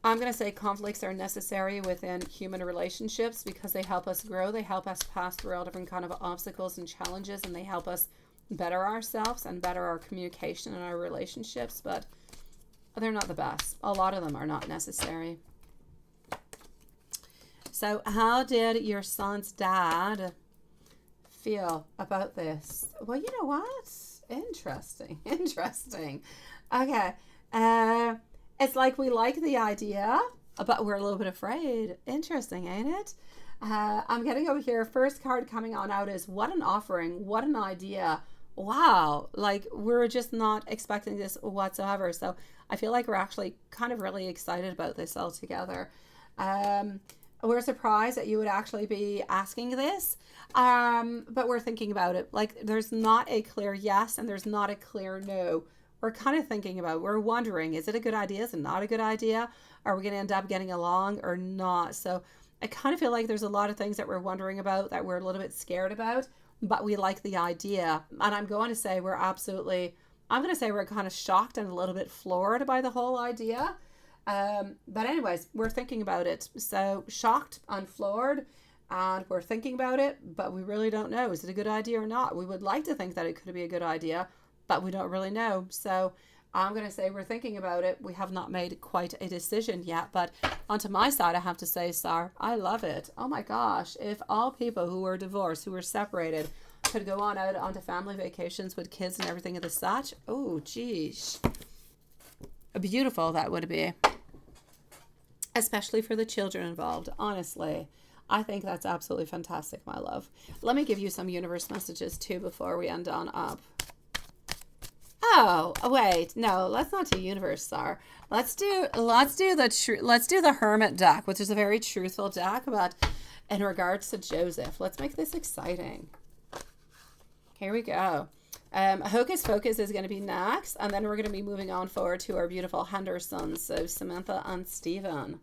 I'm going to say conflicts are necessary within human relationships because they help us grow. They help us pass through all different kind of obstacles and challenges, and they help us better ourselves and better our communication and our relationships, but they're not the best. A lot of them are not necessary. So how did your son's dad feel about this? Well, you know what? Interesting. Okay. It's like we like the idea, but we're a little bit afraid. Interesting, ain't it? I'm getting over here. First card coming on out is what an offering. What an idea. Wow. Like we're just not expecting this whatsoever. So I feel like we're actually kind of really excited about this altogether. We're surprised that you would actually be asking this, but we're thinking about it. Like there's not a clear yes and there's not a clear no. We're kind of thinking about it. We're wondering, is it a good idea? Is it not a good idea? Are we going to end up getting along or not? So I kind of feel like there's a lot of things that we're wondering about, that we're a little bit scared about, but we like the idea. And I'm going to say we're kind of shocked and a little bit floored by the whole idea. But anyways, we're thinking about it. So shocked and floored, and we're thinking about it, but we really don't know. Is it a good idea or not? We would like to think that it could be a good idea, but we don't really know. So I'm going to say we're thinking about it. We have not made quite a decision yet, but onto my side, I have to say, Sar, I love it. Oh my gosh. If all people who were divorced, who were separated, could go on out onto family vacations with kids and everything of the such, oh, geez. Beautiful that would be. Especially for the children involved, honestly. I think that's absolutely fantastic, my love. Let me give you some universe messages too before we end on up. Oh, wait, no, let's not do universe, Sar. Let's do the Hermit deck, which is a very truthful deck, but in regards to Joseph. Let's make this exciting. Here we go. Hocus Pocus is going to be next, and then we're going to be moving on forward to our beautiful Hendersons, so Samantha and Stephen.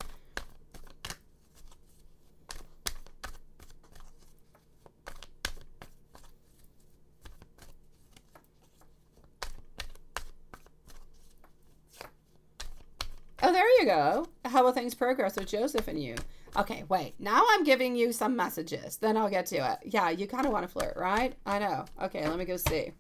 Oh, there you go. How will things progress with Joseph and you? Okay, wait. Now I'm giving you some messages. Then I'll get to it. Yeah, you kind of want to flirt, right? I know. Okay, let me go see.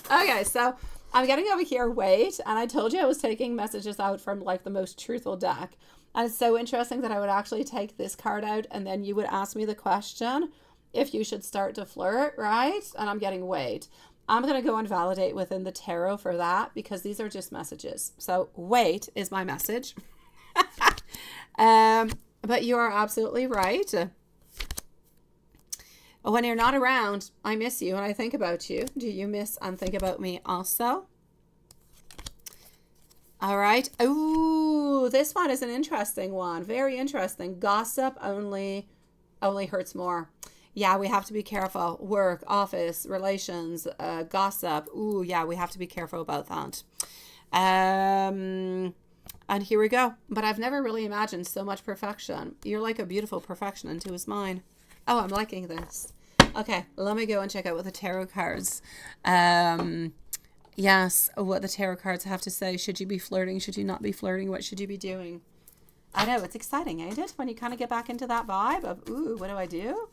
Okay, so I'm getting over here, wait, and I told you I was taking messages out from like the most truthful deck. And it's so interesting that I would actually take this card out and then you would ask me the question if you should start to flirt, right? And I'm getting wait. I'm going to go and validate within the tarot for that because these are just messages. So wait is my message. But you are absolutely right. When you're not around, I miss you and I think about you. Do you miss and think about me also? All right. Ooh, this one is an interesting one. Very interesting. Gossip only hurts more. Yeah, we have to be careful. Work, office, relations, gossip. Ooh, yeah, we have to be careful about that. And here we go. But I've never really imagined so much perfection. You're like a beautiful perfection into his mind. Oh, I'm liking this. Okay, let me go and check out what the tarot cards. Yes, what the tarot cards have to say. Should you be flirting? Should you not be flirting? What should you be doing? I know, it's exciting, ain't it? When you kind of get back into that vibe of, ooh, what do I do?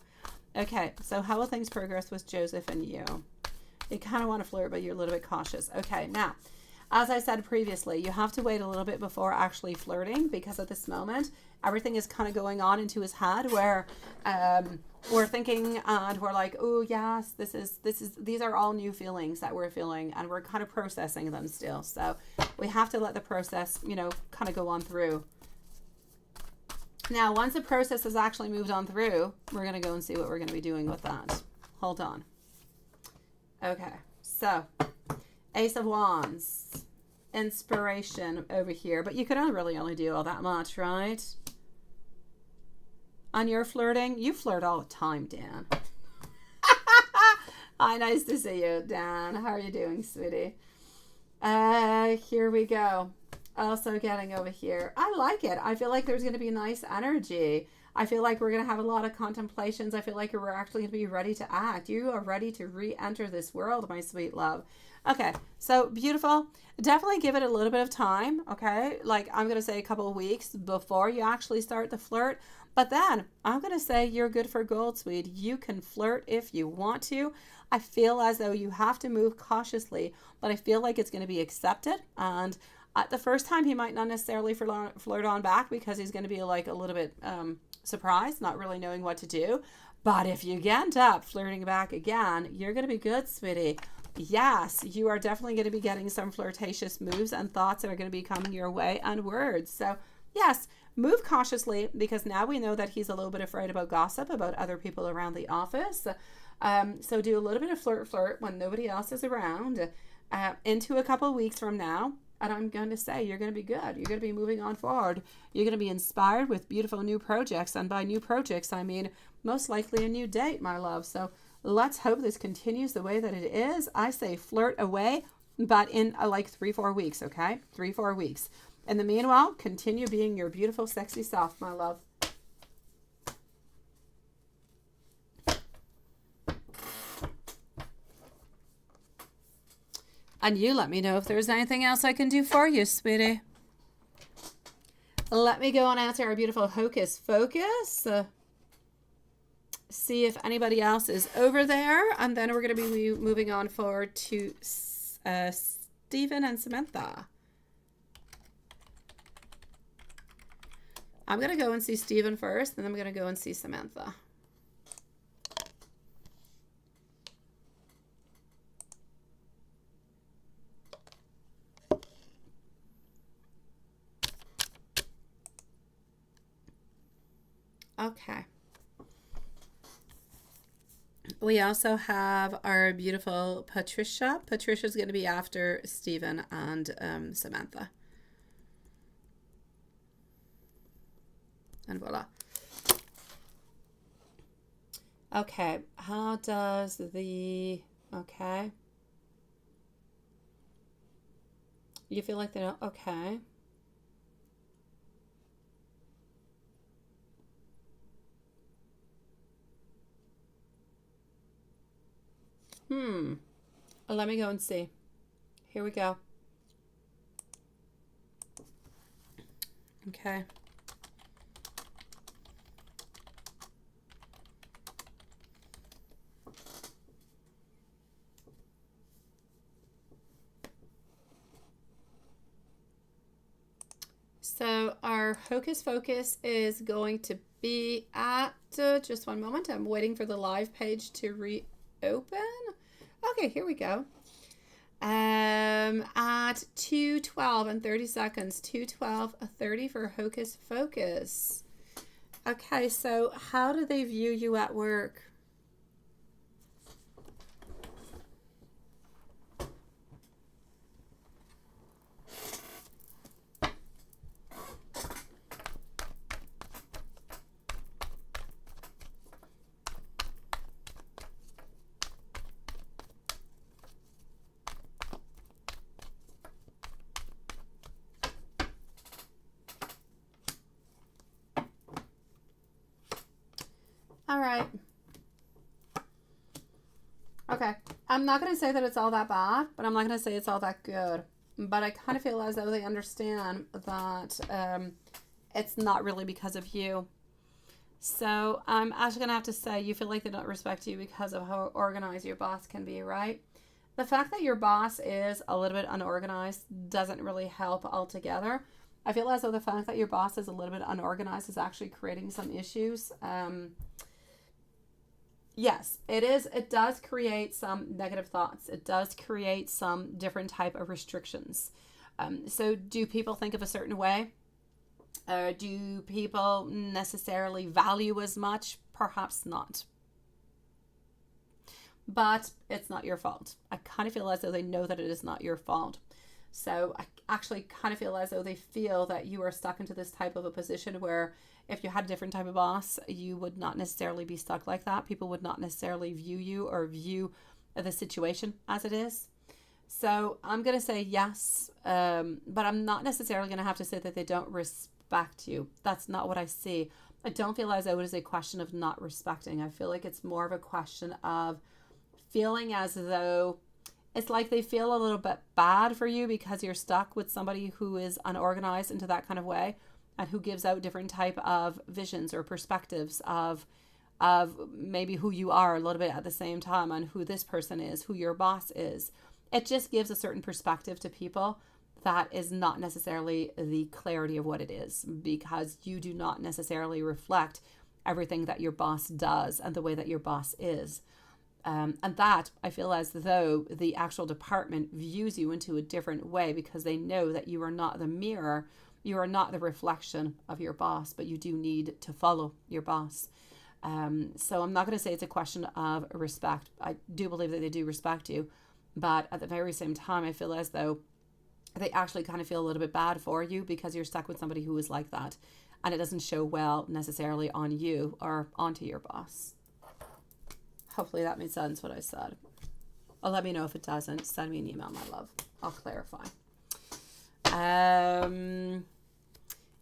Okay, so how will things progress with Joseph and you? You kind of want to flirt, but you're a little bit cautious. Okay, now, as I said previously, you have to wait a little bit before actually flirting because at this moment, everything is kind of going on into his head where we're thinking and we're like, oh, yes, these are all new feelings that we're feeling and we're kind of processing them still. So we have to let the process, kind of go on through. Now, once the process has actually moved on through, we're going to go and see what we're going to be doing with that. Hold on. Okay, so Ace of Wands, inspiration over here, but you can only do all that much, right? On your flirting, you flirt all the time, Dan. Hi, nice to see you, Dan. How are you doing, sweetie? Here we go. Also getting over here. I like it. I feel like there's going to be nice energy. I feel like we're going to have a lot of contemplations. I feel like we're actually going to be ready to act. You are ready to re-enter this world, my sweet love. Okay, so beautiful. Definitely give it a little bit of time, okay? Like I'm going to say a couple of weeks before you actually start the flirt. But then I'm going to say you're good for gold, sweet. You can flirt if you want to. I feel as though you have to move cautiously, but I feel like it's going to be accepted. And at the first time, he might not necessarily flirt on back because he's going to be like a little bit surprised, not really knowing what to do. But if you end up flirting back again, you're going to be good, sweetie. Yes, you are definitely going to be getting some flirtatious moves and thoughts that are going to be coming your way and words. So yes, move cautiously because now we know that he's a little bit afraid about gossip about other people around the office. So do a little bit of flirt when nobody else is around into a couple of weeks from now. And I'm going to say you're going to be good. You're going to be moving on forward. You're going to be inspired with beautiful new projects. And by new projects, I mean most likely a new date, my love. So let's hope this continues the way that it is. I say flirt away, but in like 3-4 weeks, okay? 3-4 weeks. In the meanwhile, continue being your beautiful, sexy self, my love. And you let me know if there's anything else I can do for you, sweetie. Let me go and answer our beautiful Hocus Focus. See if anybody else is over there. And then we're going to be moving on forward to Stephen and Samantha. I'm going to go and see Stephen first, and then I'm going to go and see Samantha. Okay. We also have our beautiful Patricia. Patricia's going to be after Stephen and Samantha. And voila. Okay. How does the... Okay. You feel like they don't... Okay. Let me go and see. Here we go. Okay. So our Hocus Focus is going to be at, just one moment, I'm waiting for the live page to reopen. Okay, here we go. At 2:12 and 30 seconds, 2:12:30 for Hocus Focus. Okay, so how do they view you at work? All right. Okay. I'm not going to say that it's all that bad, but I'm not going to say it's all that good. But I kind of feel as though they understand that it's not really because of you. So I'm actually going to have to say you feel like they don't respect you because of how organized your boss can be, right? The fact that your boss is a little bit unorganized doesn't really help altogether. I feel as though the fact that your boss is a little bit unorganized is actually creating some issues. Yes, it is. It does create some negative thoughts. It does create some different type of restrictions. So do people think of a certain way? Do people necessarily value as much? Perhaps not. But it's not your fault. I kind of feel as though they know that it is not your fault. So I actually kind of feel as though they feel that you are stuck into this type of a position where if you had a different type of boss, you would not necessarily be stuck like that. People would not necessarily view you or view the situation as it is. So I'm going to say yes, but I'm not necessarily going to have to say that they don't respect you. That's not what I see. I don't feel as though it is a question of not respecting. I feel like it's more of a question of feeling as though it's like they feel a little bit bad for you because you're stuck with somebody who is unorganized into that kind of way and who gives out different type of visions or perspectives of maybe who you are a little bit at the same time and who this person is, who your boss is. It just gives a certain perspective to people that is not necessarily the clarity of what it is, because you do not necessarily reflect everything that your boss does and the way that your boss is. And that I feel as though the actual department views you into a different way because they know that you are not the mirror, you are not the reflection of your boss, but you do need to follow your boss. So I'm not going to say it's a question of respect. I do believe that they do respect you, but at the very same time, I feel as though they actually kind of feel a little bit bad for you because you're stuck with somebody who is like that, and it doesn't show well necessarily on you or onto your boss. Hopefully that made sense what I said. Well, let me know if it doesn't. Send me an email, my love. I'll clarify.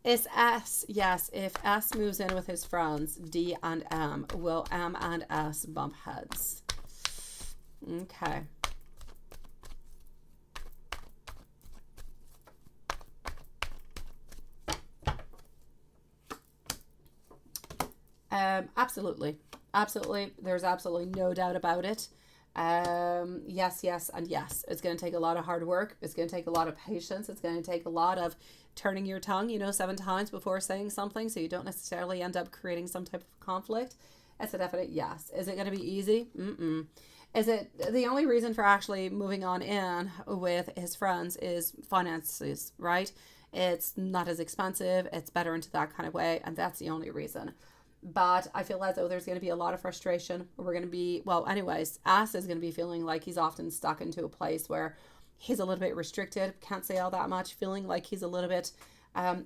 Is S, yes, if S moves in with his friends, D and M, will M and S bump heads? Okay. Absolutely. Absolutely. There's absolutely no doubt about it. Yes, yes, and yes. It's going to take a lot of hard work. It's going to take a lot of patience. It's going to take a lot of turning your tongue, 7 times before saying something so you don't necessarily end up creating some type of conflict. It's a definite yes. Is it going to be easy? Mm-mm. Is it the only reason for actually moving on in with his friends is finances, right? It's not as expensive. It's better into that kind of way. And that's the only reason. But I feel as though there's going to be a lot of frustration. We're going to be, anyways, Ass is going to be feeling like he's often stuck into a place where he's a little bit restricted, can't say all that much, feeling like he's a little bit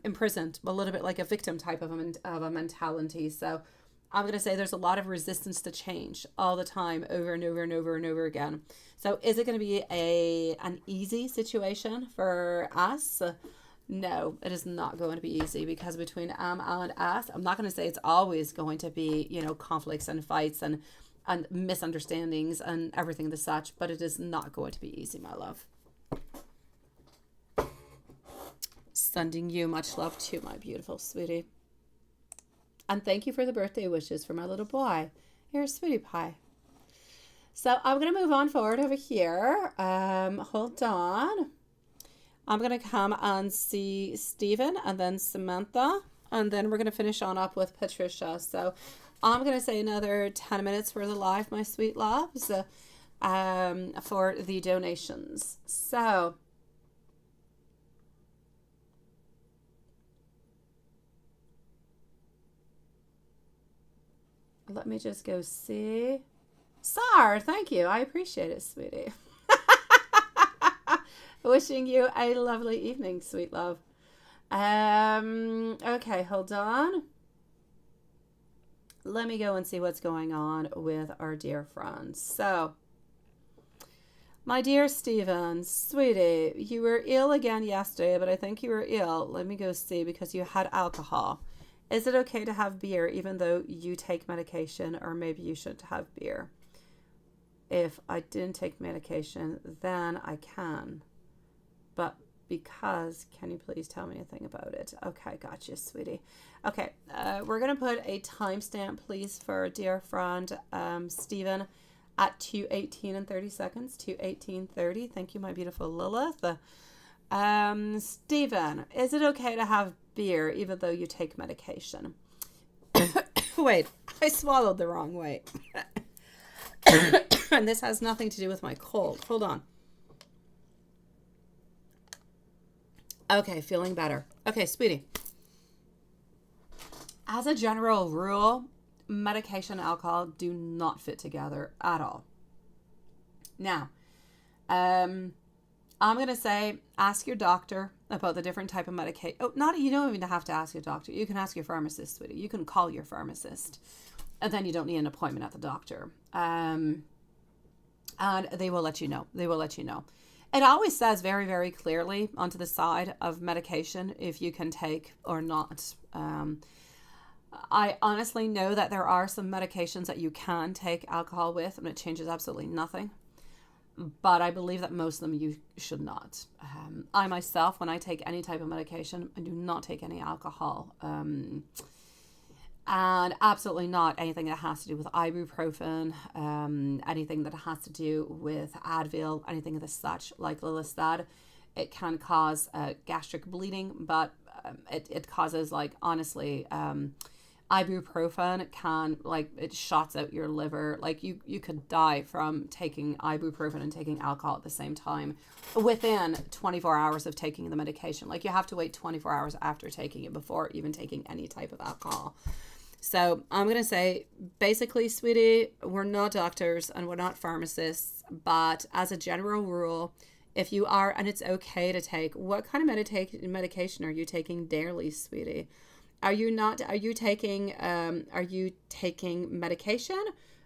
imprisoned, a little bit like a victim type of a mentality. So I'm going to say there's a lot of resistance to change all the time, over and over and over and over again. So is it going to be an easy situation for us? No, it is not going to be easy, because between M and S, I'm not going to say it's always going to be, conflicts and fights and misunderstandings and everything the such, but it is not going to be easy, my love. Sending you much love too, my beautiful sweetie. And thank you for the birthday wishes for my little boy. Here's Sweetie Pie. So I'm going to move on forward over here. Hold on. I'm going to come and see Stephen and then Samantha, and then we're going to finish on up with Patricia. So I'm going to say another 10 minutes for the live, my sweet loves, for the donations. So let me just go see. Sar, thank you. I appreciate it, sweetie. Wishing you a lovely evening, sweet love. Okay, hold on. Let me go and see what's going on with our dear friends. So, my dear Stephen, sweetie, you were ill again yesterday, but I think you were ill. Let me go see, because you had alcohol. Is it okay to have beer even though you take medication, or maybe you shouldn't have beer? If I didn't take medication, then I can. But because, can you please tell me anything about it? Okay, gotcha, sweetie. Okay, we're going to put a timestamp, please, for our dear friend Stephen at 2:18 and 30 seconds, 2:18:30. Thank you, my beautiful Lilith. Stephen, is it okay to have beer even though you take medication? Wait, I swallowed the wrong way. And this has nothing to do with my cold. Hold on. Okay, feeling better. Okay, sweetie. As a general rule, medication and alcohol do not fit together at all. Now, I'm going to say, ask your doctor about the different type of medication. Oh, you don't even have to ask your doctor. You can ask your pharmacist, sweetie. You can call your pharmacist. And then you don't need an appointment at the doctor. And they will let you know. It always says very, very clearly onto the side of medication if you can take or not. I honestly know that there are some medications that you can take alcohol with and it changes absolutely nothing. But I believe that most of them you should not. I myself, when I take any type of medication, I do not take any alcohol. And absolutely not anything that has to do with ibuprofen, anything that has to do with Advil, anything of the such. Like Lila said, it can cause gastric bleeding, but it causes, like, honestly, ibuprofen can, like, it shots out your liver. Like, you could die from taking ibuprofen and taking alcohol at the same time within 24 hours of taking the medication. Like, you have to wait 24 hours after taking it before even taking any type of alcohol. So I'm going to say, basically, sweetie, we're not doctors and we're not pharmacists, but as a general rule, if you are, and it's okay to take, what kind of medication are you taking daily, sweetie? Are you taking medication,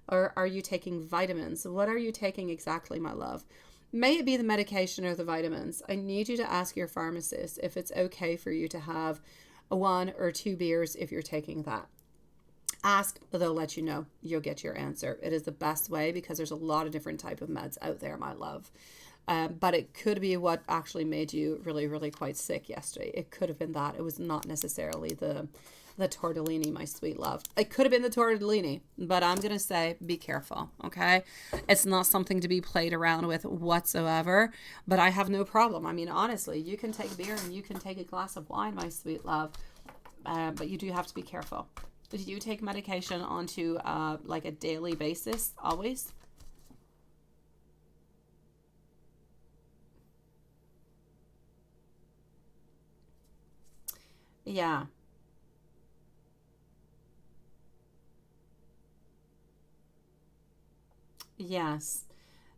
or are you taking vitamins? What are you taking exactly, my love? May it be the medication or the vitamins. I need you to ask your pharmacist if it's okay for you to have 1 or 2 beers if you're taking that. Ask, they'll let you know. You'll get your answer. It is the best way because there's a lot of different type of meds out there, my love. But it could be what actually made you really, really quite sick yesterday. It could have been that. It was not necessarily the tortellini, my sweet love. It could have been the tortellini, but I'm going to say be careful, okay? It's not something to be played around with whatsoever, but I have no problem. I mean, honestly, you can take beer and you can take a glass of wine, my sweet love, but you do have to be careful. Do you take medication onto like a daily basis always? Yeah. Yes.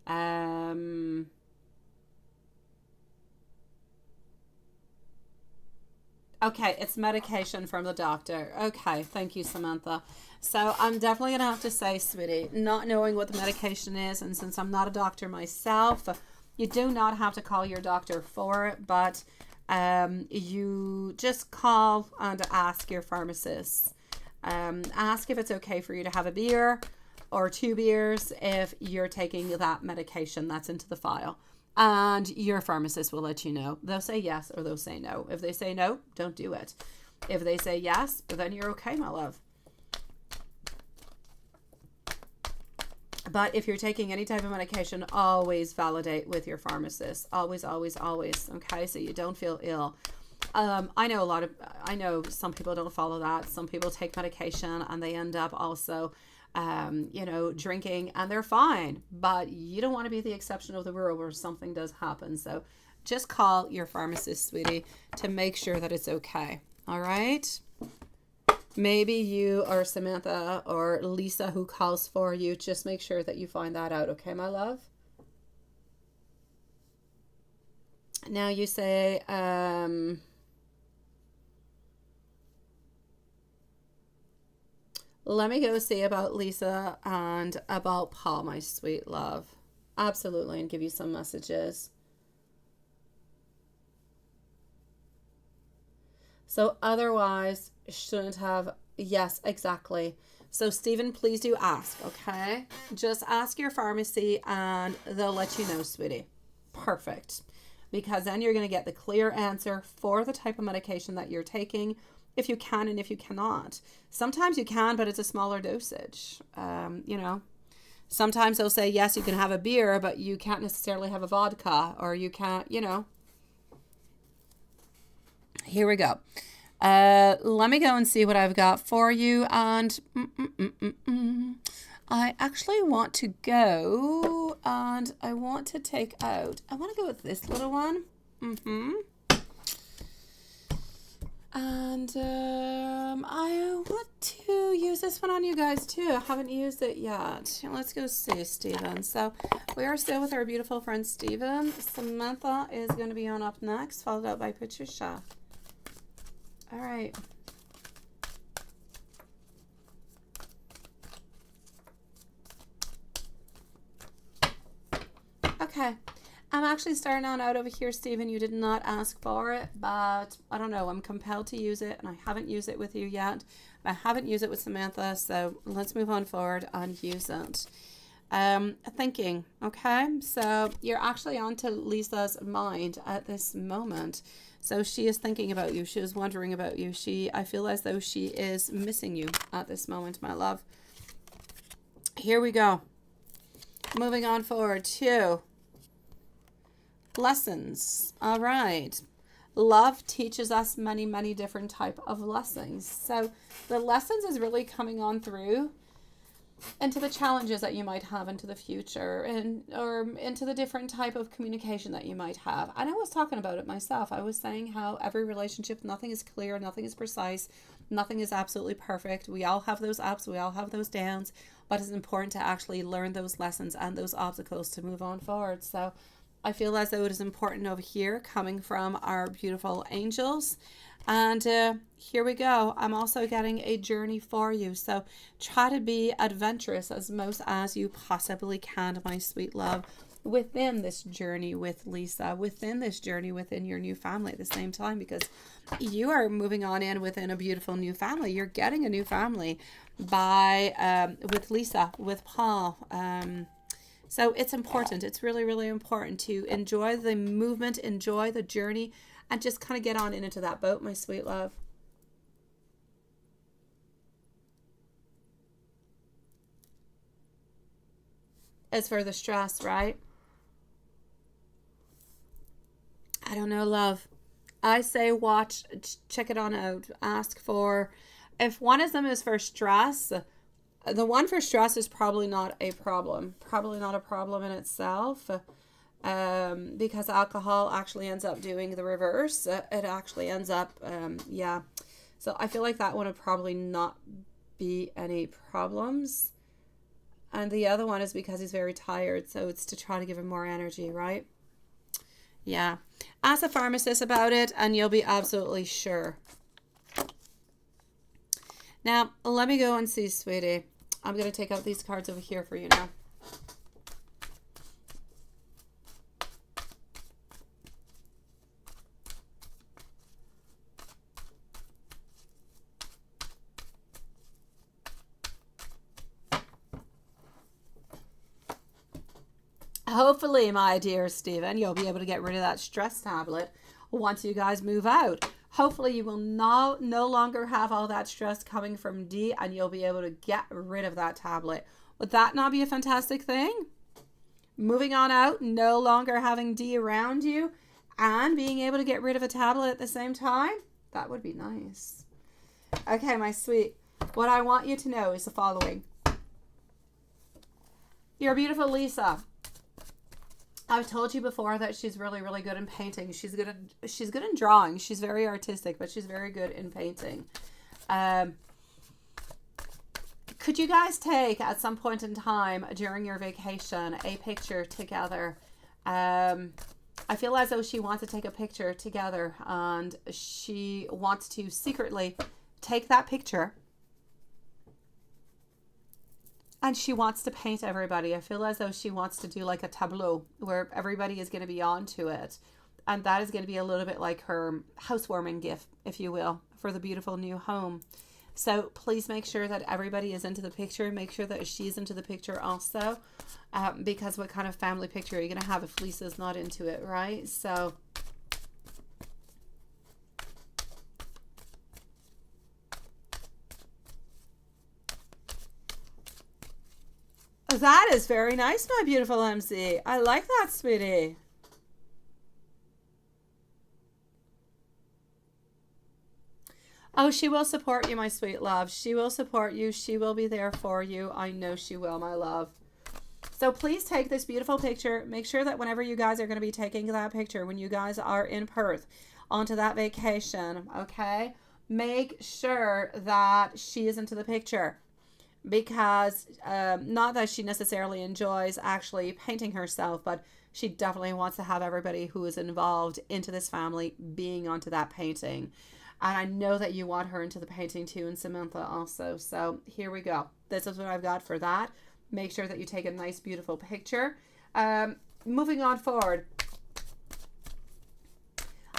Um, okay, it's medication from the doctor. Okay, thank you, Samantha. So I'm definitely going to have to say, sweetie, not knowing what the medication is, and since I'm not a doctor myself, you do not have to call your doctor for it, but you just call and ask your pharmacist. Ask if it's okay for you to have a beer or 2 beers if you're taking that medication that's into the file. And your pharmacist will let you know. They'll say yes or they'll say no. If they say no, don't do it. If they say yes, then you're okay, my love. But if you're taking any type of medication, always validate with your pharmacist. Always, always, always. Okay, so you don't feel ill. I know some people don't follow that. Some people take medication and they end up also, drinking and they're fine. But you don't want to be the exception of the rule where something does happen. So just call your pharmacist, sweetie, to make sure that it's okay. All right? Maybe you or Samantha or Lisa who calls for you, just make sure that you find that out. Okay, my love? Now you say, let me go see about Lisa and about Paul, my sweet love. Absolutely, and give you some messages. So otherwise, shouldn't have, yes, exactly. So Stephen, please do ask, okay? Just ask your pharmacy and they'll let you know, sweetie. Perfect. Because then you're going to get the clear answer for the type of medication that you're taking, if you can and if you cannot. Sometimes you can, but it's a smaller dosage. Sometimes they'll say, yes, you can have a beer, but you can't necessarily have a vodka, or you can't, Here we go. Let me go and see what I've got for you. And I actually want to go and I want to go with this little one. And I want to use this one on you guys too. I haven't used it yet. Let's go see, Stephen. So we are still with our beautiful friend Stephen. Samantha is going to be on up next, followed up by Patricia. All right. Okay. I'm actually starting on out over here, Stephen. You did not ask for it, but I don't know. I'm compelled to use it, and I haven't used it with you yet. I haven't used it with Samantha, so let's move on forward and use it. Thinking, okay? So you're actually onto Lisa's mind at this moment. So she is thinking about you. She is wondering about you. I feel as though she is missing you at this moment, my love. Here we go. Moving on forward to lessons. All right. Love teaches us many, many different type of lessons. So the lessons is really coming on through into the challenges that you might have into the future, or into the different type of communication that you might have. And I was talking about it myself. I was saying how every relationship, nothing is clear, nothing is precise, nothing is absolutely perfect. We all have those ups, we all have those downs, but it's important to actually learn those lessons and those obstacles to move on forward. So I feel as though it is important over here, coming from our beautiful angels. And here we go. I'm also getting a journey for you. So try to be adventurous as most as you possibly can, my sweet love, within this journey with Lisa, within this journey within your new family at the same time, because you are moving on in within a beautiful new family. You're getting a new family by with Lisa, with Paul. So it's important. It's really, really important to enjoy the movement, enjoy the journey, and just kind of get on into that boat, my sweet love. As for the stress, right? I don't know, love. I say watch, check it on out. Ask for, if one of them is for stress, the one for stress is probably not a problem. Probably not a problem in itself. Because alcohol actually ends up doing the reverse. It actually ends up, yeah. So I feel like that one would probably not be any problems. And the other one is because he's very tired. So it's to try to give him more energy, right? Yeah. Ask a pharmacist about it and you'll be absolutely sure. Now, let me go and see, sweetie. I'm going to take out these cards over here for you now. Hopefully, my dear Stephen, you'll be able to get rid of that stress tablet once you guys move out. Hopefully, you will no longer have all that stress coming from D, and you'll be able to get rid of that tablet. Would that not be a fantastic thing? Moving on out, no longer having D around you, and being able to get rid of a tablet at the same time? That would be nice. Okay, my sweet. What I want you to know is the following. You're beautiful, Lisa. I've told you before that she's really, really good in painting. She's good in drawing. She's very artistic, but she's very good in painting. Could you guys take, at some point in time during your vacation, a picture together? I feel as though she wants to take a picture together, and she wants to secretly take that picture. And she wants to paint everybody. I feel as though she wants to do like a tableau where everybody is going to be onto it. And that is going to be a little bit like her housewarming gift, if you will, for the beautiful new home. So please make sure that everybody is into the picture. Make sure that she's into the picture also. Because what kind of family picture are you going to have if Lisa's not into it, right? So that is very nice, my beautiful MC. I like that, sweetie. Oh, she will support you, my sweet love. She will support you. She will be there for you. I know she will, my love. So please take this beautiful picture. Make sure that whenever you guys are going to be taking that picture, when you guys are in Perth, onto that vacation, okay? Make sure that she is into the picture. Because not that she necessarily enjoys actually painting herself, but she definitely wants to have everybody who is involved into this family being onto that painting. And I know that you want her into the painting too, and Samantha also. So here we go. This is what I've got for that. Make sure that you take a nice, beautiful picture. Moving on forward.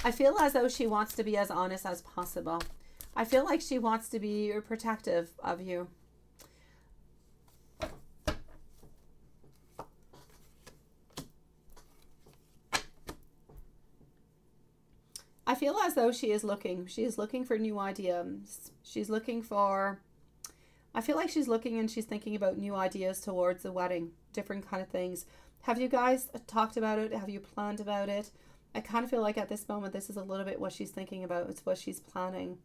I feel as though she wants to be as honest as possible. I feel like she wants to be protective of you. I feel as though she is looking for new ideas. She's looking for, I feel like she's looking and she's thinking about new ideas towards the wedding, different kind of things. Have you guys talked about it? Have you planned about it? I kind of feel like at this moment, this is a little bit what she's thinking about. It's what she's planning.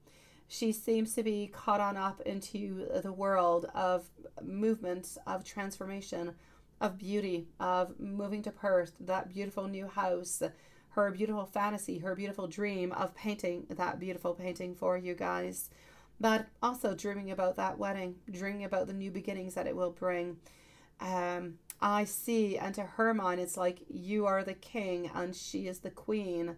She seems to be caught on up into the world of movement, of transformation, of beauty, of moving to Perth, that beautiful new house, her beautiful fantasy, her beautiful dream of painting that beautiful painting for you guys. But also dreaming about that wedding, dreaming about the new beginnings that it will bring. I see, and to her mind, it's like you are the king and she is the queen.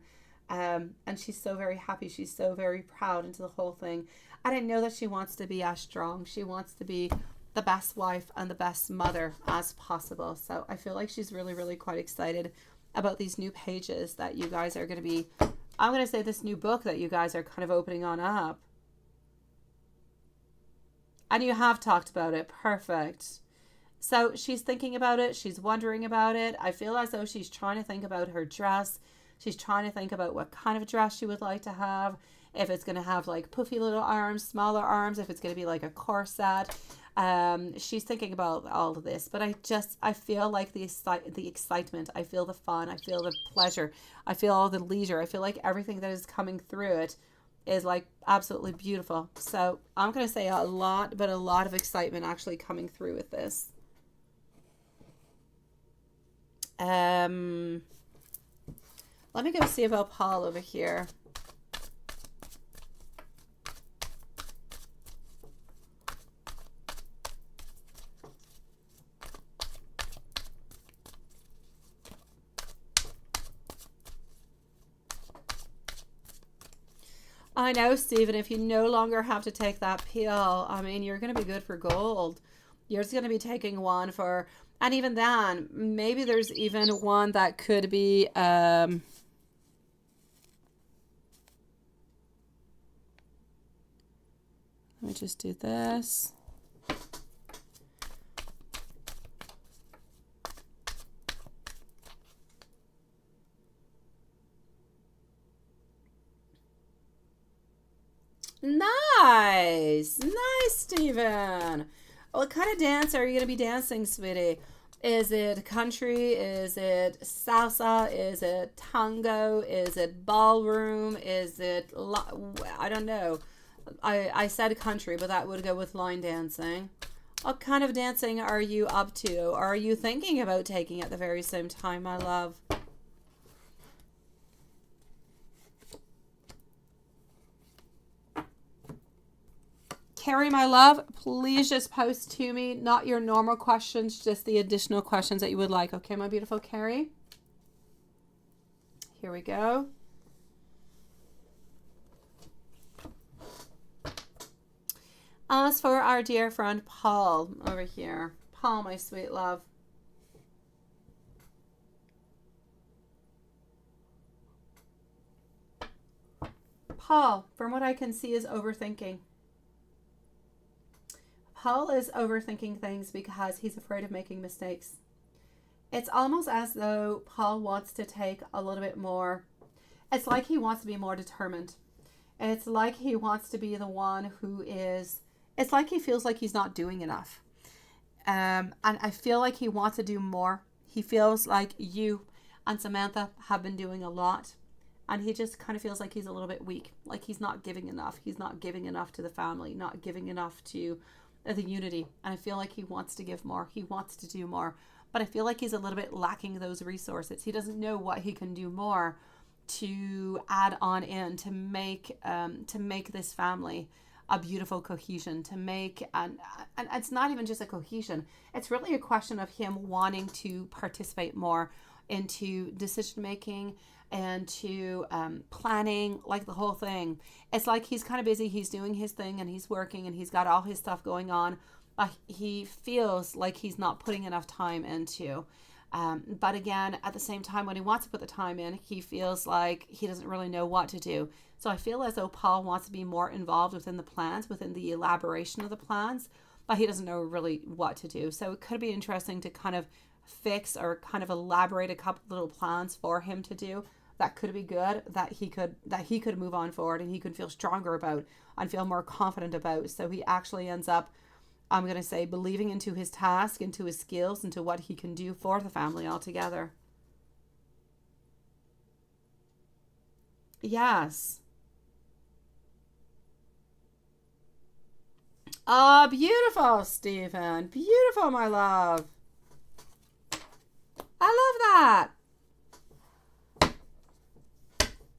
And she's so very happy. She's so very proud into the whole thing. And I know that she wants to be as strong. She wants to be the best wife and the best mother as possible. So I feel like she's really, really quite excited about these new pages that you guys are going to be, I'm going to say this new book that you guys are kind of opening on up. And you have talked about it. Perfect. So she's thinking about it. She's wondering about it. I feel as though she's trying to think about her dress. She's trying to think about what kind of dress she would like to have. If it's going to have like puffy little arms, smaller arms, if it's going to be like a corset. She's thinking about all of this, but I feel like the excitement, I feel the fun, I feel the pleasure, I feel all the leisure, I feel like everything that is coming through it is like absolutely beautiful. So I'm going to say a lot of excitement actually coming through with this. Let me go see about Paul over here. I know, Stephen, if you no longer have to take that pill, I mean, you're going to be good for gold. You're just going to be taking one for, and even then, maybe there's even one that could be, let me just do this. Nice, Stephen. What kind of dance are you going to be dancing, sweetie? Is it country? Is it salsa? Is it tango? Is it ballroom? Is it, I don't know. I said country, but that would go with line dancing. What kind of dancing are you up to? Or are you thinking about taking at the very same time, my love? Carrie, my love, please just post to me, not your normal questions, just the additional questions that you would like. Okay, my beautiful Carrie? Here we go. As for our dear friend Paul over here. Paul, my sweet love. Paul, from what I can see, is overthinking. Paul is overthinking things because he's afraid of making mistakes. It's almost as though Paul wants to take a little bit more. It's like he wants to be more determined. And it's like he wants to be the one who is, it's like he feels like he's not doing enough. And I feel like he wants to do more. He feels like you and Samantha have been doing a lot. And he just kind of feels like he's a little bit weak. Like he's not giving enough. He's not giving enough to the family, not giving enough to the unity. And I feel like he wants to give more. He wants to do more. But I feel like he's a little bit lacking those resources. He doesn't know what he can do more to add on in to make this family a beautiful cohesion, to make, and it's not even just a cohesion. It's really a question of him wanting to participate more into decision making and to planning, like the whole thing. It's like he's kind of busy, he's doing his thing and he's working and he's got all his stuff going on, but he feels like he's not putting enough time into But again, at the same time, when he wants to put the time in, he feels like he doesn't really know what to do. So I feel as though Paul wants to be more involved within the plans, within the elaboration of the plans, but he doesn't know really what to do. So it could be interesting to kind of fix or kind of elaborate a couple little plans for him to do that could be good, that he could move on forward and he could feel stronger about and feel more confident about. So he actually ends up, I'm going to say, believing into his task, into his skills, into what he can do for the family altogether. Yes. Oh, beautiful, Stephen. Beautiful, my love. I love that.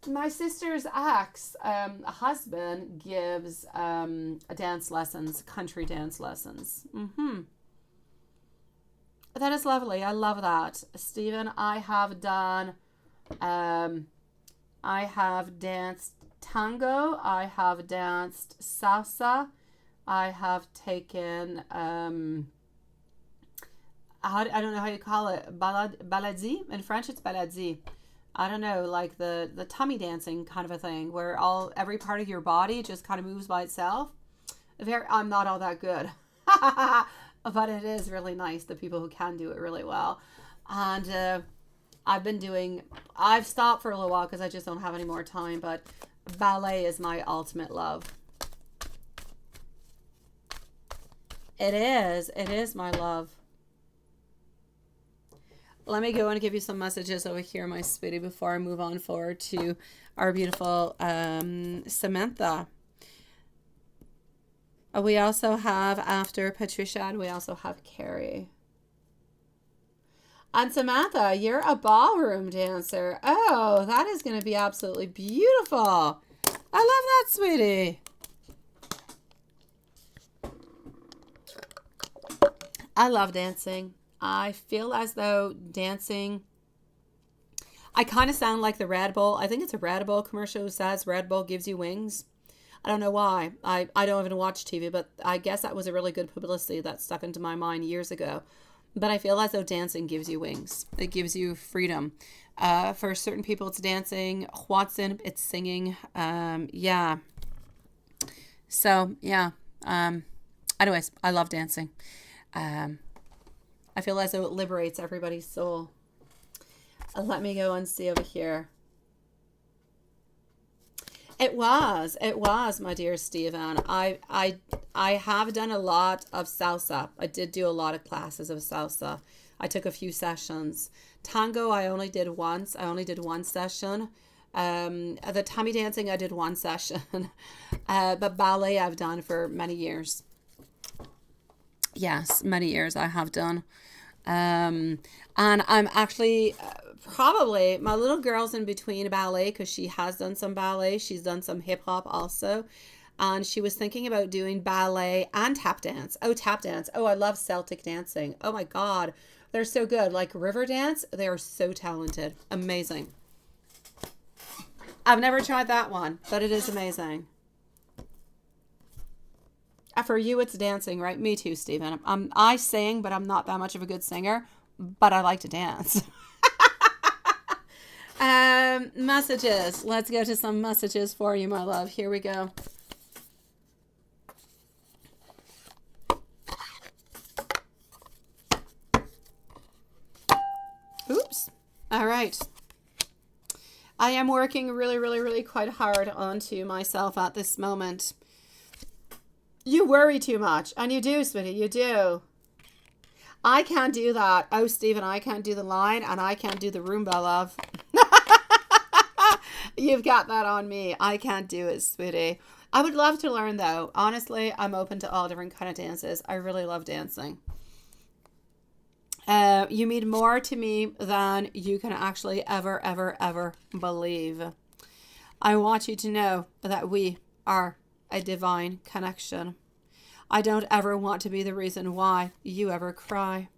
My sister's ex husband gives dance lessons, country dance lessons. That is lovely. I love that. Stephen, I have danced tango. I have danced salsa. I have taken, I don't know how you call it, baladzi. In French, it's baladzi. I don't know, like the tummy dancing kind of a thing, where every part of your body just kind of moves by itself. I'm not all that good, but it is really nice, the people who can do it really well. And I've stopped for a little while because I just don't have any more time, but ballet is my ultimate love. It is my love. Let me go and give you some messages over here, my sweetie, before I move on forward to our beautiful Samantha. We also have, after Patricia, and we also have Carrie. And Samantha, you're a ballroom dancer. Oh, that is going to be absolutely beautiful. I love that, sweetie. I love dancing. I feel as though dancing, I kind of sound like the Red Bull. I think it's a Red Bull commercial who says Red Bull gives you wings. I don't know why. I don't even watch TV, but I guess that was a really good publicity that stuck into my mind years ago. But I feel as though dancing gives you wings. It gives you freedom. For certain people, it's dancing. Watson, it's singing. Yeah. So, yeah. Anyways, I love dancing. I feel as though it liberates everybody's soul. Let me go and see over here. It was, my dear Stephen. I have done a lot of salsa. I did do a lot of classes of salsa. I took a few sessions. Tango, I only did once. I only did one session. The tummy dancing, I did one session. But ballet, I've done for many years. Yes, many years I have done. And I'm actually probably, my little girl's in between ballet because she has done some ballet. She's done some hip hop also. And she was thinking about doing ballet and tap dance. Oh, tap dance. Oh, I love Celtic dancing. Oh my God. They're so good. Like river dance, they are so talented. Amazing. I've never tried that one, but it is amazing. For you, it's dancing, right? Me too, Stephen. I sing, but I'm not that much of a good singer, but I like to dance. Messages. Let's go to some messages for you, my love. Here we go. Oops. All right. I am working really quite hard onto myself at this moment. You worry too much. And you do, sweetie. You do. I can't do that. Oh, Stephen, I can't do the line and I can't do the Roomba, love. You've got that on me. I can't do it, sweetie. I would love to learn, though. Honestly, I'm open to all different kind of dances. I really love dancing. You mean more to me than you can actually ever believe. I want you to know that we are a divine connection. I don't ever want to be the reason why you ever cry.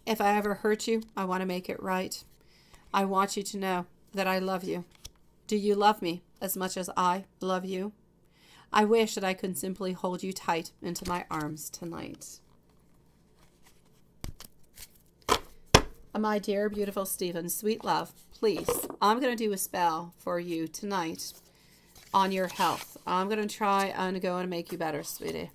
If I ever hurt you, I want to make it right. I want you to know that I love you. Do you love me as much as I love you? I wish that I could simply hold you tight into my arms tonight. My dear, beautiful Stephen, sweet love, please, I'm going to do a spell for you tonight on your health. I'm going to try and go and make you better, sweetie.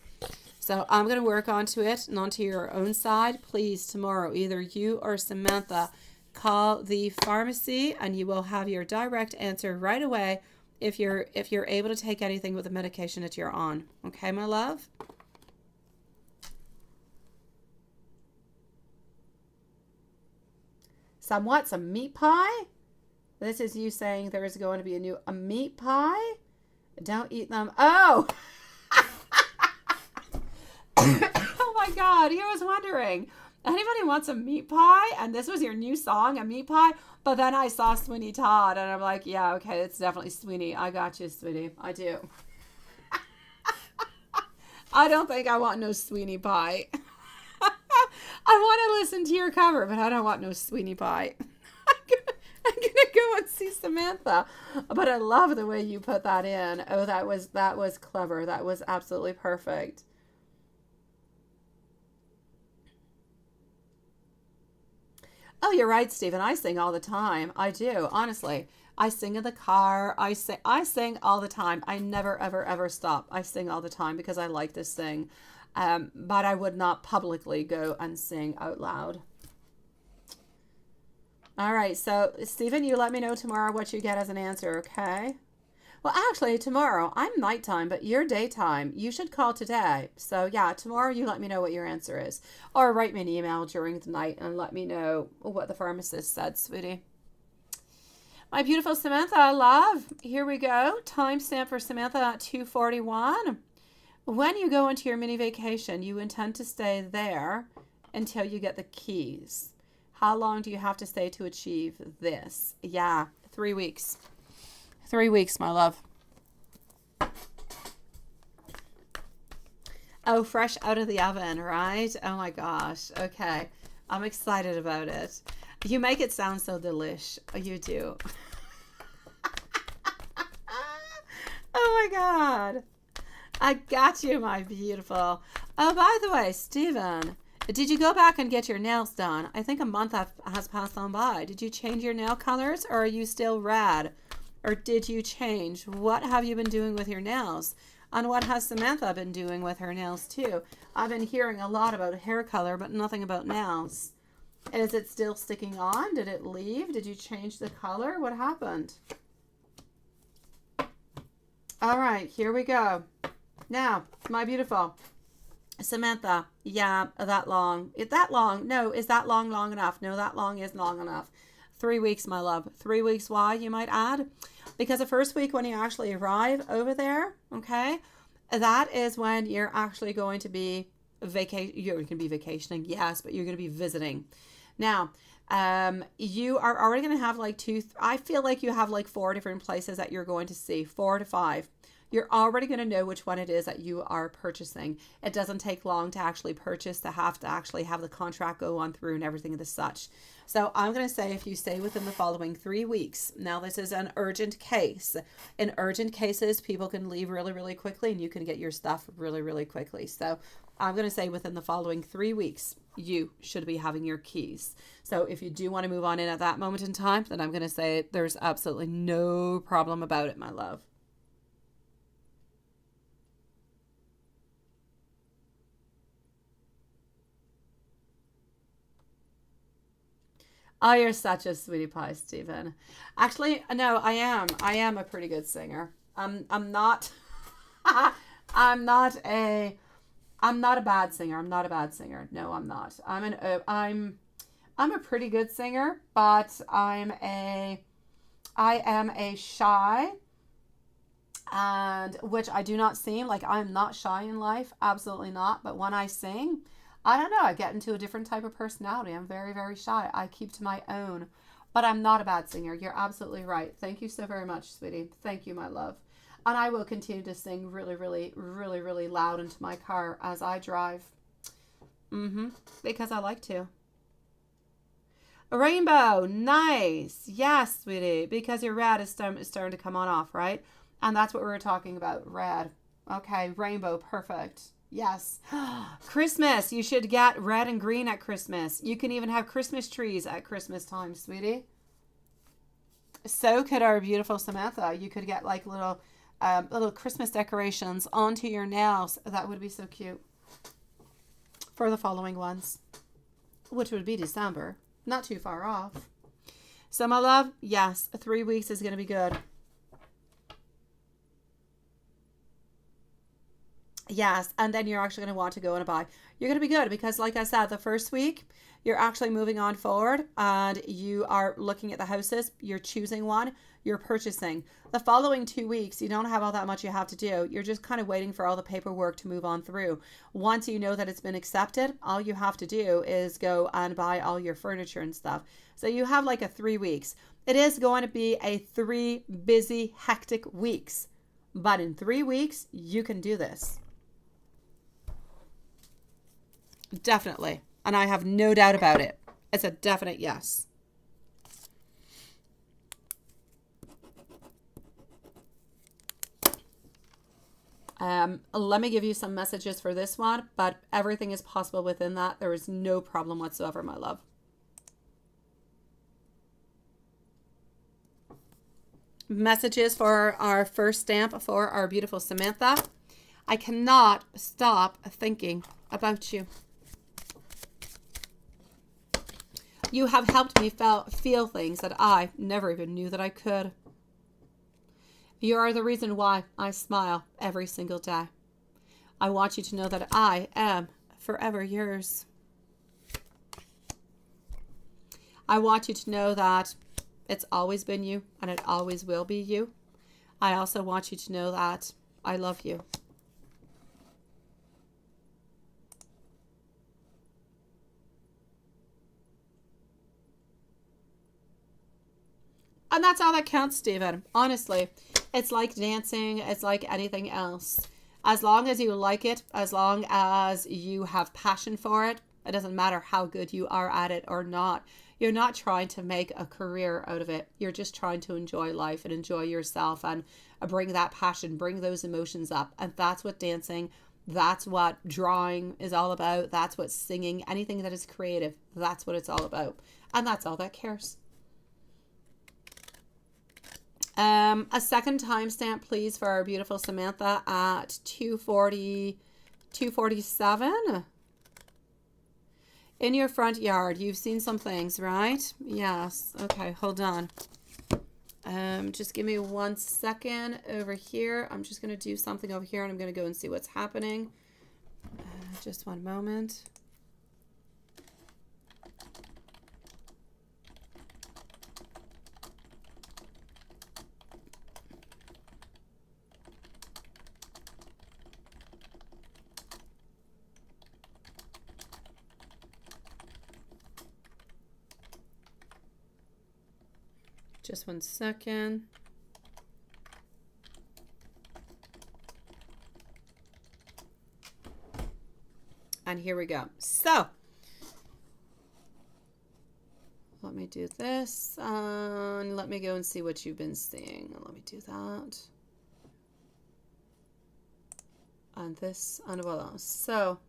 So I'm going to work onto it and onto your own side. Please, tomorrow, either you or Samantha call the pharmacy and you will have your direct answer right away if you're able to take anything with the medication that you're on. Okay, my love? Somewhat, some meat pie? This is you saying there is going to be a meat pie? Don't eat them. Oh! Oh my God, I was wondering. Anybody wants a meat pie? And this was your new song, a meat pie? But then I saw Sweeney Todd and I'm like, yeah, okay, it's definitely Sweeney. I got you, sweetie. I do. I don't think I want no Sweeney pie. I want to listen to your cover, but I don't want no Sweeney pie. I'm gonna go and see Samantha. But I love the way you put that in. Oh, that was clever. That was absolutely perfect. Oh, you're right, Stephen. I sing all the time. I do, honestly. I sing in the car. I sing all the time. I never, ever, ever stop. I sing all the time because I like to sing. But I would not publicly go and sing out loud. All right. So, Stephen, you let me know tomorrow what you get as an answer, okay? Well, actually, tomorrow, I'm nighttime, but you're daytime. You should call today. So, yeah, tomorrow you let me know what your answer is. Or write me an email during the night and let me know what the pharmacist said, sweetie. My beautiful Samantha, love. Here we go. Timestamp for Samantha at 2:41. When you go into your mini vacation, you intend to stay there until you get the keys. How long do you have to stay to achieve this? Yeah, 3 weeks. 3 weeks, my love. Oh, fresh out of the oven, right? Oh my gosh. Okay. I'm excited about it. You make it sound so delish. You do. Oh my God. I got you, my beautiful. Oh, by the way, Stephen, did you go back and get your nails done? I think a month has passed on by. Did you change your nail colors or are you still red? Or did you change? What have you been doing with your nails? And what has Samantha been doing with her nails too? I've been hearing a lot about hair color, but nothing about nails. Is it still sticking on? Did it leave? Did you change the color? What happened? All right, here we go. Now, my beautiful Samantha. Yeah, that long. Is that long? No, is that long enough? No, that long is long enough. 3 weeks, my love. 3 weeks. Why, you might add? Because the first week when you actually arrive over there, okay, that is when you're actually going to be you're going to be vacationing, yes, but you're going to be visiting. Now, you are already going to have like I feel like you have like 4 different places that you're going to see, 4 to 5. You're already going to know which one it is that you are purchasing. It doesn't take long to actually purchase, to actually have the contract go on through and everything of the such. So I'm going to say if you stay within the following 3 weeks. Now, this is an urgent case. In urgent cases, people can leave really, really quickly and you can get your stuff really, really quickly. So I'm going to say within the following 3 weeks, you should be having your keys. So if you do want to move on in at that moment in time, then I'm going to say there's absolutely no problem about it, my love. Oh, you're such a sweetie pie, Stephen. Actually, no, I am. I am a pretty good singer. I'm not. I'm not a bad singer. I'm not a bad singer. No, I'm not. I'm a pretty good singer, but I am a shy, and which I do not seem like I'm not shy in life. Absolutely not. But when I sing, I don't know, I get into a different type of personality. I'm very, very shy. I keep to my own, but I'm not a bad singer. You're absolutely right. Thank you so very much, sweetie. Thank you, my love. And I will continue to sing really, really, really, really loud into my car as I drive. Because I like to. A rainbow. Nice. Yes, sweetie. Because your red is starting to come on off, right? And that's what we were talking about. Red. Okay, rainbow. Perfect. Yes. Christmas. You should get red and green at Christmas. You can even have Christmas trees at Christmas time, sweetie. So could our beautiful Samantha. You could get like little Christmas decorations onto your nails. That would be so cute. For the following ones, which would be December. Not too far off. So my love, yes, 3 weeks is going to be good. Yes, and then you're actually going to want to go and buy. You're going to be good because, like I said, the first week, you're actually moving on forward and you are looking at the houses. You're choosing one. You're purchasing. The following 2 weeks, you don't have all that much you have to do. You're just kind of waiting for all the paperwork to move on through. Once you know that it's been accepted, all you have to do is go and buy all your furniture and stuff. So you have like a 3 weeks. It is going to be a 3 busy, hectic weeks. But in 3 weeks, you can do this. Definitely. And I have no doubt about it. It's a definite yes. Let me give you some messages for this one, but everything is possible within that. There is no problem whatsoever, my love. Messages for our first stamp for our beautiful Samantha. I cannot stop thinking about you. You have helped me feel things that I never even knew that I could. You are the reason why I smile every single day. I want you to know that I am forever yours. I want you to know that it's always been you and it always will be you. I also want you to know that I love you. And that's all that counts, Stephen. Honestly, it's like dancing. It's like anything else. As long as you like it, as long as you have passion for it, it doesn't matter how good you are at it or not. You're not trying to make a career out of it. You're just trying to enjoy life and enjoy yourself and bring that passion, bring those emotions up. And that's what dancing, that's what drawing is all about. That's what singing, anything that is creative, that's what it's all about. And that's all that cares. A second timestamp, please, for our beautiful Samantha at 2:47. In your front yard, you've seen some things, right? Yes. Okay, hold on. Just give me 1 second over here. I'm just going to do something over here, and I'm going to go and see what's happening. Just one moment. Just 1 second. And here we go. So, let me do this. And let me go and see what you've been seeing. Let me do that. And this, and voila. So,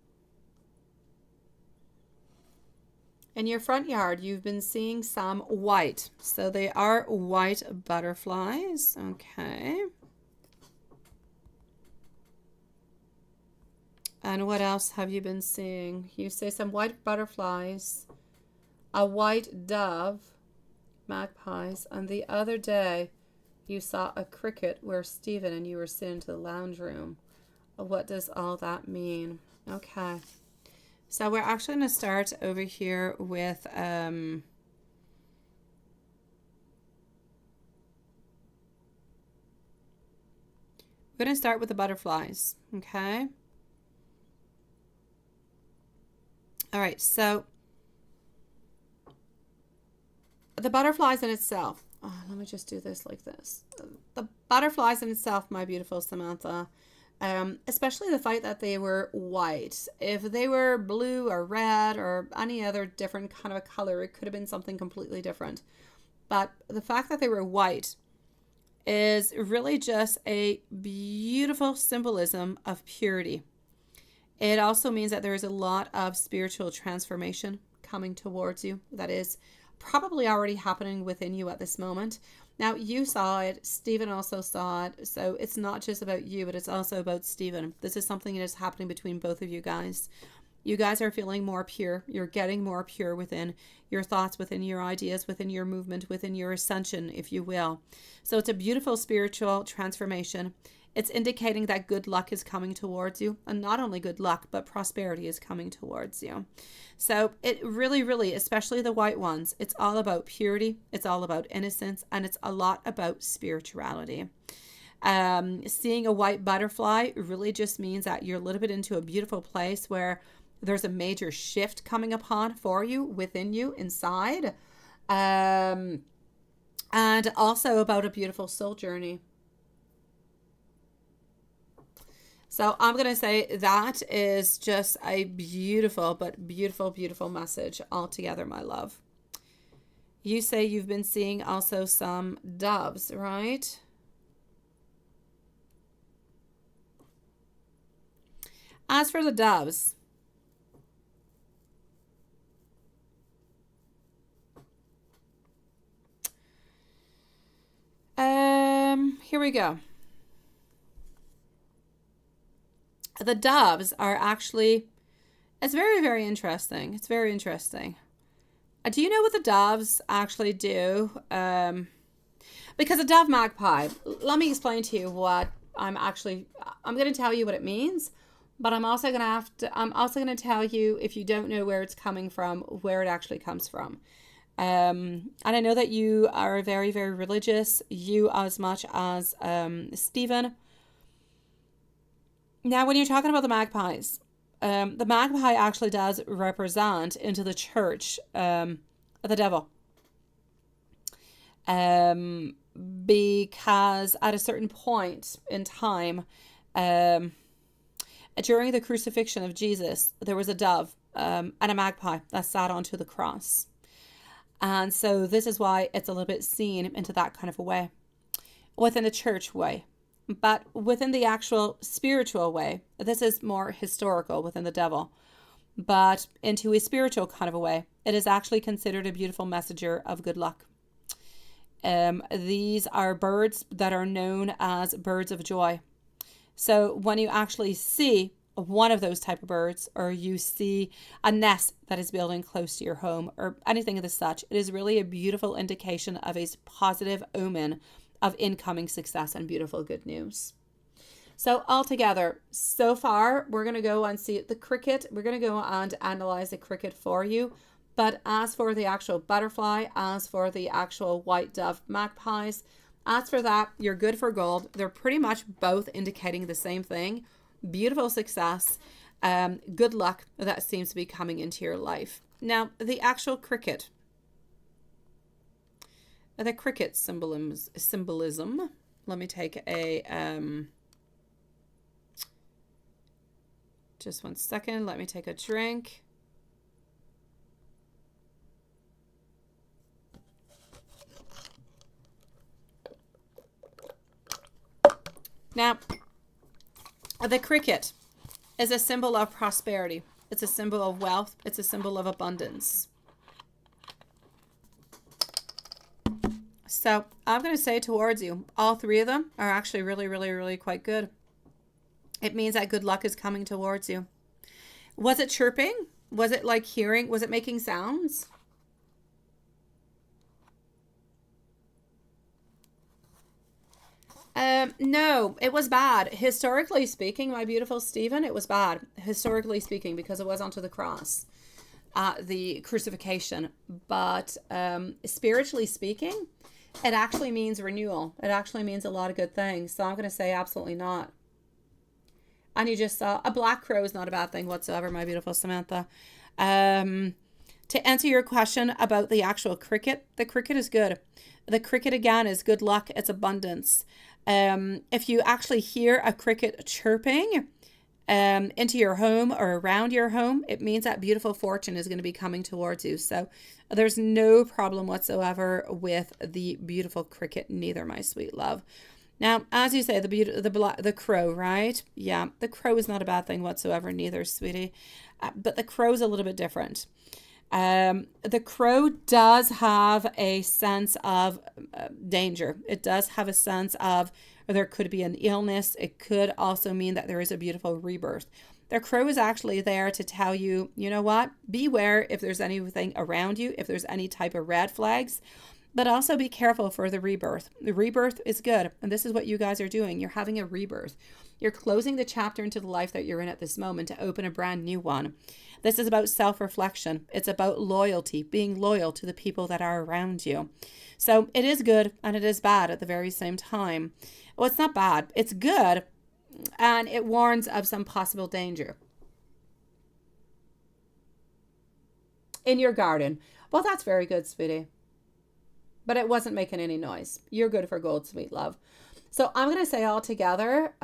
in your front yard, you've been seeing some white. So they are white butterflies. Okay. And what else have you been seeing? You say some white butterflies, a white dove, magpies, and the other day you saw a cricket where Stephen and you were sitting to the lounge room. What does all that mean? Okay. So we're actually going to start over here with we're going to start with the butterflies, okay? All right, so the butterflies in itself. Oh, let me just do this like this. The butterflies in itself, my beautiful Samantha, especially the fact that they were white. If they were blue or red or any other different kind of a color, it could have been something completely different. But the fact that they were white is really just a beautiful symbolism of purity. It also means that there is a lot of spiritual transformation coming towards you that is probably already happening within you at this moment. Now, you saw it, Stephen also saw it, so it's not just about you, but it's also about Stephen. This is something that is happening between both of you guys. You guys are feeling more pure. You're getting more pure within your thoughts, within your ideas, within your movement, within your ascension, if you will. So it's a beautiful spiritual transformation. It's indicating that good luck is coming towards you, and not only good luck, but prosperity is coming towards you. So it really, really, especially the white ones, it's all about purity, it's all about innocence, and it's a lot about spirituality. Seeing a white butterfly really just means that you're a little bit into a beautiful place where there's a major shift coming upon for you, within you, inside, and also about a beautiful soul journey. So I'm going to say that is just a beautiful, but beautiful, beautiful message altogether, my love. You say you've been seeing also some doves, right? As for the doves, here we go. The doves are actually, it's very, very interesting. It's very interesting. Do you know what the doves actually do? Because a dove magpie, let me explain to you what I'm going to tell you what it means, but I'm also going to tell you, if you don't know where it's coming from, where it actually comes from. And I know that you are very, very religious, you as much as Stephen. Now, when you're talking about the magpies, the magpie actually does represent into the church the devil. Because at a certain point in time, during the crucifixion of Jesus, there was a dove and a magpie that sat onto the cross. And so this is why it's a little bit seen into that kind of a way, within the church way. But within the actual spiritual way, this is more historical within the devil. But into a spiritual kind of a way, it is actually considered a beautiful messenger of good luck. These are birds that are known as birds of joy. So when you actually see one of those type of birds, or you see a nest that is building close to your home, or anything of the such, it is really a beautiful indication of a positive omen of incoming success and beautiful good news. So altogether, so far, we're going to go and see the cricket. We're going to go and analyze the cricket for you. But as for the actual butterfly, as for the actual white dove magpies, as for that, you're good for gold. They're pretty much both indicating the same thing. Beautiful success, good luck that seems to be coming into your life. Now, the actual cricket. The cricket symbolism. Let me take a, just 1 second. Let me take a drink. Now, the cricket is a symbol of prosperity. It's a symbol of wealth. It's a symbol of abundance. So I'm going to say towards you, all three of them are actually really, really, really quite good. It means that good luck is coming towards you. Was it chirping? Was it like hearing? Was it making sounds? No, it was bad. Historically speaking, my beautiful Stephen, it was bad. Historically speaking, because it was onto the cross, the crucifixion. But spiritually speaking, it actually means renewal. It actually means a lot of good things. So I'm going to say absolutely not. And you just saw a black crow is not a bad thing whatsoever, my beautiful Samantha. To answer your question about the actual cricket, the cricket is good. The cricket, again, is good luck. It's abundance. If you actually hear a cricket chirping into your home or around your home, it means that beautiful fortune is going to be coming towards you. So there's no problem whatsoever with the beautiful cricket, neither, my sweet love. Now, as you say, the crow, right? Yeah, the crow is not a bad thing whatsoever, neither, sweetie. But the crow's a little bit different. The crow does have a sense of danger. It does have a sense of there could be an illness. It could also mean that there is a beautiful rebirth. The crow is actually there to tell you, you know what? Beware if there's anything around you, if there's any type of red flags. But also be careful for the rebirth. The rebirth is good. And this is what you guys are doing. You're having a rebirth. You're closing the chapter into the life that you're in at this moment to open a brand new one. This is about self-reflection. It's about loyalty, being loyal to the people that are around you. So it is good and it is bad at the very same time. Well, it's not bad. It's good. And it warns of some possible danger. In your garden. Well, that's very good, sweetie. But it wasn't making any noise. You're good for gold, sweet love. So I'm going to say all together,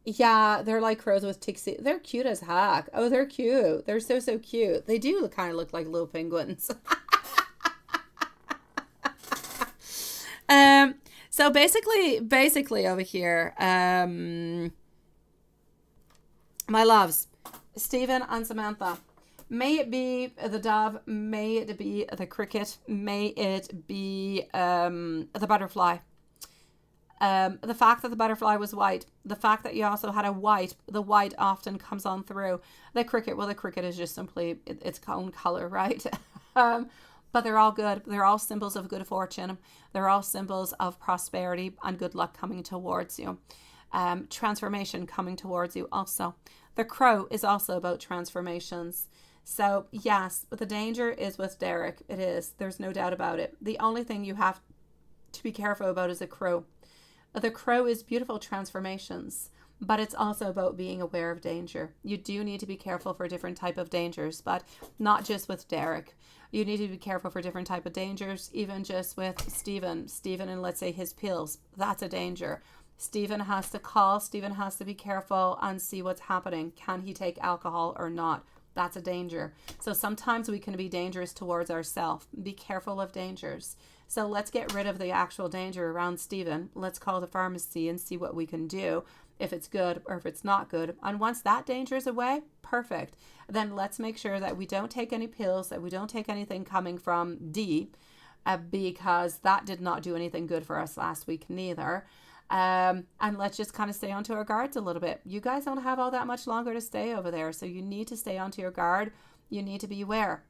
yeah, they're like crows with tixie. They're cute as heck. Oh, they're cute. They're so, so cute. They do kind of look like little penguins. So basically over here, my loves, Stephen and Samantha. May it be the dove, may it be the cricket, may it be the butterfly. The fact that the butterfly was white, the fact that you also had the white often comes on through. The cricket, well, the cricket is just simply its own color, right? But they're all good. They're all symbols of good fortune. They're all symbols of prosperity and good luck coming towards you. Transformation coming towards you also. The crow is also about transformations. So yes, but the danger is with Derek. It is. There's no doubt about it. The only thing you have to be careful about is a crow. The crow is beautiful transformations, but it's also about being aware of danger. You do need to be careful for different type of dangers, but not just with Derek. You need to be careful for different type of dangers, even just with Stephen and let's say his pills. That's a danger. Stephen has to call. Stephen has to be careful and see what's happening. Can he take alcohol or not? That's a danger. So sometimes we can be dangerous towards ourselves. Be careful of dangers. So let's get rid of the actual danger around Stephen. Let's call the pharmacy and see what we can do, if it's good or if it's not good. And once that danger is away, perfect. Then let's make sure that we don't take any pills, that we don't take anything coming from D, because that did not do anything good for us last week neither. And let's just kind of stay onto our guards a little bit. You guys don't have all that much longer to stay over there, so you need to stay onto your guard. You need to be aware.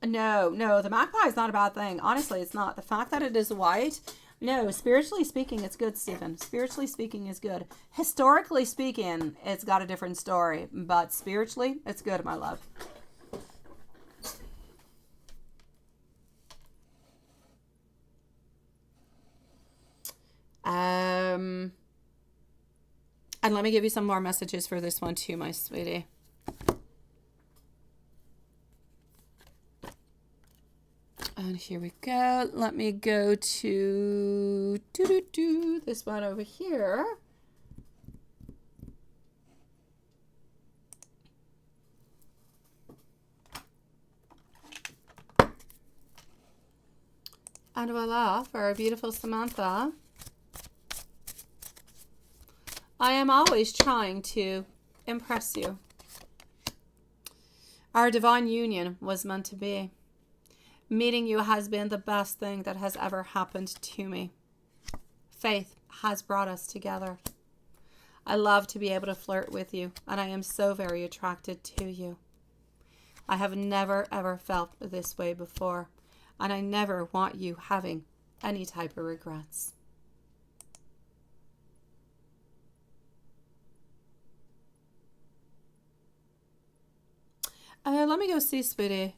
No, the magpie is not a bad thing. Honestly, it's not. The fact that it is white, no, spiritually speaking, it's good, Stephen. Spiritually speaking is good. Historically speaking, it's got a different story, but spiritually, it's good, my love. And let me give you some more messages for this one too, my sweetie. And here we go. Let me go to this one over here. And voila, for our beautiful Samantha. I am always trying to impress you. Our divine union was meant to be. Meeting you has been the best thing that has ever happened to me. Faith has brought us together. I love to be able to flirt with you, and I am so very attracted to you. I have never ever felt this way before, and I never want you having any type of regrets. Let me go see, sweetie.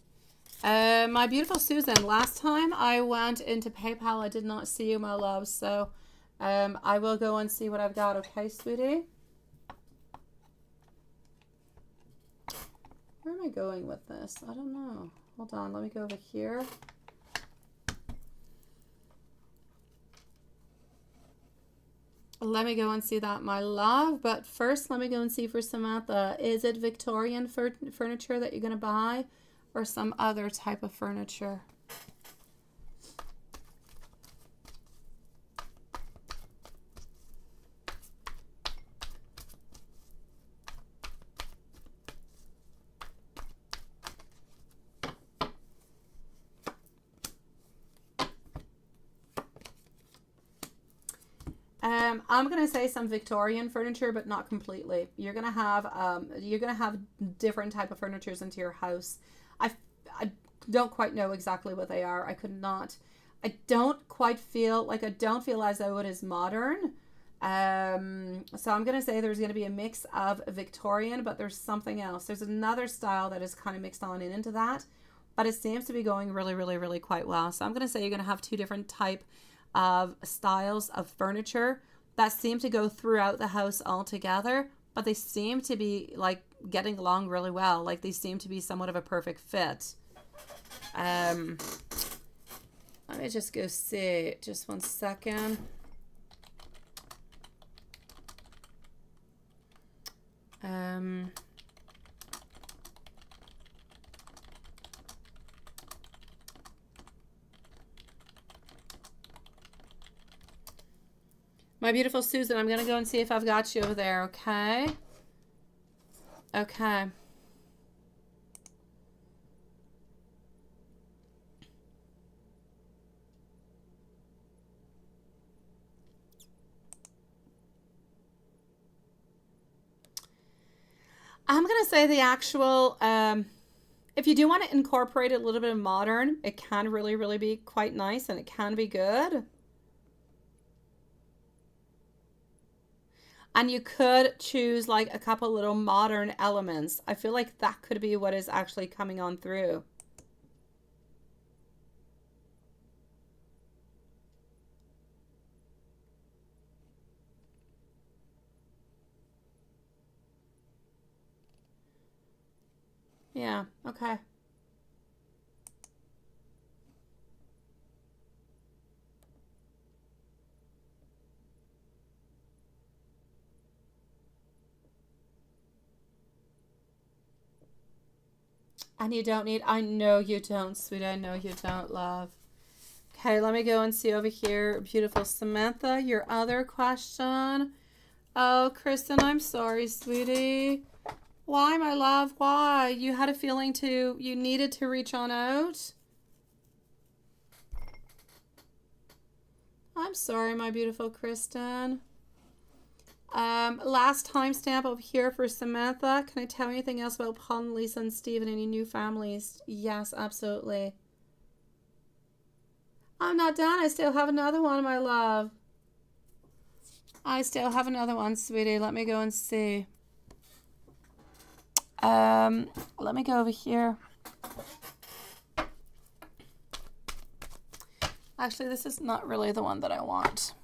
My beautiful Susan, last time I went into PayPal, I did not see you, my love. So I will go and see what I've got. Okay, sweetie? Where am I going with this? I don't know. Hold on. Let me go over here. Let me go and see that, my love. But first, let me go and see for Samantha. Is it Victorian furniture that you're going to buy or some other type of furniture? I'm gonna say some Victorian furniture, but not completely. You're gonna have different type of furnitures into your house. I don't quite know exactly what they are. I don't quite feel like, I don't feel as though it is modern. So I'm gonna say there's gonna be a mix of Victorian, but there's something else. There's another style that is kind of mixed on into that, but it seems to be going really, really, really quite well. So I'm gonna say you're gonna have two different type of styles of furniture that seem to go throughout the house all together, but they seem to be like getting along really well. Like they seem to be somewhat of a perfect fit. Let me just go see, just one second. My beautiful Susan, I'm going to go and see if I've got you over there, okay? Okay. I'm going to say the actual, if you do want to incorporate a little bit of modern, it can really, really be quite nice and it can be good. And you could choose like a couple little modern elements. I feel like that could be what is actually coming on through. Yeah, okay. And you don't need, I know you don't, sweetie. I know you don't, love. Okay, let me go and see over here. Beautiful Samantha, your other question. Oh, Kristen, I'm sorry, sweetie. Why, my love? Why? You had a feeling you needed to reach on out? I'm sorry, my beautiful Kristen. Last timestamp over here for Samantha. Can I tell you anything else about Paul and Lisa and Stephen? Any new families? Yes, absolutely. I'm not done. I still have another one, my love. I still have another one, sweetie. Let me go and see. Let me go over here. Actually, this is not really the one that I want.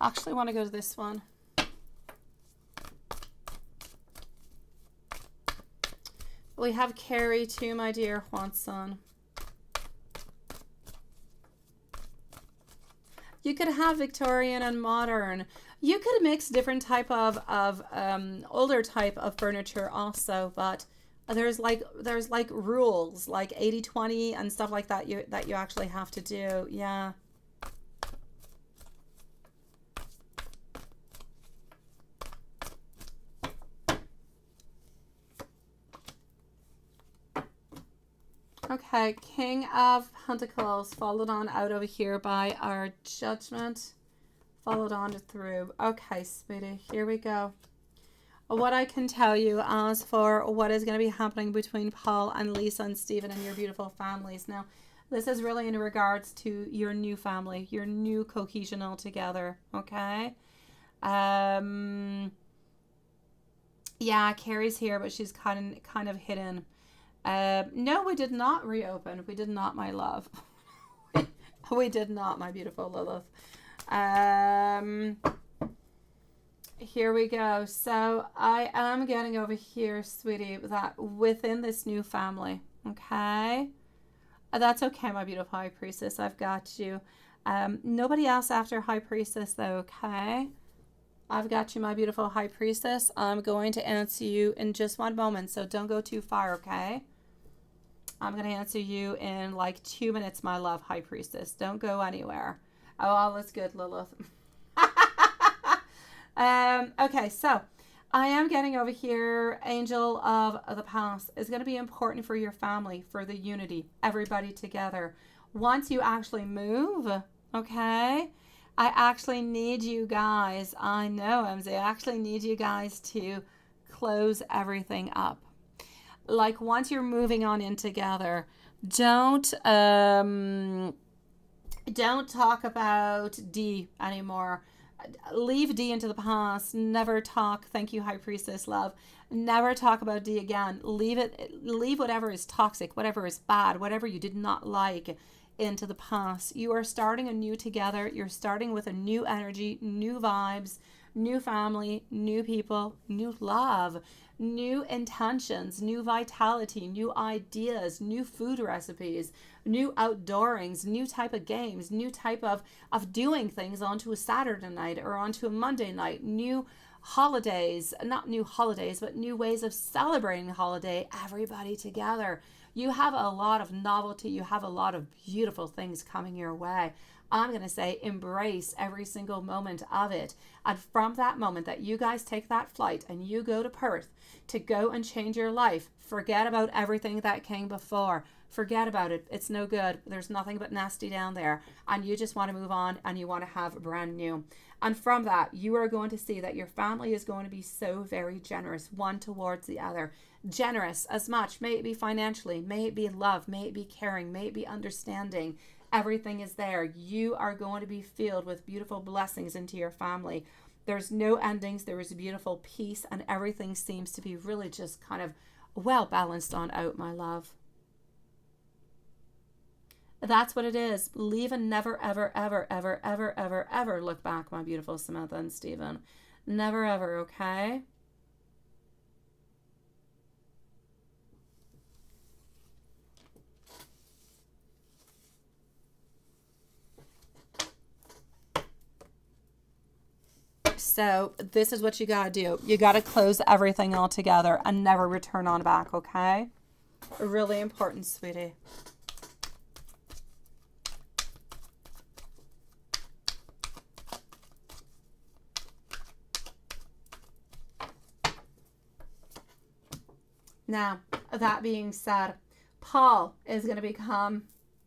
I actually want to go to this one. We have Carrie too, my dear Juanson. You could have Victorian and modern. You could mix different type of older type of furniture also, but there's like rules like 80-20 and stuff like that you actually have to do. Yeah. Okay, King of Pentacles, followed on out over here by our Judgment, followed on through. Okay, sweetie, here we go. What I can tell you as for what is going to be happening between Paul and Lisa and Stephen and your beautiful families. Now, this is really in regards to your new family, your new cohesion altogether, okay? Yeah, Carrie's here, but she's kind of hidden. No, we did not reopen. We did not, my love. We did not, my beautiful Lilith. Here we go. So I am getting over here, sweetie, that within this new family, okay? That's okay, my beautiful High Priestess. I've got you. Nobody else after High Priestess, though, okay? I've got you, my beautiful High Priestess. I'm going to answer you in just one moment, so don't go too far, okay? I'm going to answer you in like 2 minutes, my love, High Priestess. Don't go anywhere. Oh, all that's good, Lilith. Okay, so I am getting over here, Angel of the Past is going to be important for your family, for the unity, everybody together. Once you actually move, okay, I actually need you guys. I know, MZ. I actually need you guys to close everything up. Like once you're moving on in together, don't talk about D anymore. Leave D into the past. Never talk. Thank you, High Priestess love. Never talk about D again. Leave it. Leave whatever is toxic, whatever is bad, whatever you did not like into the past. You are starting anew together. You're starting with a new energy, new vibes, new family, new people, new love, new intentions, new vitality, new ideas, new food recipes, new outdoorings, new type of games, new type of doing things onto a Saturday night or onto a Monday night, new holidays, not new holidays, but new ways of celebrating the holiday, everybody together. You have a lot of novelty. You have a lot of beautiful things coming your way. I'm going to say embrace every single moment of it. And from that moment that you guys take that flight and you go to Perth to go and change your life, forget about everything that came before. Forget about it. It's no good. There's nothing but nasty down there. And you just want to move on and you want to have brand new. And from that, you are going to see that your family is going to be so very generous, one towards the other. Generous as much, may it be financially, may it be love, may it be caring, may it be understanding. Everything is there. You are going to be filled with beautiful blessings into your family. There's no endings. There is beautiful peace, and everything seems to be really just kind of well balanced on out, my love. That's what it is. Leave and never, ever, ever, ever, ever, ever, ever look back, my beautiful Samantha and Stephen. Never, ever, okay? So this is what you got to do. You got to close everything all together and never return on back, okay? Really important, sweetie. Now, that being said, Paul is going to become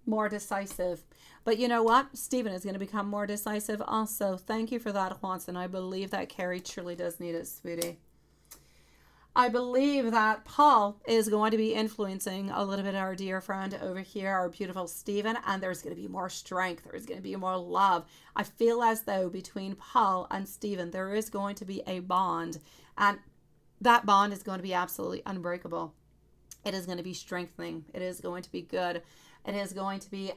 more decisive. But you know what? Stephen is going to become more decisive also. Thank you for that, Watson. I believe that Carrie truly does need it, sweetie. I believe that Paul is going to be influencing a little bit our dear friend over here, our beautiful Stephen, and there's going to be more strength. There's going to be more love. I feel as though between Paul and Stephen, there is going to be a bond, and that bond is going to be absolutely unbreakable. It is going to be strengthening. It is going to be good. It is going to be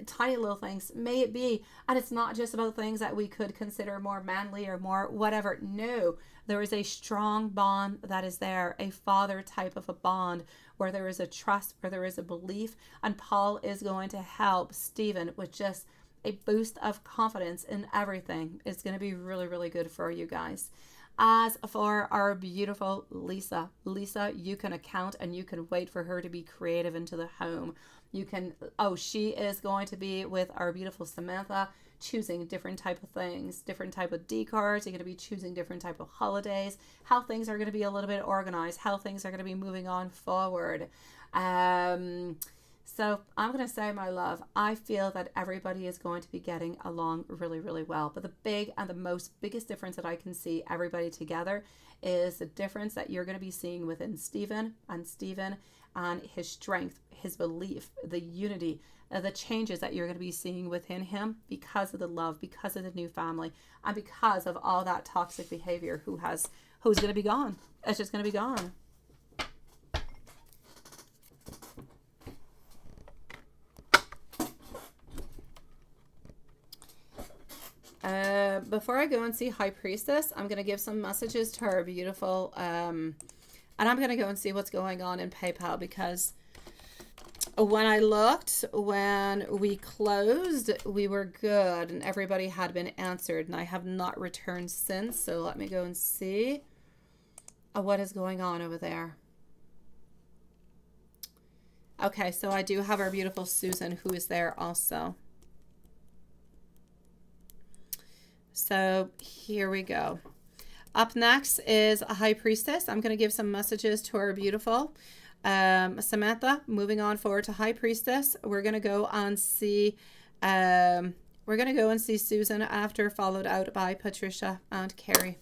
tiny little things, may it be. And it's not just about things that we could consider more manly or more whatever. No, there is a strong bond that is there, a father type of a bond where there is a trust, where there is a belief. And Paul is going to help Stephen with just a boost of confidence in everything. It's going to be really, really good for you guys. As for our beautiful Lisa, you can account and you can wait for her to be creative into the home. You can, she is going to be with our beautiful Samantha, choosing different type of things, different type of decors. You're going to be choosing different type of holidays, how things are going to be a little bit organized, how things are going to be moving on forward. So I'm going to say, my love, I feel that everybody is going to be getting along really, really well. But the big and the biggest difference that I can see everybody together is the difference that you're going to be seeing within Stephen and his strength, his belief, the unity, the changes that you're going to be seeing within him because of the love, because of the new family, and because of all that toxic behavior who's going to be gone. It's just going to be gone. Before I go and see High Priestess, I'm going to give some messages to her beautiful, and I'm going to go and see what's going on in PayPal, because when I looked, when we closed, we were good and everybody had been answered, and I have not returned since. So let me go and see what is going on over there. Okay, so I do have our beautiful Susan who is there also. So here we go. Up next is a High Priestess. I'm going to give some messages to our beautiful Samantha. Moving on forward to High Priestess, we're going to go and see We're going to go and see Susan after, followed out by Patricia and Carrie.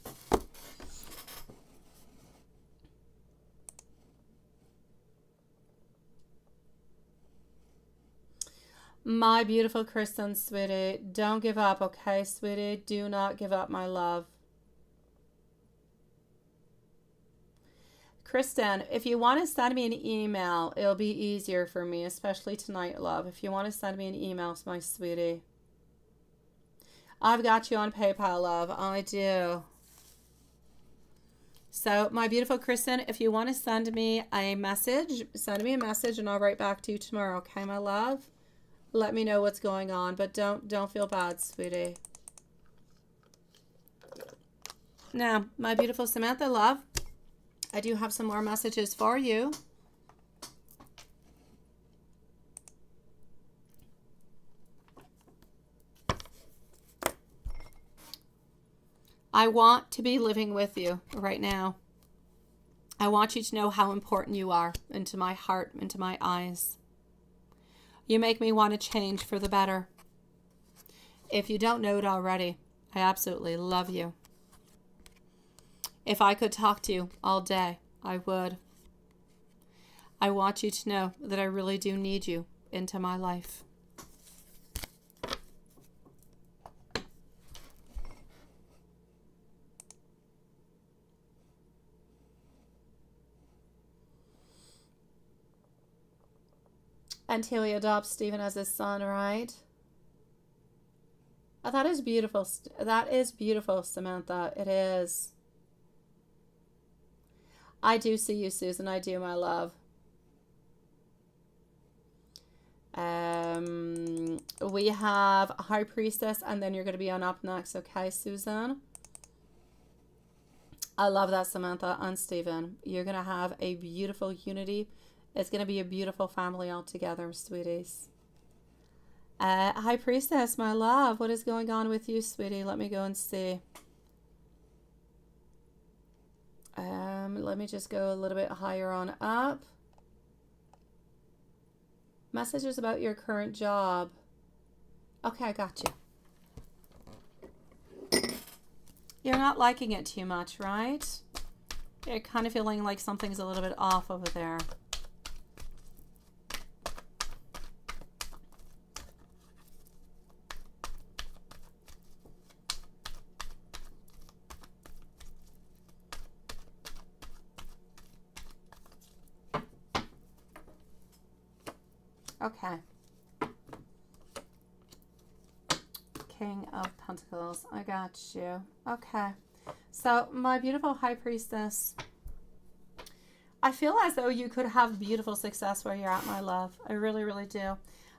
My beautiful Kristen, sweetie, don't give up, okay, sweetie? Do not give up, my love. Kristen, if you want to send me an email, it'll be easier for me, especially tonight, love. If you want to send me an email, my sweetie. I've got you on PayPal, love. I do. So, my beautiful Kristen, if you want to send me a message and I'll write back to you tomorrow, okay, my love? Let me know what's going on, but don't feel bad, sweetie. Now, my beautiful Samantha, love, I do have some more messages for you. I want to be living with you right now. I want you to know how important you are into my heart, into my eyes. You make me want to change for the better. If you don't know it already, I absolutely love you. If I could talk to you all day, I would. I want you to know that I really do need you into my life. Until he adopts Stephen as his son, right? Oh, that is beautiful. That is beautiful, Samantha. It is. I do see you, Susan. I do, my love. We have High Priestess, and then you're going to be on up next, okay, Susan? I love that, Samantha and Stephen. You're going to have a beautiful unity. It's going to be a beautiful family altogether, sweeties. High Priestess, my love. What is going on with you, sweetie? Let me go and see. Let me just go a little bit higher on up. Messages about your current job. Okay, I got you. You're not liking it too much, right? You're kind of feeling like something's a little bit off over there. Okay. King of Pentacles. I got you. Okay. So, my beautiful High Priestess, I feel as though you could have beautiful success where you're at, my love. I really, really do.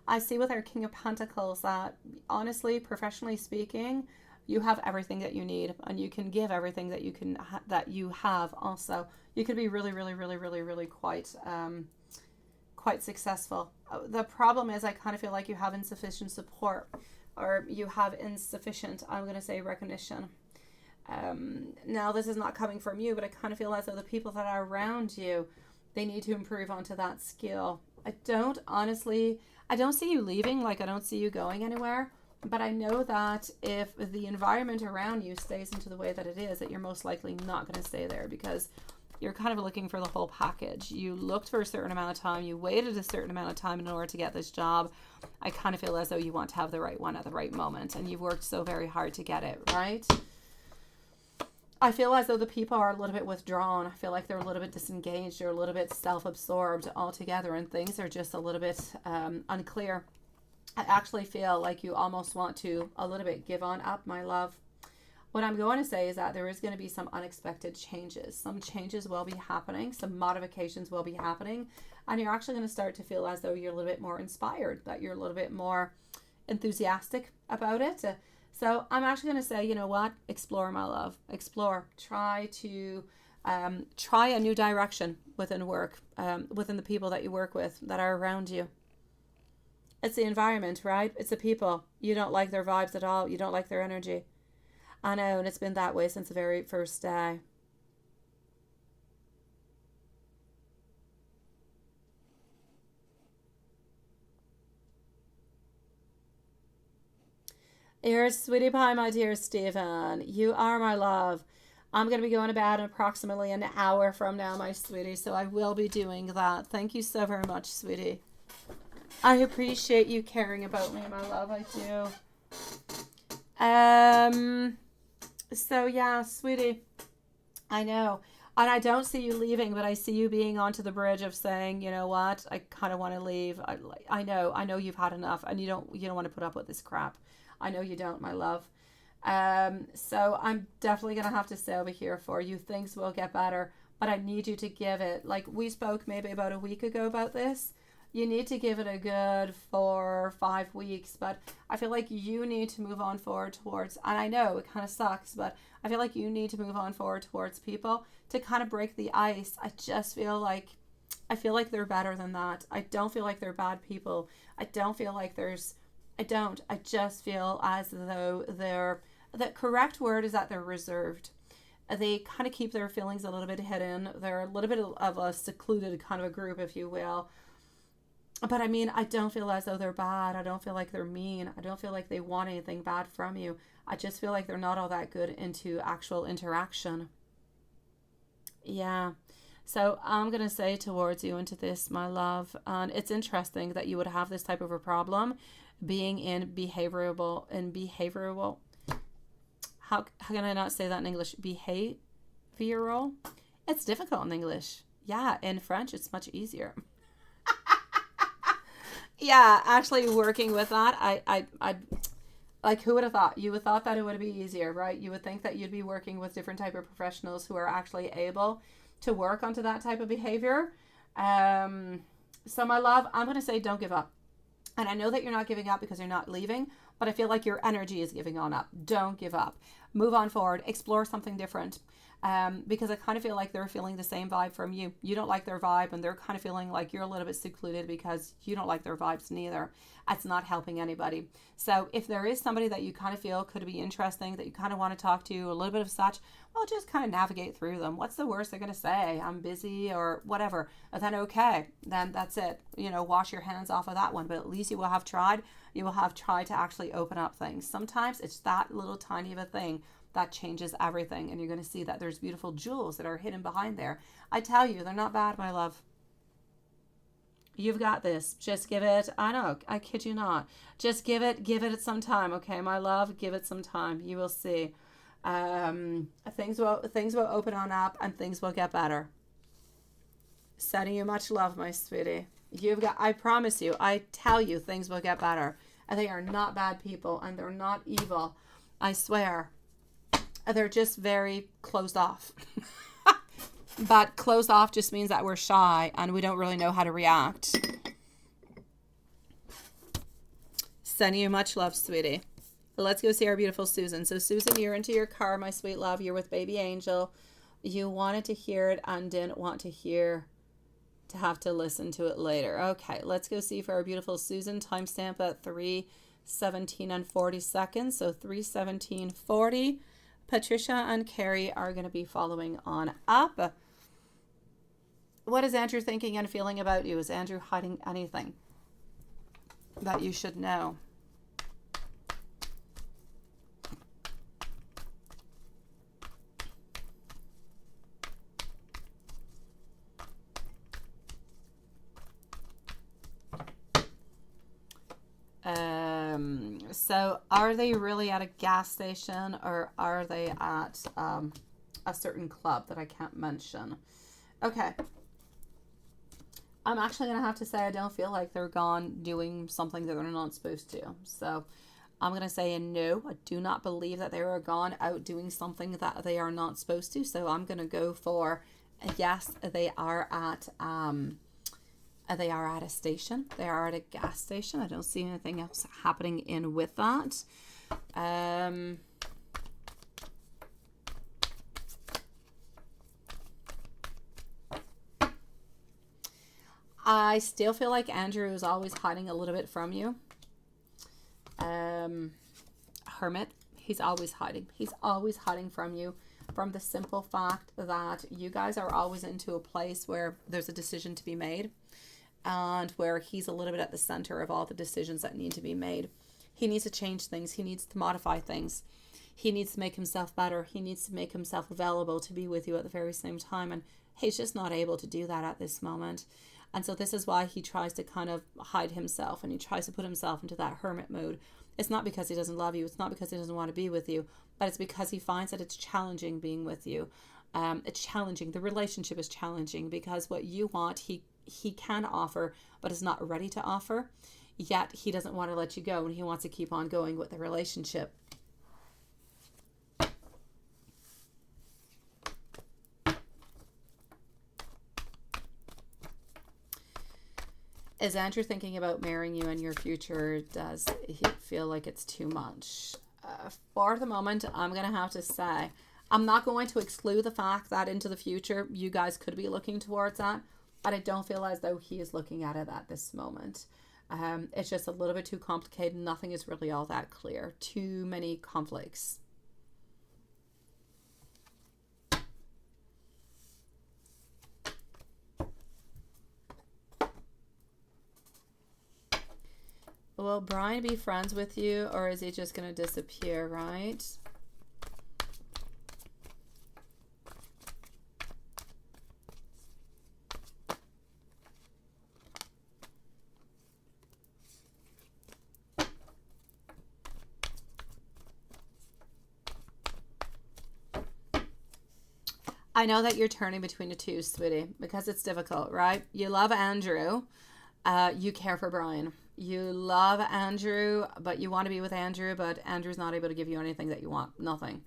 I see with our King of Pentacles that, honestly, professionally speaking, you have everything that you need, and you can give everything that you can that you have. Also, you could be really, really, really, really, really quite successful. The problem is, I kind of feel like you have insufficient support, or you have insufficient, I'm going to say, recognition. Now, this is not coming from you, but I kind of feel as though the people that are around you, they need to improve onto that skill. I don't see you leaving, like I don't see you going anywhere, but I know that if the environment around you stays into the way that it is, that you're most likely not going to stay there, because you're kind of looking for the whole package. You looked for a certain amount of time, you waited a certain amount of time in order to get this job. I kind of feel as though you want to have the right one at the right moment, and you've worked so very hard to get it, right? I feel as though the people are a little bit withdrawn. I feel like they're a little bit disengaged or a little bit self-absorbed altogether, and things are just a little bit unclear. I actually feel like you almost want to a little bit give on up, my love. What I'm going to say is that there is going to be some unexpected changes. Some changes will be happening. Some modifications will be happening. And you're actually going to start to feel as though you're a little bit more inspired, that you're a little bit more enthusiastic about it. So I'm actually going to say, you know what? Explore, my love. Explore. Try to try a new direction within work, within the people that you work with, that are around you. It's the environment, right? It's the people. You don't like their vibes at all. You don't like their energy. I know, and it's been that way since the very first day. You're a sweetie pie, my dear Stephen. You are my love. I'm going to be going to bed in approximately an hour from now, my sweetie, so I will be doing that. Thank you so very much, sweetie. I appreciate you caring about me, my love. I do. So yeah, sweetie, I know. And I don't see you leaving, but I see you being onto the bridge of saying, you know what, I kind of want to leave. I know you've had enough, and you don't want to put up with this crap. I know you don't, my love. So I'm definitely gonna have to stay over here for you. Things will get better, but I need you to give it. Like we spoke maybe about a week ago about this. You need to give it a good 4 or 5 weeks, but I feel like you need to move on forward towards, and I know it kind of sucks, but I feel like you need to move on forward towards people to kind of break the ice. I feel like they're better than that. I don't feel like they're bad people. I just feel as though the correct word is that they're reserved. They kind of keep their feelings a little bit hidden. They're a little bit of a secluded kind of a group, if you will. But I mean, I don't feel as though they're bad. I don't feel like they're mean. I don't feel like they want anything bad from you. I just feel like they're not all that good into actual interaction. Yeah. So I'm going to say towards you into this, my love, and it's interesting that you would have this type of a problem being in behavioral. How can I not say that in English? Behavioral. It's difficult in English. Yeah, in French, it's much easier. Yeah, actually working with that, I like, who would have thought? You would have thought that it would be easier, right? You would think that you'd be working with different type of professionals who are actually able to work onto that type of behavior. So my love, I'm going to say don't give up. And I know that you're not giving up because you're not leaving, but I feel like your energy is giving on up. Don't give up. Move on forward. Explore something different. Because I kind of feel like they're feeling the same vibe from you. You don't like their vibe, and they're kind of feeling like you're a little bit secluded because you don't like their vibes neither. It's not helping anybody. So if there is somebody that you kind of feel could be interesting, that you kind of want to talk to, a little bit of such, well, just kind of navigate through them. What's the worst they're going to say? I'm busy or whatever. And then okay, then that's it. Wash your hands off of that one. But at least you will have tried. You will have tried to actually open up things. Sometimes it's that little tiny of a thing that changes everything, and you're going to see that there's beautiful jewels that are hidden behind there. I tell you, they're not bad, my love. You've got this. Just give it, I know, I kid you not. Just give it some time, okay, my love? Give it some time. You will see. Things will open on up, and things will get better. Sending you much love, my sweetie. I promise you, I tell you, things will get better. And they are not bad people, and they're not evil. I swear. They're just very closed off. But closed off just means that we're shy and we don't really know how to react. Sending you much love, sweetie. Let's go see our beautiful Susan. So Susan, you're into your car, my sweet love. You're with baby Angel. You wanted to hear it and didn't want to have to listen to it later. Okay, let's go see for our beautiful Susan. Timestamp at 3:17 and 40 seconds. So 3:17:40. Patricia and Carrie are going to be following on up. What is Andrew thinking and feeling about you? Is Andrew hiding anything that you should know? So are they really at a gas station, or are they at a certain club that I can't mention? Okay. I'm actually going to have to say I don't feel like they're gone doing something that they're not supposed to. So I'm going to say no. I do not believe that they are gone out doing something that they are not supposed to. So I'm going to go for yes, they are at a station. They are at a gas station. I don't see anything else happening in with that. I still feel like Andrew is always hiding a little bit from you. Hermit, he's always hiding. He's always hiding from you, from the simple fact that you guys are always into a place where there's a decision to be made, and where he's a little bit at the center of all the decisions that need to be made. He needs to change things. He needs to modify things. He needs to make himself better. He needs to make himself available to be with you at the very same time. And he's just not able to do that at this moment. And so this is why he tries to kind of hide himself, and he tries to put himself into that hermit mode. It's not because he doesn't love you. It's not because he doesn't want to be with you, but it's because he finds that it's challenging being with you. It's challenging. The relationship is challenging because what you want, he can offer, but is not ready to offer. Yet he doesn't want to let you go, and he wants to keep on going with the relationship. Is Andrew thinking about marrying you in your future? Does he feel like it's too much? For the moment, I'm going to have to say, I'm not going to exclude the fact that into the future, you guys could be looking towards that, but I don't feel as though he is looking at it at this moment. It's just a little bit too complicated. Nothing is really all that clear. Too many conflicts. Will Brian be friends with you, or is he just going to disappear, right? I know that you're turning between the two, sweetie, because it's difficult, right? You love Andrew. You care for Brian. You love Andrew, but you want to be with Andrew, but Andrew's not able to give you anything that you want. Nothing.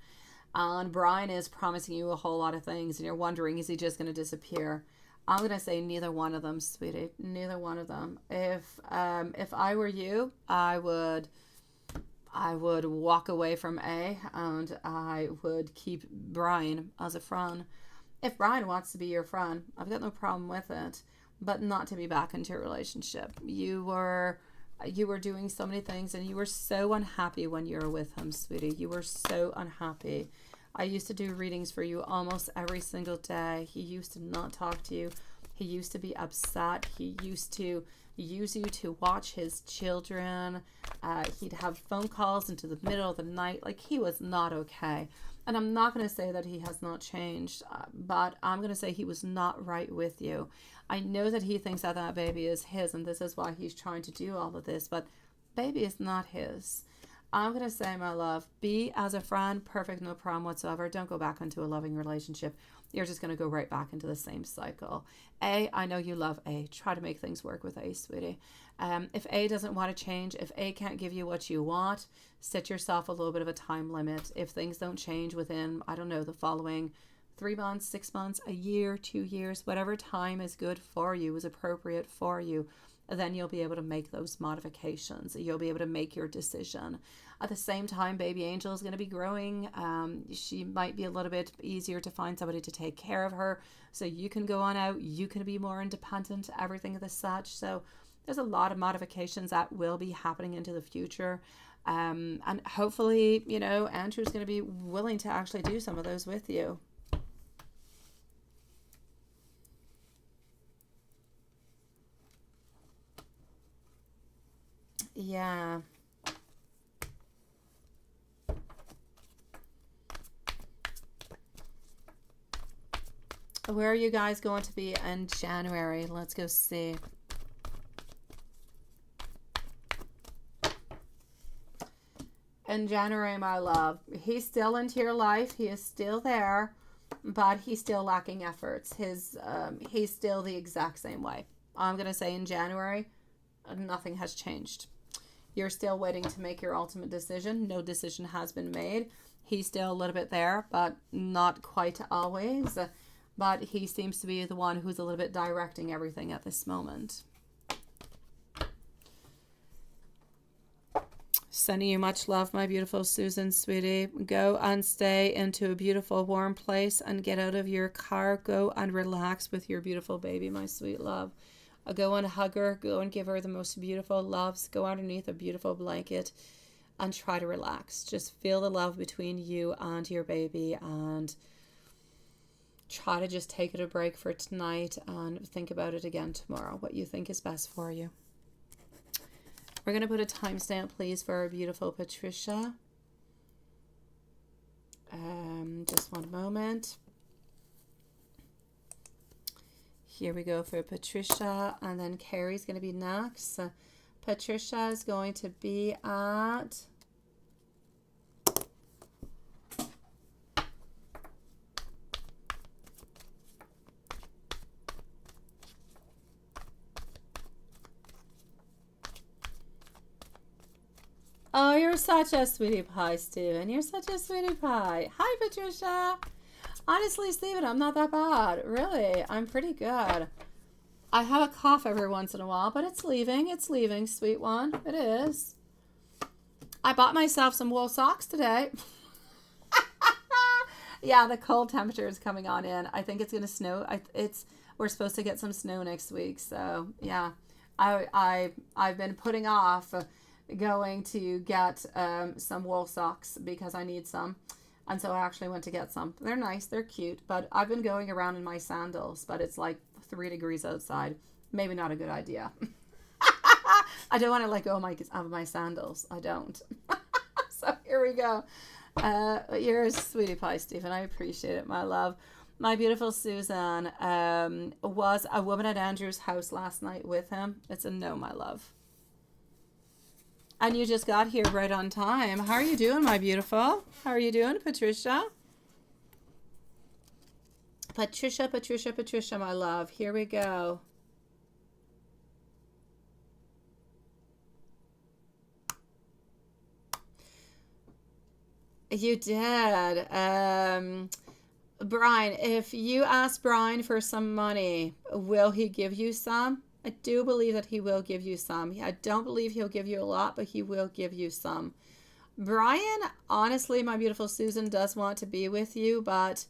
And Brian is promising you a whole lot of things, and you're wondering, is he just going to disappear? I'm going to say neither one of them, sweetie. Neither one of them. If I were you, I would walk away from A, and I would keep Brian as a friend. If Brian wants to be your friend, I've got no problem with it, but not to be back into a relationship. You were doing so many things, and you were so unhappy when you were with him, sweetie. You were so unhappy. I used to do readings for you almost every single day. He used to not talk to you. He used to be upset. He used to use you to watch his children. He'd have phone calls into the middle of the night. Like, he was not okay. And I'm not going to say that he has not changed, but I'm going to say he was not right with you. I know that he thinks that that baby is his, and this is why he's trying to do all of this, but baby is not his. I'm going to say, my love, be as a friend, perfect, no problem whatsoever. Don't go back into a loving relationship. You're just going to go right back into the same cycle. A, I know you love A. Try to make things work with A, sweetie. If A doesn't want to change, if A can't give you what you want, set yourself a little bit of a time limit. If things don't change within, I don't know, the following 3 months, 6 months, a year, 2 years, whatever time is good for you, is appropriate for you, then you'll be able to make those modifications. You'll be able to make your decision. At the same time, baby Angel is going to be growing. She might be a little bit easier to find somebody to take care of her, so you can go on out, you can be more independent, everything of the such. So there's a lot of modifications that will be happening into the future. And hopefully, you know, Andrew's going to be willing to actually do some of those with you. Yeah. Where are you guys going to be in January? Let's go see. In January, my love, he's still into your life. He is still there, but he's still lacking efforts. He's still the exact same way. I'm going to say in January, nothing has changed. You're still waiting to make your ultimate decision. No decision has been made. He's still a little bit there, but not quite always. But he seems to be the one who's a little bit directing everything at this moment. Sending you much love, my beautiful Susan, sweetie. Go and stay into a beautiful warm place and get out of your car. Go and relax with your beautiful baby, my sweet love. Go and hug her. Go and give her the most beautiful loves. Go underneath a beautiful blanket and try to relax. Just feel the love between you and your baby, and try to just take it a break for tonight and think about it again tomorrow, what you think is best for you. We're going to put a timestamp, please, for our beautiful Patricia. Just one moment. Here we go for Patricia, and then Carrie's going to be next. So Patricia is going to be at... Oh, you're such a sweetie pie, Stephen. You're such a sweetie pie. Hi, Patricia. Honestly, Stephen, I'm not that bad. Really, I'm pretty good. I have a cough every once in a while, but it's leaving. It's leaving, sweet one. It is. I bought myself some wool socks today. Yeah, the cold temperature is coming on in. I think it's going to snow. We're supposed to get some snow next week. So, yeah, I've been putting off going to get some wool socks because I need some, and so I actually went to get some. They're nice, they're cute, but I've been going around in my sandals, but it's like 3 degrees outside. Maybe not a good idea. I don't want to let go of my sandals. I don't. So here we go. You're a sweetie pie, Stephen. I appreciate it, my love. My beautiful Susan was a woman at Andrew's house last night with him. It's a no, my love. And you just got here right on time. How are you doing, my beautiful? How are you doing, Patricia? Patricia, my love. Here we go. You did. Brian, if you ask Brian for some money, will he give you some? I do believe that he will give you some. I don't believe he'll give you a lot, but he will give you some. Brian, honestly, my beautiful Susan, does want to be with you, but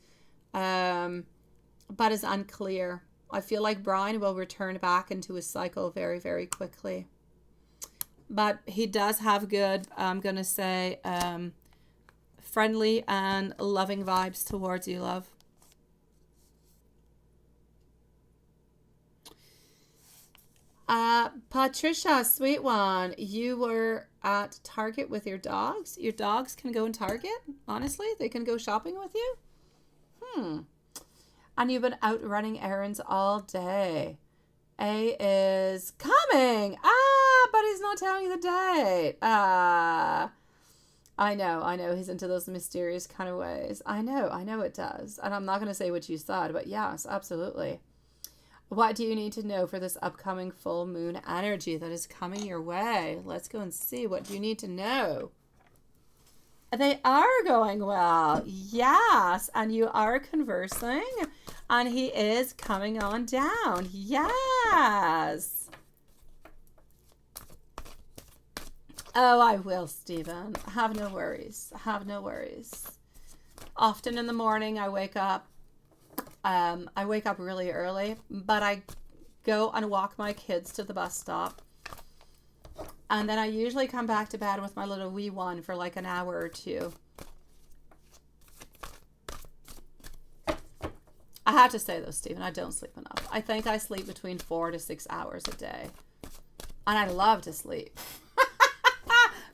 is unclear. I feel like Brian will return back into his cycle very, very quickly. But he does have good, I'm going to say, friendly and loving vibes towards you, love. Patricia, sweet one, you were at Target with your dogs. Your dogs can go in Target? Honestly, they can go shopping with you? And you've been out running errands all day. A is coming. But he's not telling you the date. I know. He's into those mysterious kind of ways. I know it does. And I'm not going to say what you said, but yes, absolutely. What do you need to know for this upcoming full moon energy that is coming your way? Let's go and see. What do you need to know? They are going well. Yes. And you are conversing. And he is coming on down. Yes. Oh, I will, Stephen. Have no worries. Have no worries. Often in the morning, I wake up really early, but I go and walk my kids to the bus stop. And then I usually come back to bed with my little wee one for like an hour or two. I have to say though, Stephen, I don't sleep enough. I think I sleep between 4 to 6 hours a day. And I love to sleep.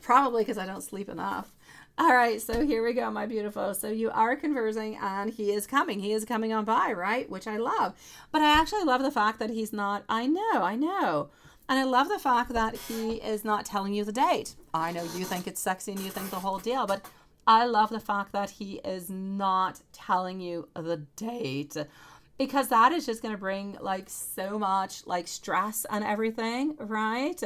Probably because I don't sleep enough. All right, so here we go, my beautiful. So you are conversing and he is coming. He is coming on by, right? Which I love. But I actually love the fact that he's not, I know. And I love the fact that he is not telling you the date. I know you think it's sexy and you think the whole deal, but I love the fact that he is not telling you the date, because that is just going to bring like so much like stress and everything, right?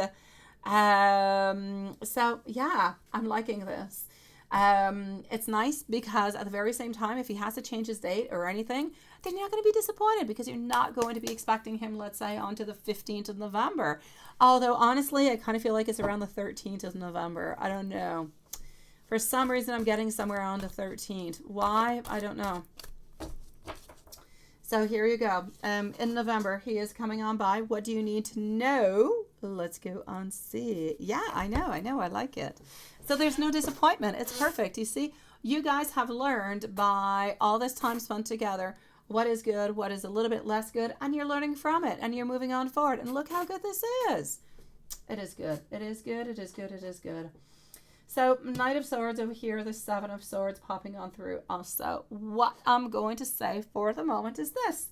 So yeah, I'm liking this. It's nice because at the very same time, if he has to change his date or anything, then you're not going to be disappointed because you're not going to be expecting him, let's say, onto the 15th of November. Although, honestly, I kind of feel like it's around the 13th of November. I don't know. For some reason, I'm getting somewhere on the 13th. Why? I don't know. So here you go. In November, he is coming on by. What do you need to know? Let's go and see. Yeah, I know. I like it. So there's no disappointment. It's perfect. You see, you guys have learned by all this time spent together what is good, what is a little bit less good, and you're learning from it, and you're moving on forward. And look how good this is. It is good. It is good. It is good. It is good. So, Knight of Swords over here, the Seven of Swords popping on through also. What I'm going to say for the moment is this.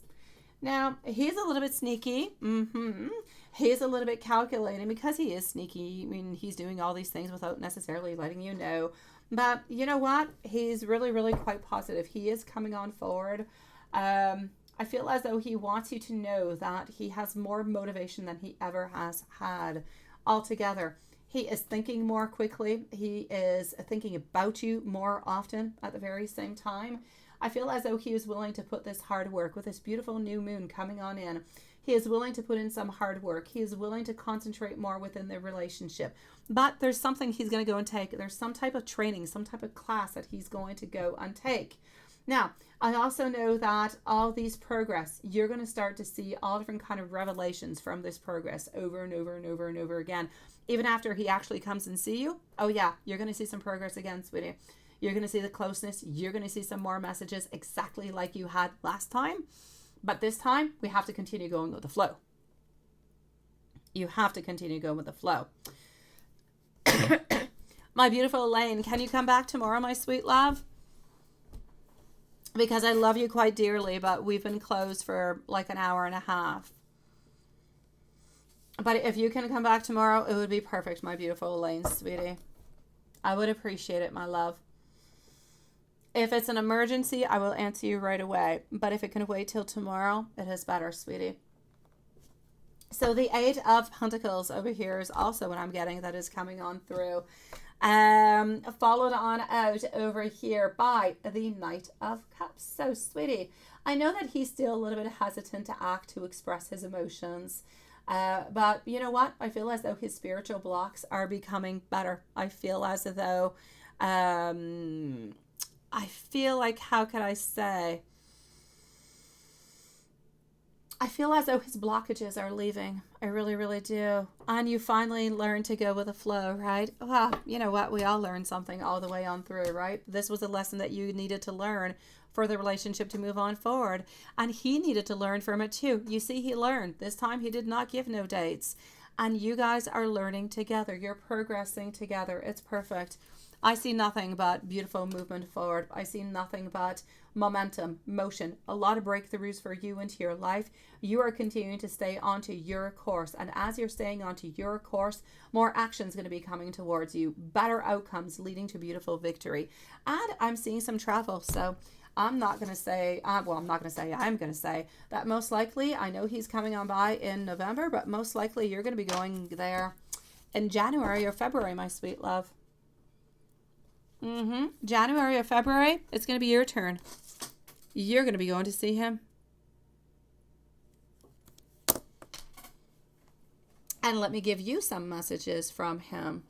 Now, he's a little bit sneaky. He's a little bit calculating because he is sneaky. I mean, he's doing all these things without necessarily letting you know. But you know what? He's really, really quite positive. He is coming on forward. I feel as though he wants you to know that he has more motivation than he ever has had altogether. He is thinking more quickly. He is thinking about you more often at the very same time. I feel as though he is willing to put this hard work with this beautiful new moon coming on in. He is willing to put in some hard work. He is willing to concentrate more within the relationship. But there's something he's going to go and take. There's some type of training, some type of class that he's going to go and take. Now, I also know that all these progress, you're going to start to see all different kind of revelations from this progress over and over and over and over again. Even after he actually comes and see you, oh yeah, you're going to see some progress again, sweetie. You're going to see the closeness. You're going to see some more messages exactly like you had last time. But this time, we have to continue going with the flow. You have to continue going with the flow. My beautiful Elaine, can you come back tomorrow, my sweet love? Because I love you quite dearly, but we've been closed for like an hour and a half. But if you can come back tomorrow, it would be perfect, my beautiful Elaine, sweetie. I would appreciate it, my love. If it's an emergency, I will answer you right away. But if it can wait till tomorrow, it is better, sweetie. So the Eight of Pentacles over here is also what I'm getting that is coming on through. Followed on out over here by the Knight of Cups. So, sweetie, I know that he's still a little bit hesitant to act, to express his emotions. But you know what? I feel as though his spiritual blocks are becoming better. I feel as though... I feel like, how could I say? I feel as though his blockages are leaving. I really, really do. And you finally learn to go with the flow, right? Well, you know what? We all learn something all the way on through, right? This was a lesson that you needed to learn for the relationship to move on forward. And he needed to learn from it too. You see, he learned. This time he did not give no dates. And you guys are learning together. You're progressing together. It's perfect. I see nothing but beautiful movement forward. I see nothing but momentum, motion, a lot of breakthroughs for you into your life. You are continuing to stay onto your course. And as you're staying onto your course, more action is going to be coming towards you. Better outcomes leading to beautiful victory. And I'm seeing some travel. So I'm not going to say, I'm going to say that most likely, I know he's coming on by in November, but most likely you're going to be going there in January or February, my sweet love. January or February, it's going to be your turn. You're going to be going to see him. And let me give you some messages from him.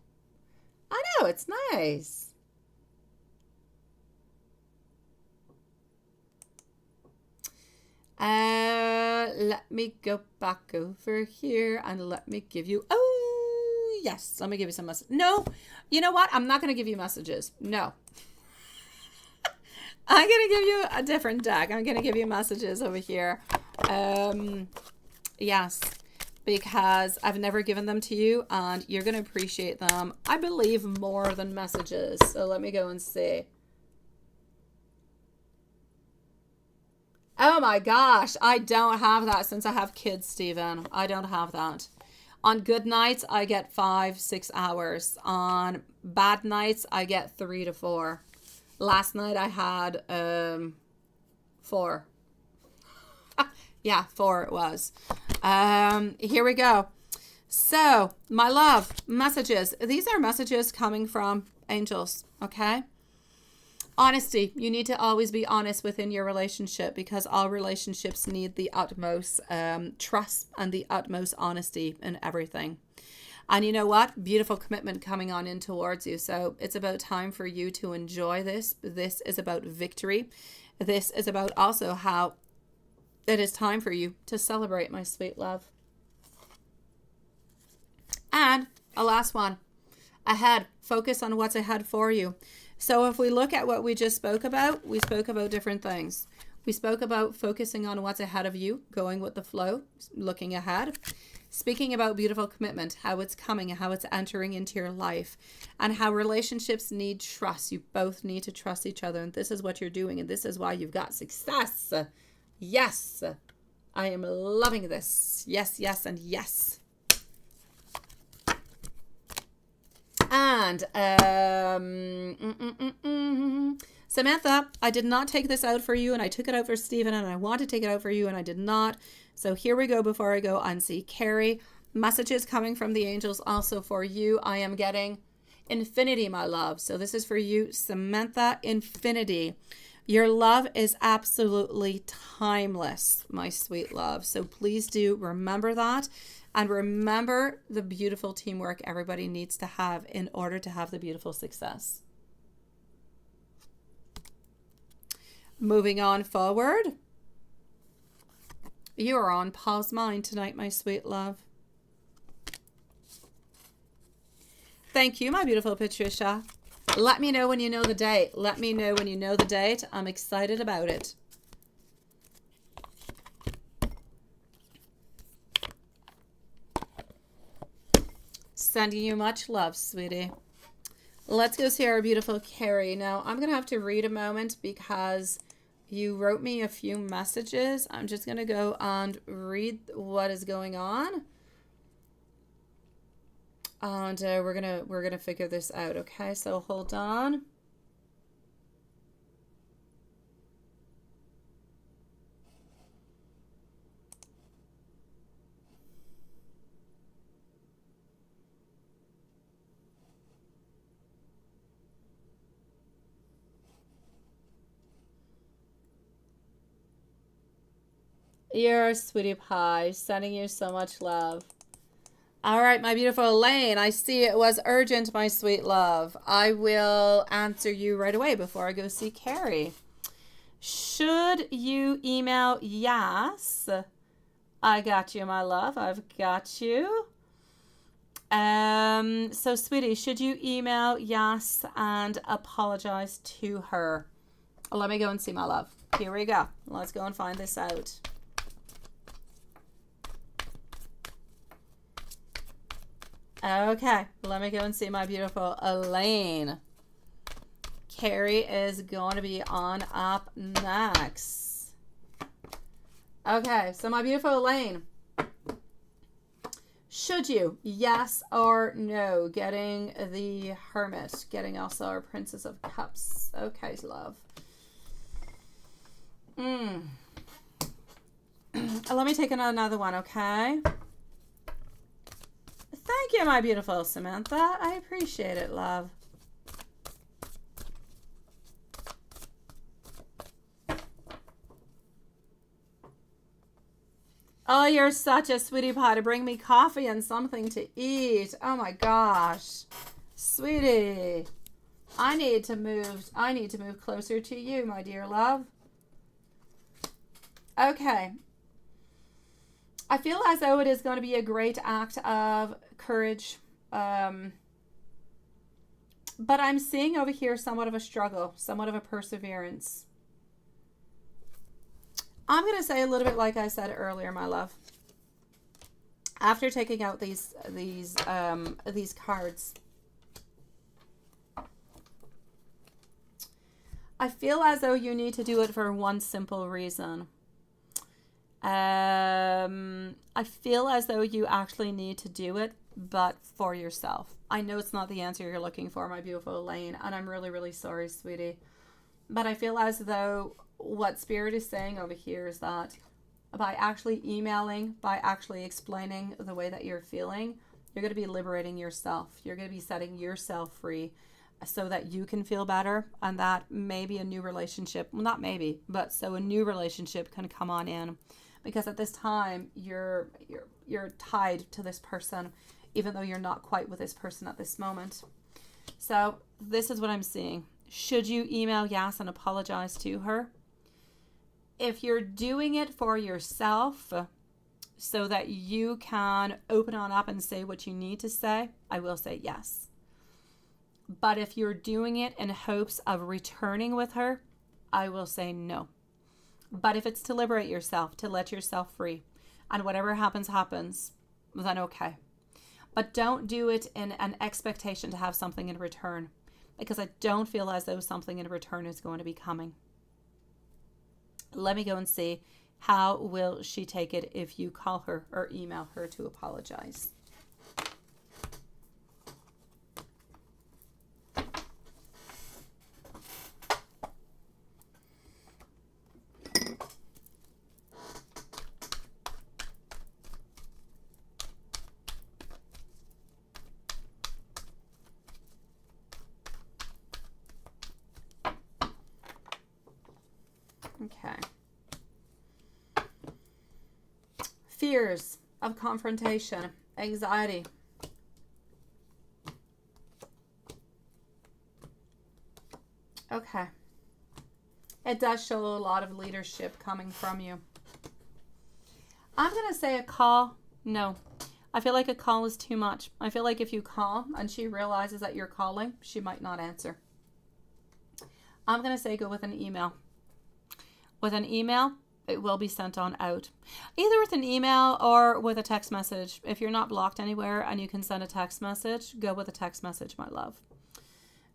I know, it's nice. Let me go back over here and let me give you... Oh, yes. Let me give you some messages. No, you know what? I'm not going to give you messages. No. I'm going to give you a different deck. I'm going to give you messages over here. Yes, because I've never given them to you and you're going to appreciate them, I believe, more than messages. So let me go and see. Oh my gosh, I don't have that since I have kids, Stephen. I don't have that. On good nights, I get 5-6 hours. On bad nights, I get 3 to 4. Last night I had 4. Yeah, 4 it was. Here we go. So, my love, messages. These are messages coming from angels, okay? Honesty. You need to always be honest within your relationship because all relationships need the utmost trust and the utmost honesty in everything. And you know what? Beautiful commitment coming on in towards you. So it's about time for you to enjoy this. This is about victory. This is about also how it is time for you to celebrate, my sweet love. And a last one. Ahead. Focus on what's ahead for you. So if we look at what we just spoke about, we spoke about different things. We spoke about focusing on what's ahead of you, going with the flow, looking ahead. speaking about beautiful commitment, how it's coming, how it's entering into your life, and how relationships need trust. You both need to trust each other, and this is what you're doing, and this is why you've got success. Yes, I am loving this. Yes, yes, and yes. And Samantha, I did not take this out for you, and I took it out for Stephen, and I want to take it out for you, and I did not. So here we go. Before I go on, see Carrie, messages coming from the angels also for you. I am getting infinity, my love. So this is for you, Samantha. Infinity. Your love is absolutely timeless, my sweet love. So please do remember that. And remember the beautiful teamwork everybody needs to have in order to have the beautiful success. Moving on forward. You are on Paul's mind tonight, my sweet love. Thank you, my beautiful Patricia. Let me know when you know the date. Let me know when you know the date. I'm excited about it. Sending you much love, sweetie. Let's go see our beautiful Carrie. Now, I'm going to have to read a moment because you wrote me a few messages. I'm just going to go and read what is going on. And we're gonna figure this out, okay? So hold on. You're a sweetie pie. Sending you so much love. All right, my beautiful Elaine, I see it was urgent, my sweet love. I will answer you right away before I go see Carrie. Should you email yes? I got you, my love. I've got you. So, sweetie, should you email yes and apologize to her? Let me go and see, my love. Here we go. Let's go and find this out. Okay, let me go and see my beautiful Elaine. Carrie is going to be on up next. Okay, so my beautiful Elaine. Should you, yes or no? Getting the Hermit, getting also our Princess of Cups. Okay, love. Let me take another one, okay? Thank you, my beautiful Samantha. I appreciate it, love. Oh, you're such a sweetie pie to bring me coffee and something to eat. Oh my gosh. Sweetie. I need to move closer to you, my dear love. Okay. I feel as though it is going to be a great act of courage. But I'm seeing over here somewhat of a struggle, somewhat of a perseverance. I'm going to say a little bit like I said earlier, my love. After taking out these cards, I feel as though you need to do it for one simple reason. I feel as though you actually need to do it, but for yourself. I know it's not the answer you're looking for, my beautiful Elaine, and I'm really, really sorry, sweetie. But I feel as though what Spirit is saying over here is that by actually emailing, by actually explaining the way that you're feeling, you're going to be liberating yourself. You're going to be setting yourself free so that you can feel better, and that maybe a new relationship, well, not maybe, but so a new relationship can come on in. Because at this time, you're tied to this person, even though you're not quite with this person at this moment. So this is what I'm seeing. Should you email yes and apologize to her? If you're doing it for yourself so that you can open on up and say what you need to say, I will say yes. But if you're doing it in hopes of returning with her, I will say no. But if it's to liberate yourself, to let yourself free, and whatever happens, happens, then okay. But don't do it in an expectation to have something in return, because I don't feel as though something in return is going to be coming. Let me go and see how will she take it if you call her or email her to apologize. Okay. Fears of confrontation, anxiety. Okay. It does show a lot of leadership coming from you. I'm going to say a call. No. I feel like a call is too much. I feel like if you call and she realizes that you're calling, she might not answer. I'm going to say go with an email. With an email, it will be sent on out. Either with an email or with a text message. If you're not blocked anywhere and you can send a text message, go with a text message, my love.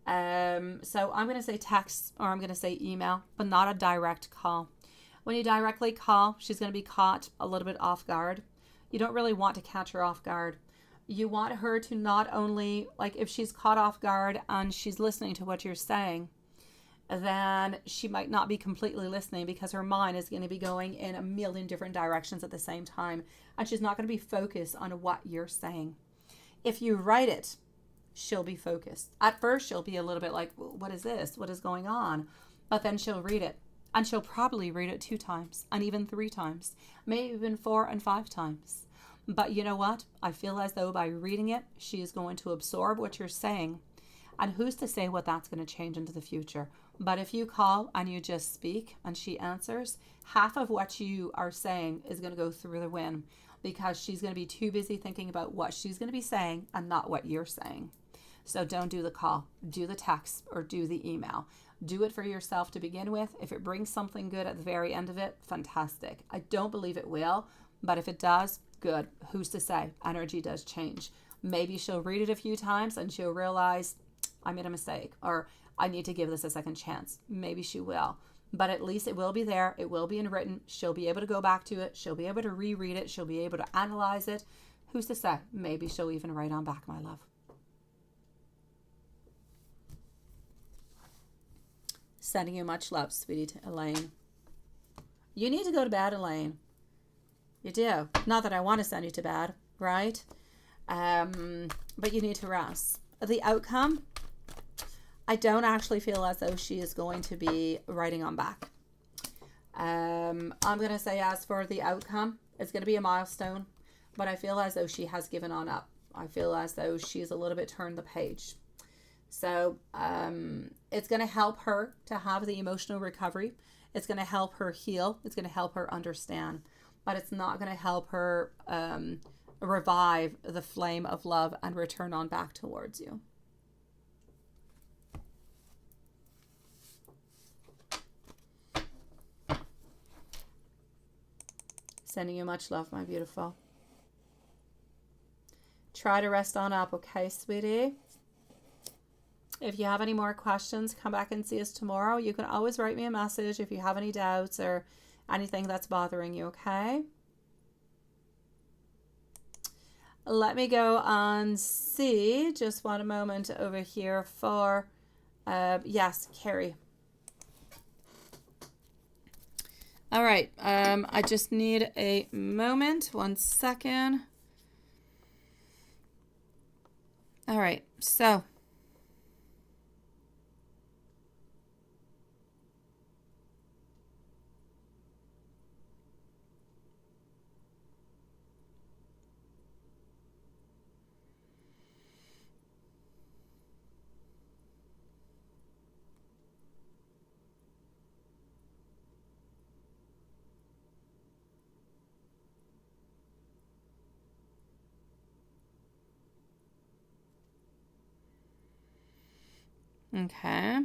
So I'm going to say text or I'm going to say email, but not a direct call. When you directly call, she's going to be caught a little bit off guard. You don't really want to catch her off guard. You want her to not only, like if she's caught off guard and she's listening to what you're saying, then she might not be completely listening because her mind is going to be going in a million different directions at the same time. And she's not going to be focused on what you're saying. If you write it, she'll be focused. At first, she'll be a little bit like, what is this? What is going on? But then she'll read it. And she'll probably read it 2 times and even 3 times, maybe even 4 and 5 times. But you know what? I feel as though by reading it, she is going to absorb what you're saying. And who's to say what that's going to change into the future? But if you call and you just speak and she answers, half of what you are saying is going to go through the wind because she's going to be too busy thinking about what she's going to be saying and not what you're saying. So don't do the call, do the text or do the email. Do it for yourself to begin with. If it brings something good at the very end of it, fantastic. I don't believe it will, but if it does, good. Who's to say? Energy does change. Maybe she'll read it a few times and she'll realize I made a mistake or I need to give this a second chance. Maybe she will, but at least it will be there. It will be in written. She'll be able to go back to it. She'll be able to reread it. She'll be able to analyze it. Who's to say? Maybe she'll even write on back, my love. Sending you much love, sweetie, to Elaine. You need to go to bed, Elaine. You do. Not that I want to send you to bed, right? But you need to rest. The outcome, I don't actually feel as though she is going to be writing on back. I'm going to say as for the outcome, it's going to be a milestone, but I feel as though she has given on up. I feel as though she's a little bit turned the page. So it's going to help her to have the emotional recovery. It's going to help her heal. It's going to help her understand. But it's not going to help her revive the flame of love and return on back towards you. Sending you much love, my beautiful. Try to rest on up, okay, sweetie? If you have any more questions, come back and see us tomorrow. You can always write me a message if you have any doubts or anything that's bothering you, okay? Let me go and see. Just one moment over here for, yes, Carrie. All right, I just need a moment. 1 second. All right, so. Okay.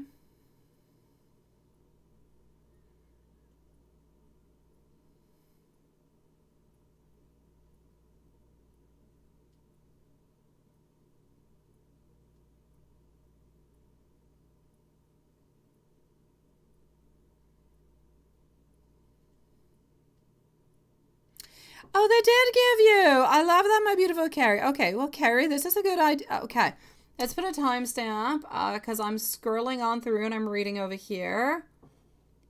Oh, they did give you. I love that, my beautiful Carrie. Okay, well, Carrie, this is a good idea. Okay, let's put a timestamp because I'm scrolling on through and I'm reading over here.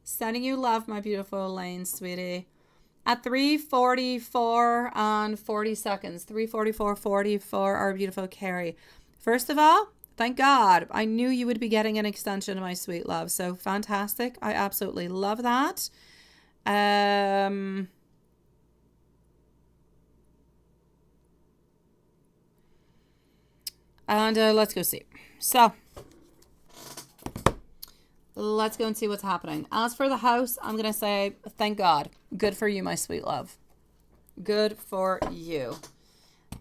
Sending you love, my beautiful Elaine, sweetie. At 3:44 and 40 seconds. 3:44:44, our beautiful Carrie. First of all, thank God. I knew you would be getting an extension, my sweet love. So fantastic. I absolutely love that. And let's go see. So let's go and see what's happening. As for the house, I'm going to say, thank God. Good for you, my sweet love. Good for you.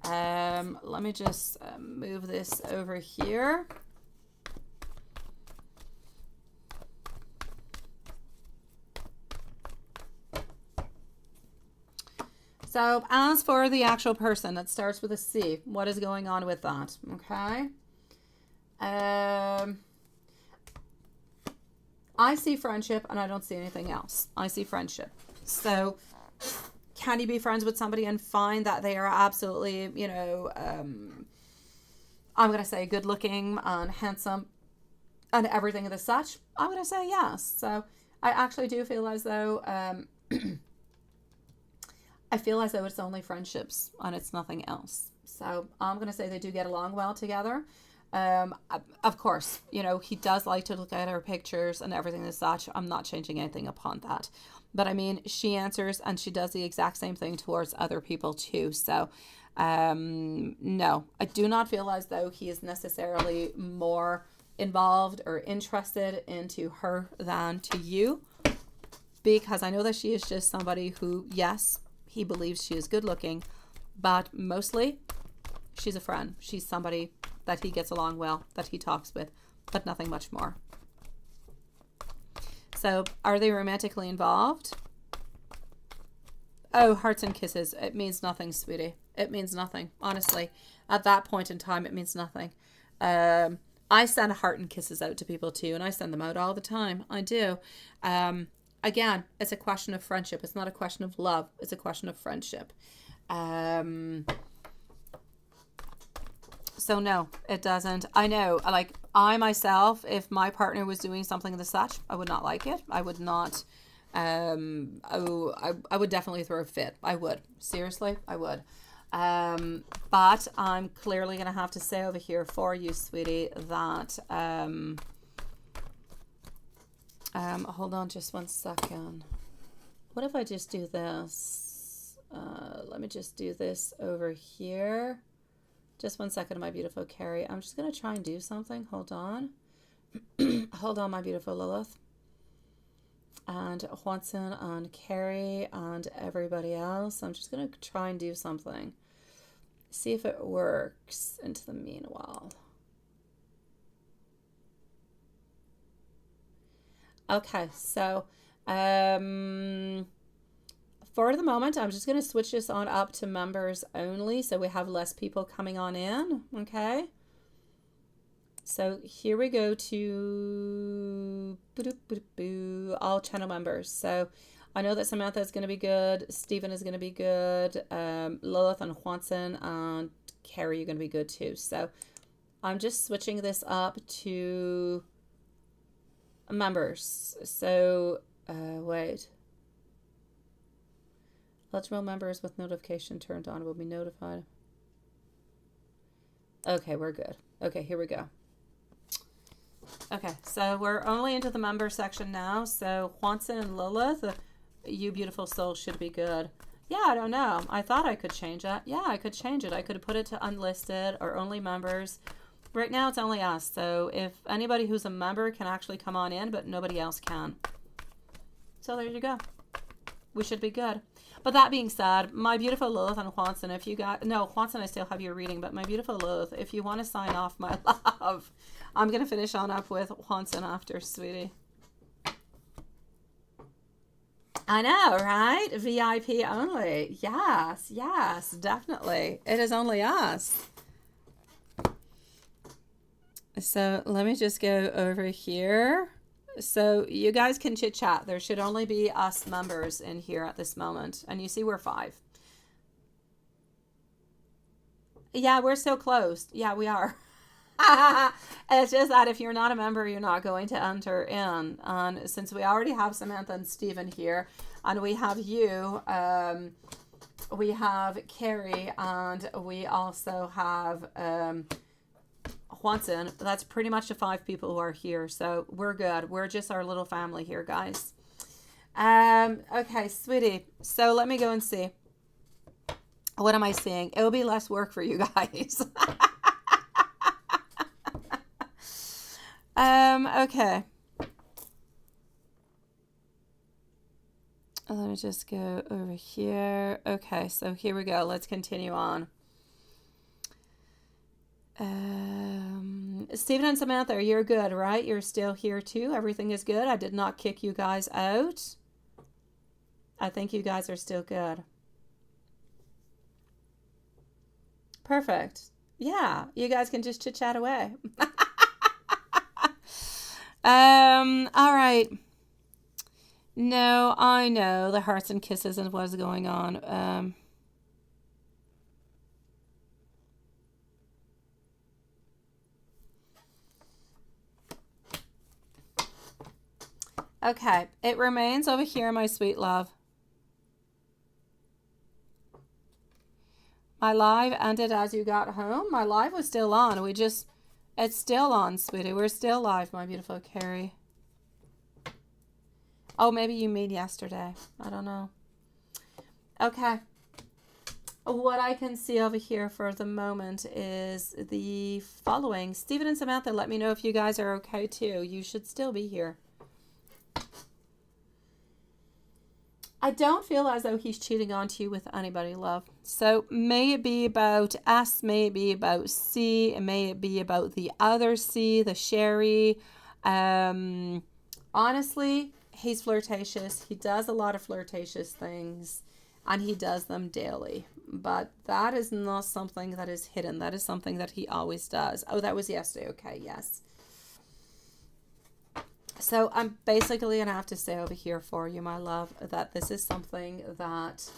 Let me just move this over here. So as for the actual person that starts with a C, what is going on with that? Okay. I see friendship and I don't see anything else. I see friendship. So can you be friends with somebody and find that they are absolutely, you know, I'm going to say good looking and handsome and everything of the such? I'm going to say yes. So I actually do feel as though, I feel as though it's only friendships and it's nothing else. So I'm going to say they do get along well together. Of course, you know, he does like to look at her pictures and everything as such. I'm not changing anything upon that. But I mean, she answers and she does the exact same thing towards other people too. So, no, I do not feel as though he is necessarily more involved or interested into her than to you. Because I know that she is just somebody who, yes, he believes she is good looking, but mostly she's a friend. She's somebody that he gets along well, that he talks with, but nothing much more. So are they romantically involved? Oh, hearts and kisses. It means nothing, sweetie. It means nothing. Honestly, at that point in time, it means nothing. I send heart and kisses out to people too, and I send them out all the time. I do. Again, it's a question of friendship. It's not a question of love. It's a question of friendship. So no, it doesn't. I know, like I myself, if my partner was doing something of the such, I would not like it. I would not, I would definitely throw a fit. I would. Seriously, I would. But I'm clearly going to have to say over here for you, sweetie, that, hold on just one second. What if I just do this? Let me just do this over here. Just one second, my beautiful Carrie. I'm just going to try and do something. Hold on. Hold on, my beautiful Lilith. And Juanson and Carrie and everybody else. I'm just going to try and do something. See if it works into the meanwhile. Okay, so for the moment, I'm just going to switch this on up to members only so we have less people coming on in, okay? So here we go to all channel members. So I know that Samantha is going to be good, Stephen is going to be good, Lilith and Juanson and Carrie are going to be good too. So I'm just switching this up to members. So, wait. Eligible members with notification turned on will be notified. Okay, we're good. Okay, here we go. Okay, so we're only into the member section now. So Juanson and Lilith, you beautiful souls should be good. Yeah, I don't know. I thought I could change that. Yeah, I could change it. I could have put it to unlisted or only members. Right now it's only us. So if anybody who's a member can actually come on in, but nobody else can. So there you go. We should be good. But that being said, my beautiful Lilith and Juanson, if you got, no, Juanson, I still have your reading, but my beautiful Lilith, if you want to sign off, my love, I'm going to finish on up with Juanson after, sweetie. I know, right? VIP only. Yes, yes, definitely. It is only us. So let me just go over here. So you guys can chit chat. There should only be us members in here at this moment. And you see we're 5. Yeah, we're so close. Yeah, we are. It's just that if you're not a member, you're not going to enter in. And since we already have Samantha and Stephen here, and we have you, we have Carrie, and we also have Juanson. That's pretty much the 5 people who are here. So we're good. We're just our little family here, guys. Okay, sweetie. So let me go and see. What am I seeing? It'll be less work for you guys. Okay. Let me just go over here. Okay, so here we go. Let's continue on. Stephen and Samantha, you're good, right? You're still here too. Everything is good. I did not kick you guys out. I think you guys are still good. Perfect. Yeah, you guys can just chit chat away. All right. No, I know the hearts and kisses and what's going on. Okay, it remains over here, my sweet love. My live ended as you got home. My live was still on. It's still on, sweetie. We're still live, my beautiful Carrie. Oh, maybe you mean yesterday. I don't know. Okay. What I can see over here for the moment is the following. Stephen and Samantha, let me know if you guys are okay too. You should still be here. I don't feel as though he's cheating onto you with anybody, love. So may it be about S, may it be about C, and may it be about the other C, the Sherry. Honestly, he's flirtatious. He does a lot of flirtatious things, and he does them daily. But that is not something that is hidden. That is something that he always does. Oh, that was yesterday. Okay, yes. So I'm basically going to have to say over here for you, my love, that this is something that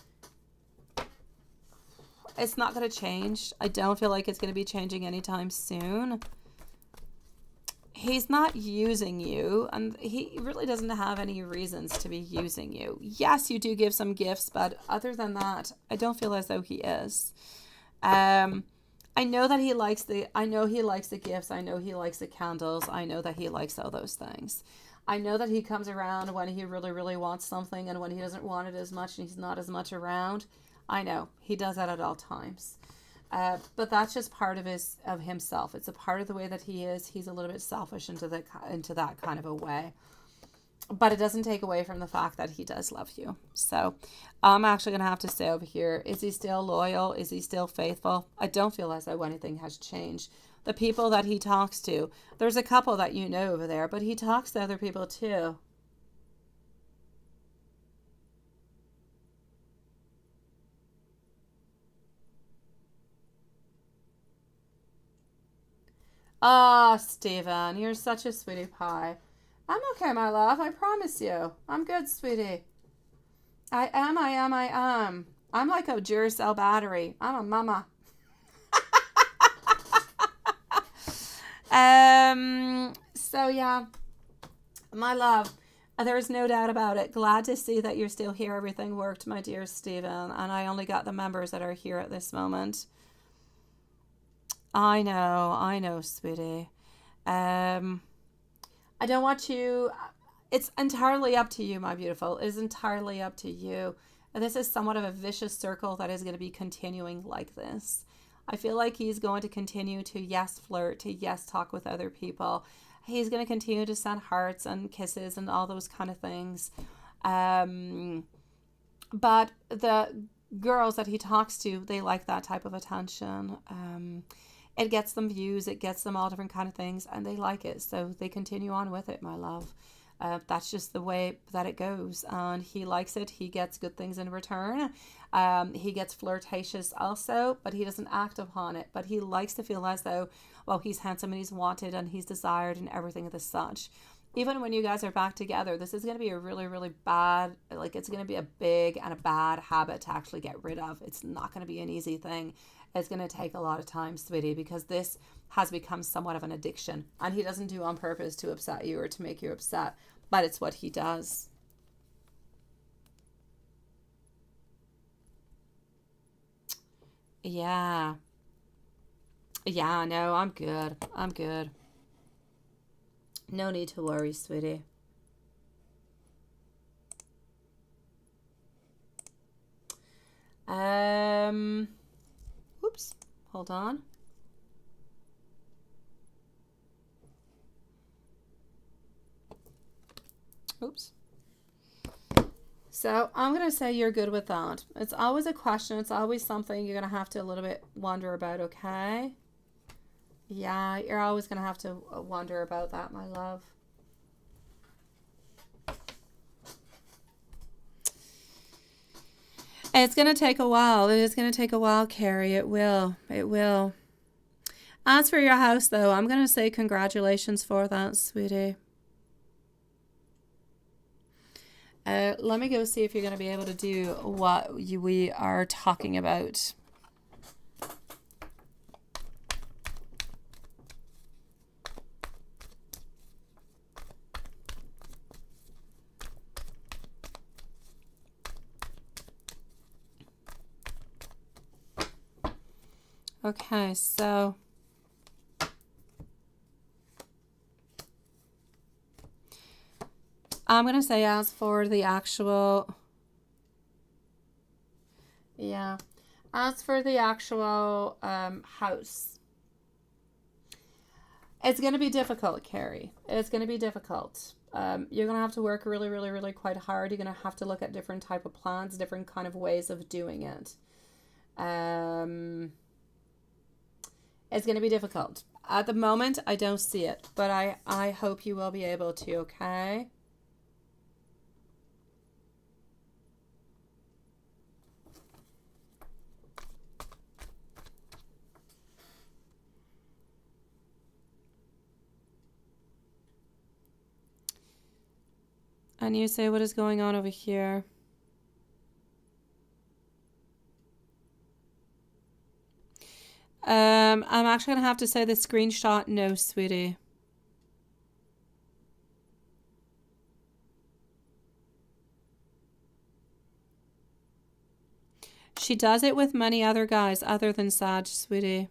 it's not going to change. I don't feel like it's going to be changing anytime soon. He's not using you, and he really doesn't have any reasons to be using you. Yes, you do give some gifts, but other than that, I don't feel as though he is. I know that he likes the gifts. I know he likes the candles. I know that he likes all those things. I know that he comes around when he really, really wants something, and when he doesn't want it as much and he's not as much around. I know he does that at all times. But that's just part of himself. It's a part of the way that he is. He's a little bit selfish into that kind of a way. But it doesn't take away from the fact that he does love you. So I'm actually going to have to say over here, is he still loyal? Is he still faithful? I don't feel as though anything has changed. The people that he talks to, there's a couple that you know over there, but he talks to other people too. Ah, Stephen, you're such a sweetie pie. I'm okay, my love. I promise you. I'm good, sweetie. I am. I'm like a Duracell battery. I'm a mama. So yeah, my love, there is no doubt about it. Glad to see that you're still here. Everything worked, my dear Stephen. And I only got the members that are here at this moment. I know, sweetie. I don't want you. It's entirely up to you, my beautiful. It is entirely up to you. This is somewhat of a vicious circle that is going to be continuing like this. I feel like he's going to continue to, yes, flirt, to, yes, talk with other people. He's going to continue to send hearts and kisses and all those kind of things. But the girls that he talks to, they like that type of attention. It gets them views, it gets them all different kind of things, and they like it. So they continue on with it, my love. That's just the way that it goes. And he likes it. He gets good things in return. He gets flirtatious also, but he doesn't act upon it. But he likes to feel as though, well, he's handsome and he's wanted and he's desired and everything of the such. Even when you guys are back together, this is going to be a really, really bad, like it's going to be a big and a bad habit to actually get rid of. It's not going to be an easy thing. It's going to take a lot of time, sweetie, because this has become somewhat of an addiction. And he doesn't do on purpose to upset you or to make you upset, but it's what he does. Yeah. Yeah, no, I'm good. I'm good. No need to worry, sweetie. Oops, hold on. Oops. So I'm going to say you're good with that. It's always a question. It's always something you're going to have to a little bit wonder about, okay? Yeah, you're always going to have to wonder about that, my love. It's going to take a while. It is going to take a while, Carrie. It will. It will. As for your house, though, I'm going to say congratulations for that, sweetie. Let me go see if you're going to be able to do what we are talking about. Okay, so I'm going to say as for the actual, as for the actual house, it's going to be difficult, Carrie. It's going to be difficult. You're going to have to work really, really, really quite hard. You're going to have to look at different type of plans, different kind of ways of doing it. It's going to be difficult. At the moment, I don't see it, but I hope you will be able to, okay? And you say, what is going on over here? I'm actually going to have to say the screenshot, no, sweetie. She does it with many other guys other than Sag, sweetie.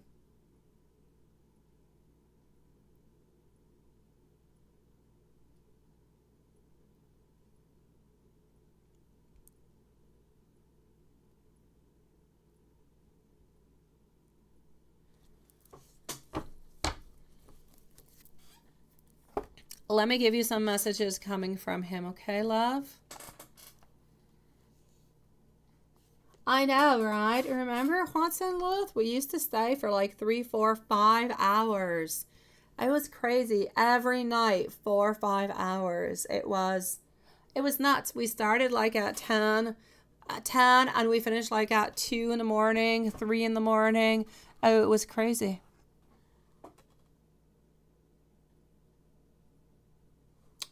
Let me give you some messages coming from him, okay, love? I know, right? Remember, Watson Luth? We used to stay for like 3, 4, 5 hours. It was crazy. Every night, 4 or 5 hours. It was nuts. We started like at 10, and we finished like at 2 in the morning, 3 in the morning. Oh, it was crazy.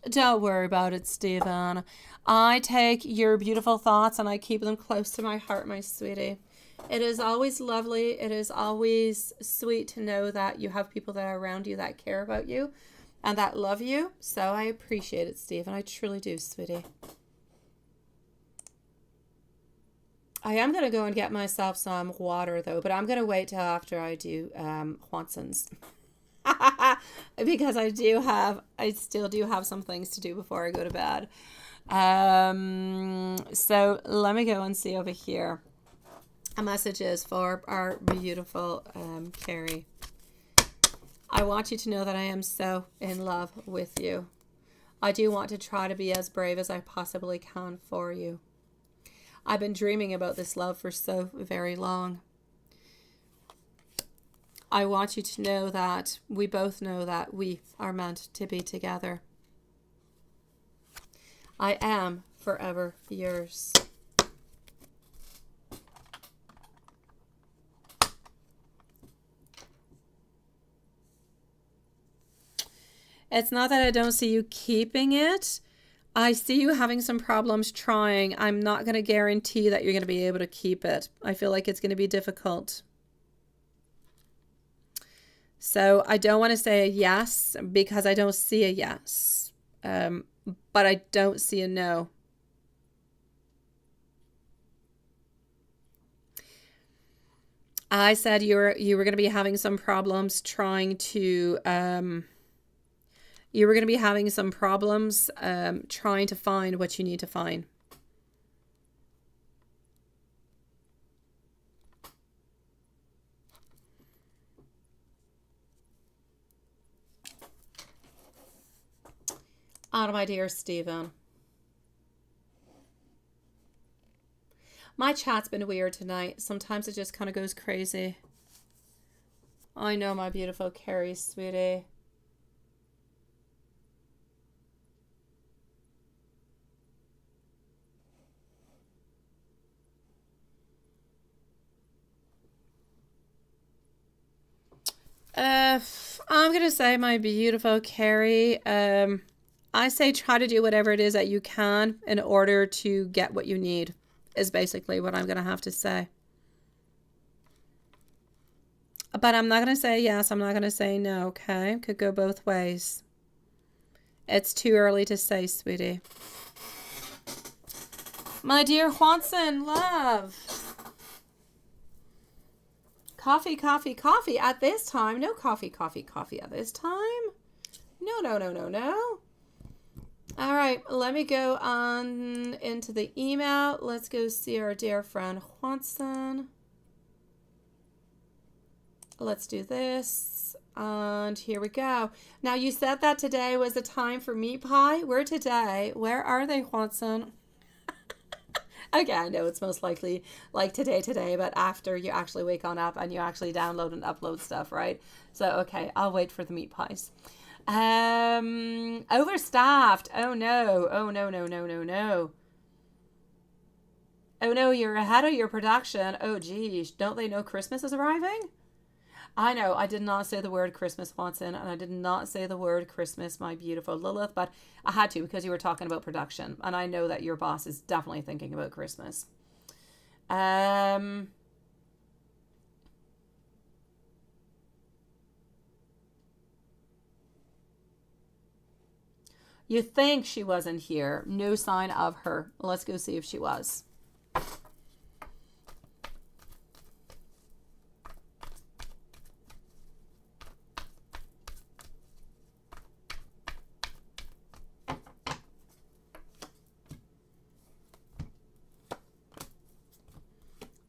Don't worry about it, Stephen. I take your beautiful thoughts and I keep them close to my heart, my sweetie. It is always lovely. It is always sweet to know that you have people that are around you that care about you and that love you. So I appreciate it, Stephen. I truly do, sweetie. I am going to go and get myself some water, though, but I'm going to wait till after I do Watson's. Because I still do have some things to do before I go to bed. So let me go and see over here. A message is for our beautiful Carrie. I want you to know that I am so in love with you. I do want to try to be as brave as I possibly can for you. I've been dreaming about this love for so very long. I want you to know that we both know that we are meant to be together. I am forever yours. It's not that I don't see you keeping it. I see you having some problems trying. I'm not going to guarantee that you're going to be able to keep it. I feel like it's going to be difficult. So I don't want to say a yes because I don't see a yes. But I don't see a no. I said you were going to be having some problems trying to trying to find what you need to find. Oh, my dear Stephen. My chat's been weird tonight. Sometimes it just kind of goes crazy. I know, my beautiful Carrie, sweetie. I'm going to say, my beautiful Carrie, I say try to do whatever it is that you can in order to get what you need, is basically what I'm going to have to say. But I'm not going to say yes. I'm not going to say no, okay? Could go both ways. It's too early to say, sweetie. My dear Juanson, love. Coffee, coffee, coffee at this time. No coffee, coffee, coffee at this time. No, no, no, no, no. All right, let me go on into the email. Let's go see our dear friend Juanson. Let's do this. And here we go. Now, you said that today was the time for meat pie. Where today? Where are they, Juanson? Okay, I know it's most likely like today, but after you actually wake on up and you actually download and upload stuff, right? So, okay, I'll wait for the meat pies. Overstaffed. Oh no. Oh no, no, no, no, no. Oh no, you're ahead of your production. Oh geez, don't they know Christmas is arriving? I know, I did not say the word Christmas, Watson, and I did not say the word Christmas, my beautiful Lilith, but I had to because you were talking about production, and I know that your boss is definitely thinking about Christmas. You think she wasn't here. No sign of her. Let's go see if she was.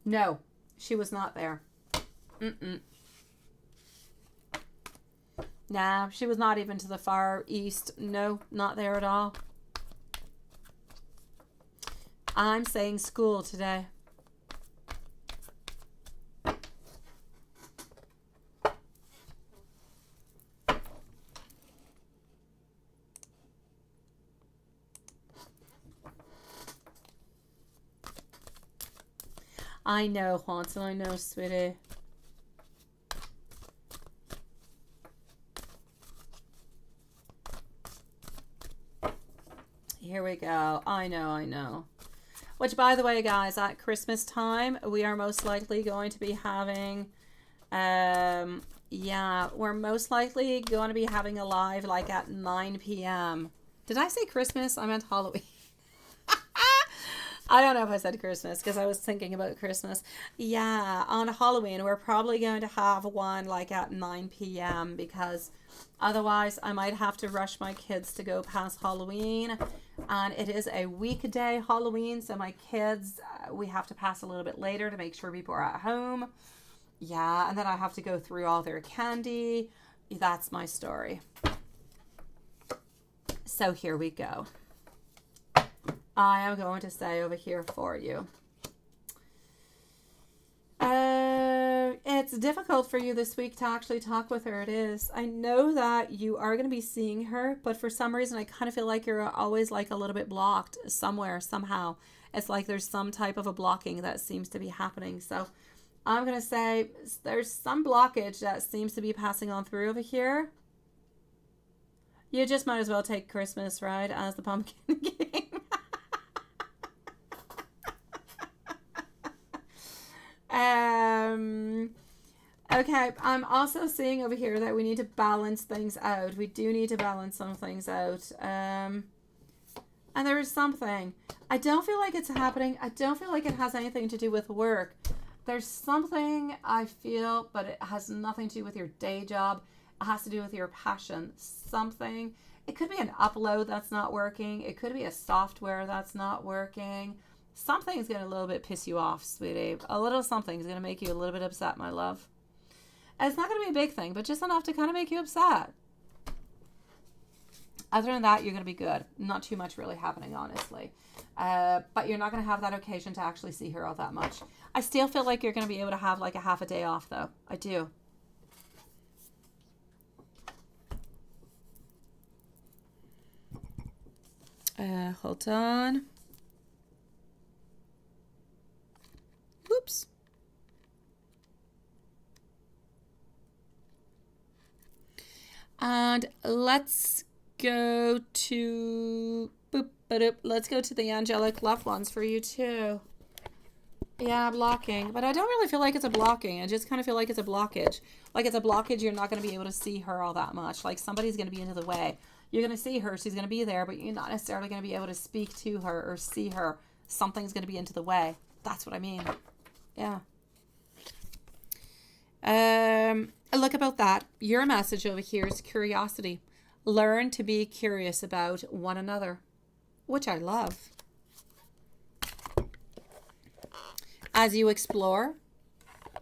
No, she was not there. Nah, she was not even to the far east. No, not there at all. I'm saying school today. I know, Juanson, I know, sweetie. Here we go. I know, I know. Which, by the way, guys, at Christmas time, we are most likely going to be having, yeah, we're most likely going to be having a live like at 9 p.m. Did I say Christmas? I meant Halloween. I don't know if I said Christmas because I was thinking about Christmas. Yeah, on Halloween, we're probably going to have one like at 9 p.m. because otherwise I might have to rush my kids to go past Halloween. And it is a weekday Halloween, so my kids, we have to pass a little bit later to make sure people are at home. Yeah, and then I have to go through all their candy. That's my story. So here we go. I am going to say over here for you. It's difficult for you this week to actually talk with her. It is. I know that you are going to be seeing her, but for some reason I kind of feel like you're always like a little bit blocked somewhere, somehow. It's like there's some type of a blocking that seems to be happening. So I'm going to say there's some blockage that seems to be passing on through over here. You just might as well take Christmas, right, as the pumpkin game. Okay, I'm also seeing over here that we need to balance things out. We do need to balance some things out. And there is something. I don't feel like it's happening. I don't feel like it has anything to do with work. There's something I feel, but it has nothing to do with your day job. It has to do with your passion. Something. It could be an upload that's not working. It could be a software that's not working. Something's going to a little bit piss you off, sweetie. A little something's going to make you a little bit upset, my love. And it's not going to be a big thing, but just enough to kind of make you upset. Other than that, you're going to be good. Not too much really happening, honestly. But you're not going to have that occasion to actually see her all that much. I still feel like you're going to be able to have like a half a day off, though. I do. Hold on. Whoops. And let's go to let's go to the angelic loved ones for you too. Yeah, blocking. But I don't really feel like it's a blocking. I just kind of feel like it's a blockage. Like it's a blockage, you're not going to be able to see her all that much. Like somebody's going to be into the way. You're going to see her, she's going to be there, but you're not necessarily going to be able to speak to her or see her. Something's going to be into the way. That's what I mean. Yeah. Look about that. Your message over here is curiosity. Learn to be curious about one another, which I love. As you explore,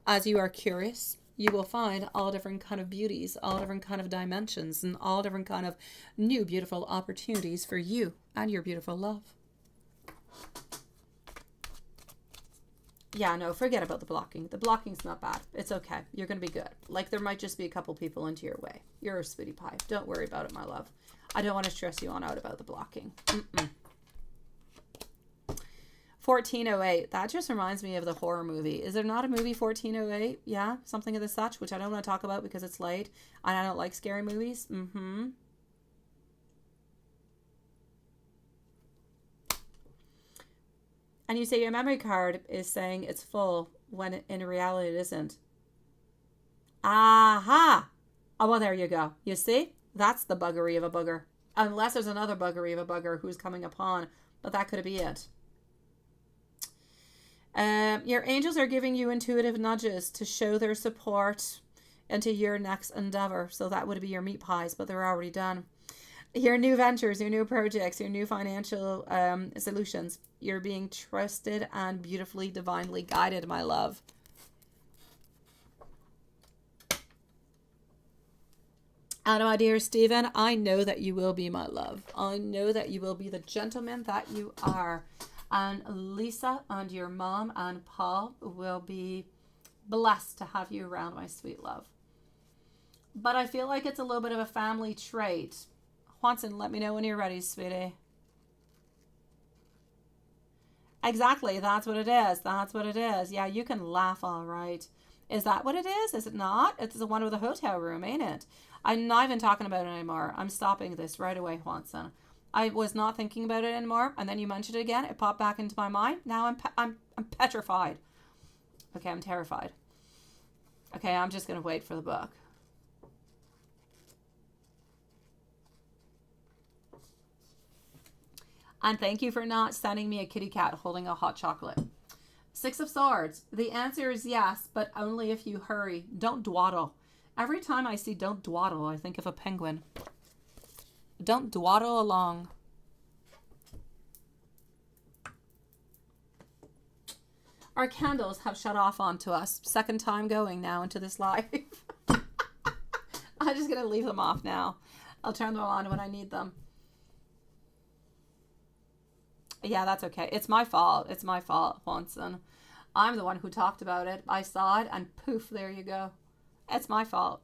as you are curious, you will find all different kind of beauties, all different kind of dimensions, and all different kind of new beautiful opportunities for you and your beautiful love. Yeah, no, forget about the blocking. The blocking's not bad. It's okay. You're going to be good. Like, there might just be a couple people into your way. You're a sweetie pie. Don't worry about it, my love. I don't want to stress you on out about the blocking. 1408. That just reminds me of the horror movie. Is there not a movie 1408? Yeah, something of the such, which I don't want to talk about because it's late. And I don't like scary movies. And you say your memory card is saying it's full when in reality it isn't. Aha! Oh, well, there you go. You see? That's the buggery of a bugger. Unless there's another buggery of a bugger who's coming upon. But that could be it. Your angels are giving you intuitive nudges to show their support into your next endeavor. So that would be your meat pies, but they're already done. Your new ventures, your new projects, your new financial solutions. You're being trusted and beautifully, divinely guided, my love. And my dear Stephen, I know that you will be my love. I know that you will be the gentleman that you are. And Lisa and your mom and Paul will be blessed to have you around, my sweet love. But I feel like it's a little bit of a family trait. Juanson, let me know when you're ready, sweetie. Exactly, that's what it is. That's what it is. Yeah, you can laugh all right. Is that what it is? Is it not? It's the one with the hotel room, ain't it? I'm not even talking about it anymore. I'm stopping this right away, Juanson. I was not thinking about it anymore, and then you mentioned it again. It popped back into my mind. Now I'm petrified. Okay, I'm terrified. Okay, I'm just gonna wait for the book. And thank you for not sending me a kitty cat holding a hot chocolate. 6 of Swords. The answer is yes, but only if you hurry. Don't dawdle. Every time I see don't dawdle, I think of a penguin. Don't dawdle along. Our candles have shut off onto us. Second time going now into this live. I'm just going to leave them off now. I'll turn them on when I need them. Yeah, that's okay. It's my fault. It's my fault, Juanson. I'm the one who talked about it. I saw it and poof, there you go. It's my fault.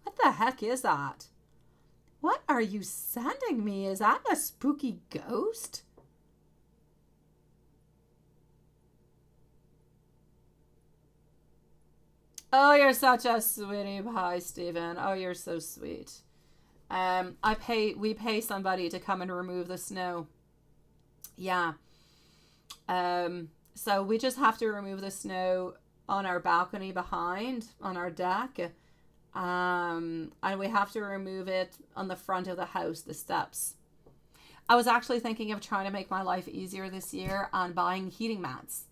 What the heck is that? What are you sending me? Is that a spooky ghost? Oh, you're such a sweetie pie, Stephen. Oh, you're so sweet. We pay somebody to come and remove the snow. Yeah. So we just have to remove the snow on our balcony behind, on our deck. And we have to remove it on the front of the house, the steps. I was actually thinking of trying to make my life easier this year on buying heating mats.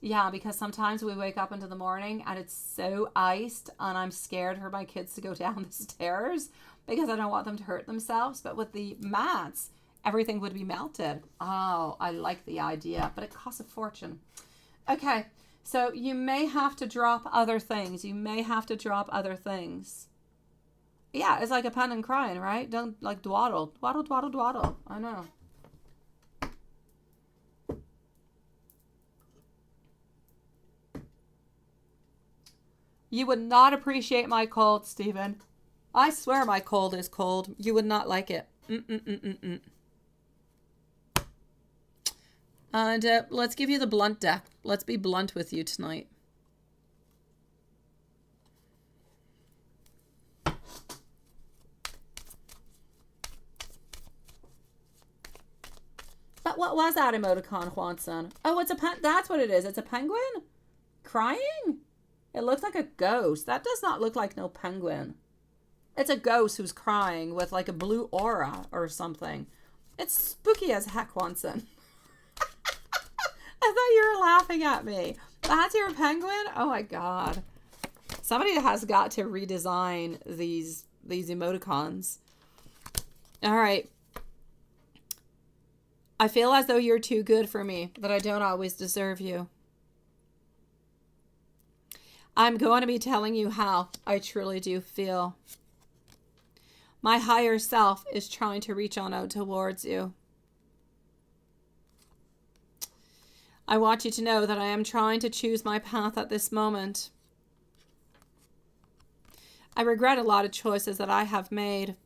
Yeah, because sometimes we wake up into the morning and it's so iced and I'm scared for my kids to go down the stairs because I don't want them to hurt themselves. But with the mats, everything would be melted. Oh, I like the idea, but it costs a fortune. Okay, so you may have to drop other things. You may have to drop other things. Yeah, it's like a pen and crying, right? Don't like dwaddle. Dwaddle, dwaddle, dwaddle. I know. You would not appreciate my cold, Stephen. I swear my cold is cold. You would not like it. And let's give you the blunt deck. Let's be blunt with you tonight. But what was that emoticon, Juanson? Oh, it's a that's what it is. It's a penguin? Crying? It looks like a ghost. That does not look like no penguin. It's a ghost who's crying with like a blue aura or something. It's spooky as heck, Juanson. I thought you were laughing at me. That's your penguin? Oh my god. Somebody has got to redesign these emoticons. All right. I feel as though you're too good for me, that I don't always deserve you. I'm going to be telling you how I truly do feel. My higher self is trying to reach on out towards you. I want you to know that I am trying to choose my path at this moment. I regret a lot of choices that I have made,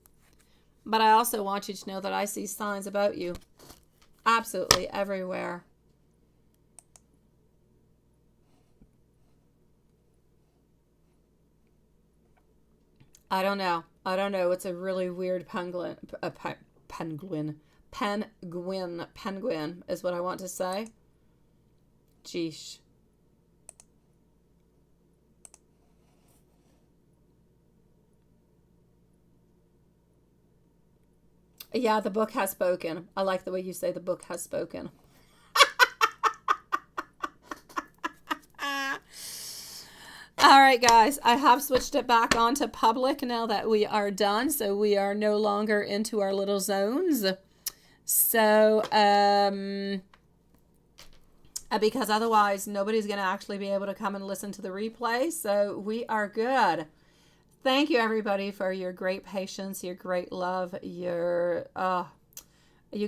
but I also want you to know that I see signs about you absolutely everywhere. I don't know. It's a really weird penguin. Penguin is what I want to say. Jeesh. Yeah, the book has spoken. I like the way you say the book has spoken. All right, guys, I have switched it back on to public now that we are done. So we are no longer into our little zones. So, because otherwise nobody's going to actually be able to come and listen to the replay. So we are good. Thank you, everybody, for your great patience, your great love, you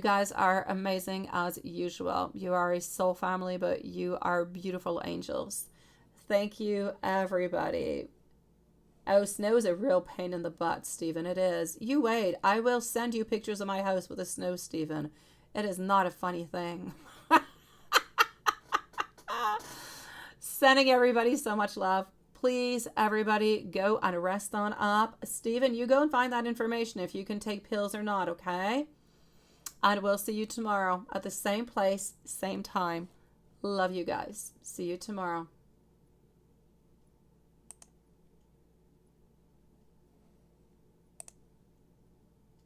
guys are amazing as usual. You are a soul family, but you are beautiful angels. Thank you, everybody. Oh, snow is a real pain in the butt, Stephen. It is. You wait. I will send you pictures of my house with the snow, Stephen. It is not a funny thing. Sending everybody so much love. Please, everybody, go and rest on up. Stephen, you go and find that information if you can take pills or not, okay? And we'll see you tomorrow at the same place, same time. Love you guys. See you tomorrow.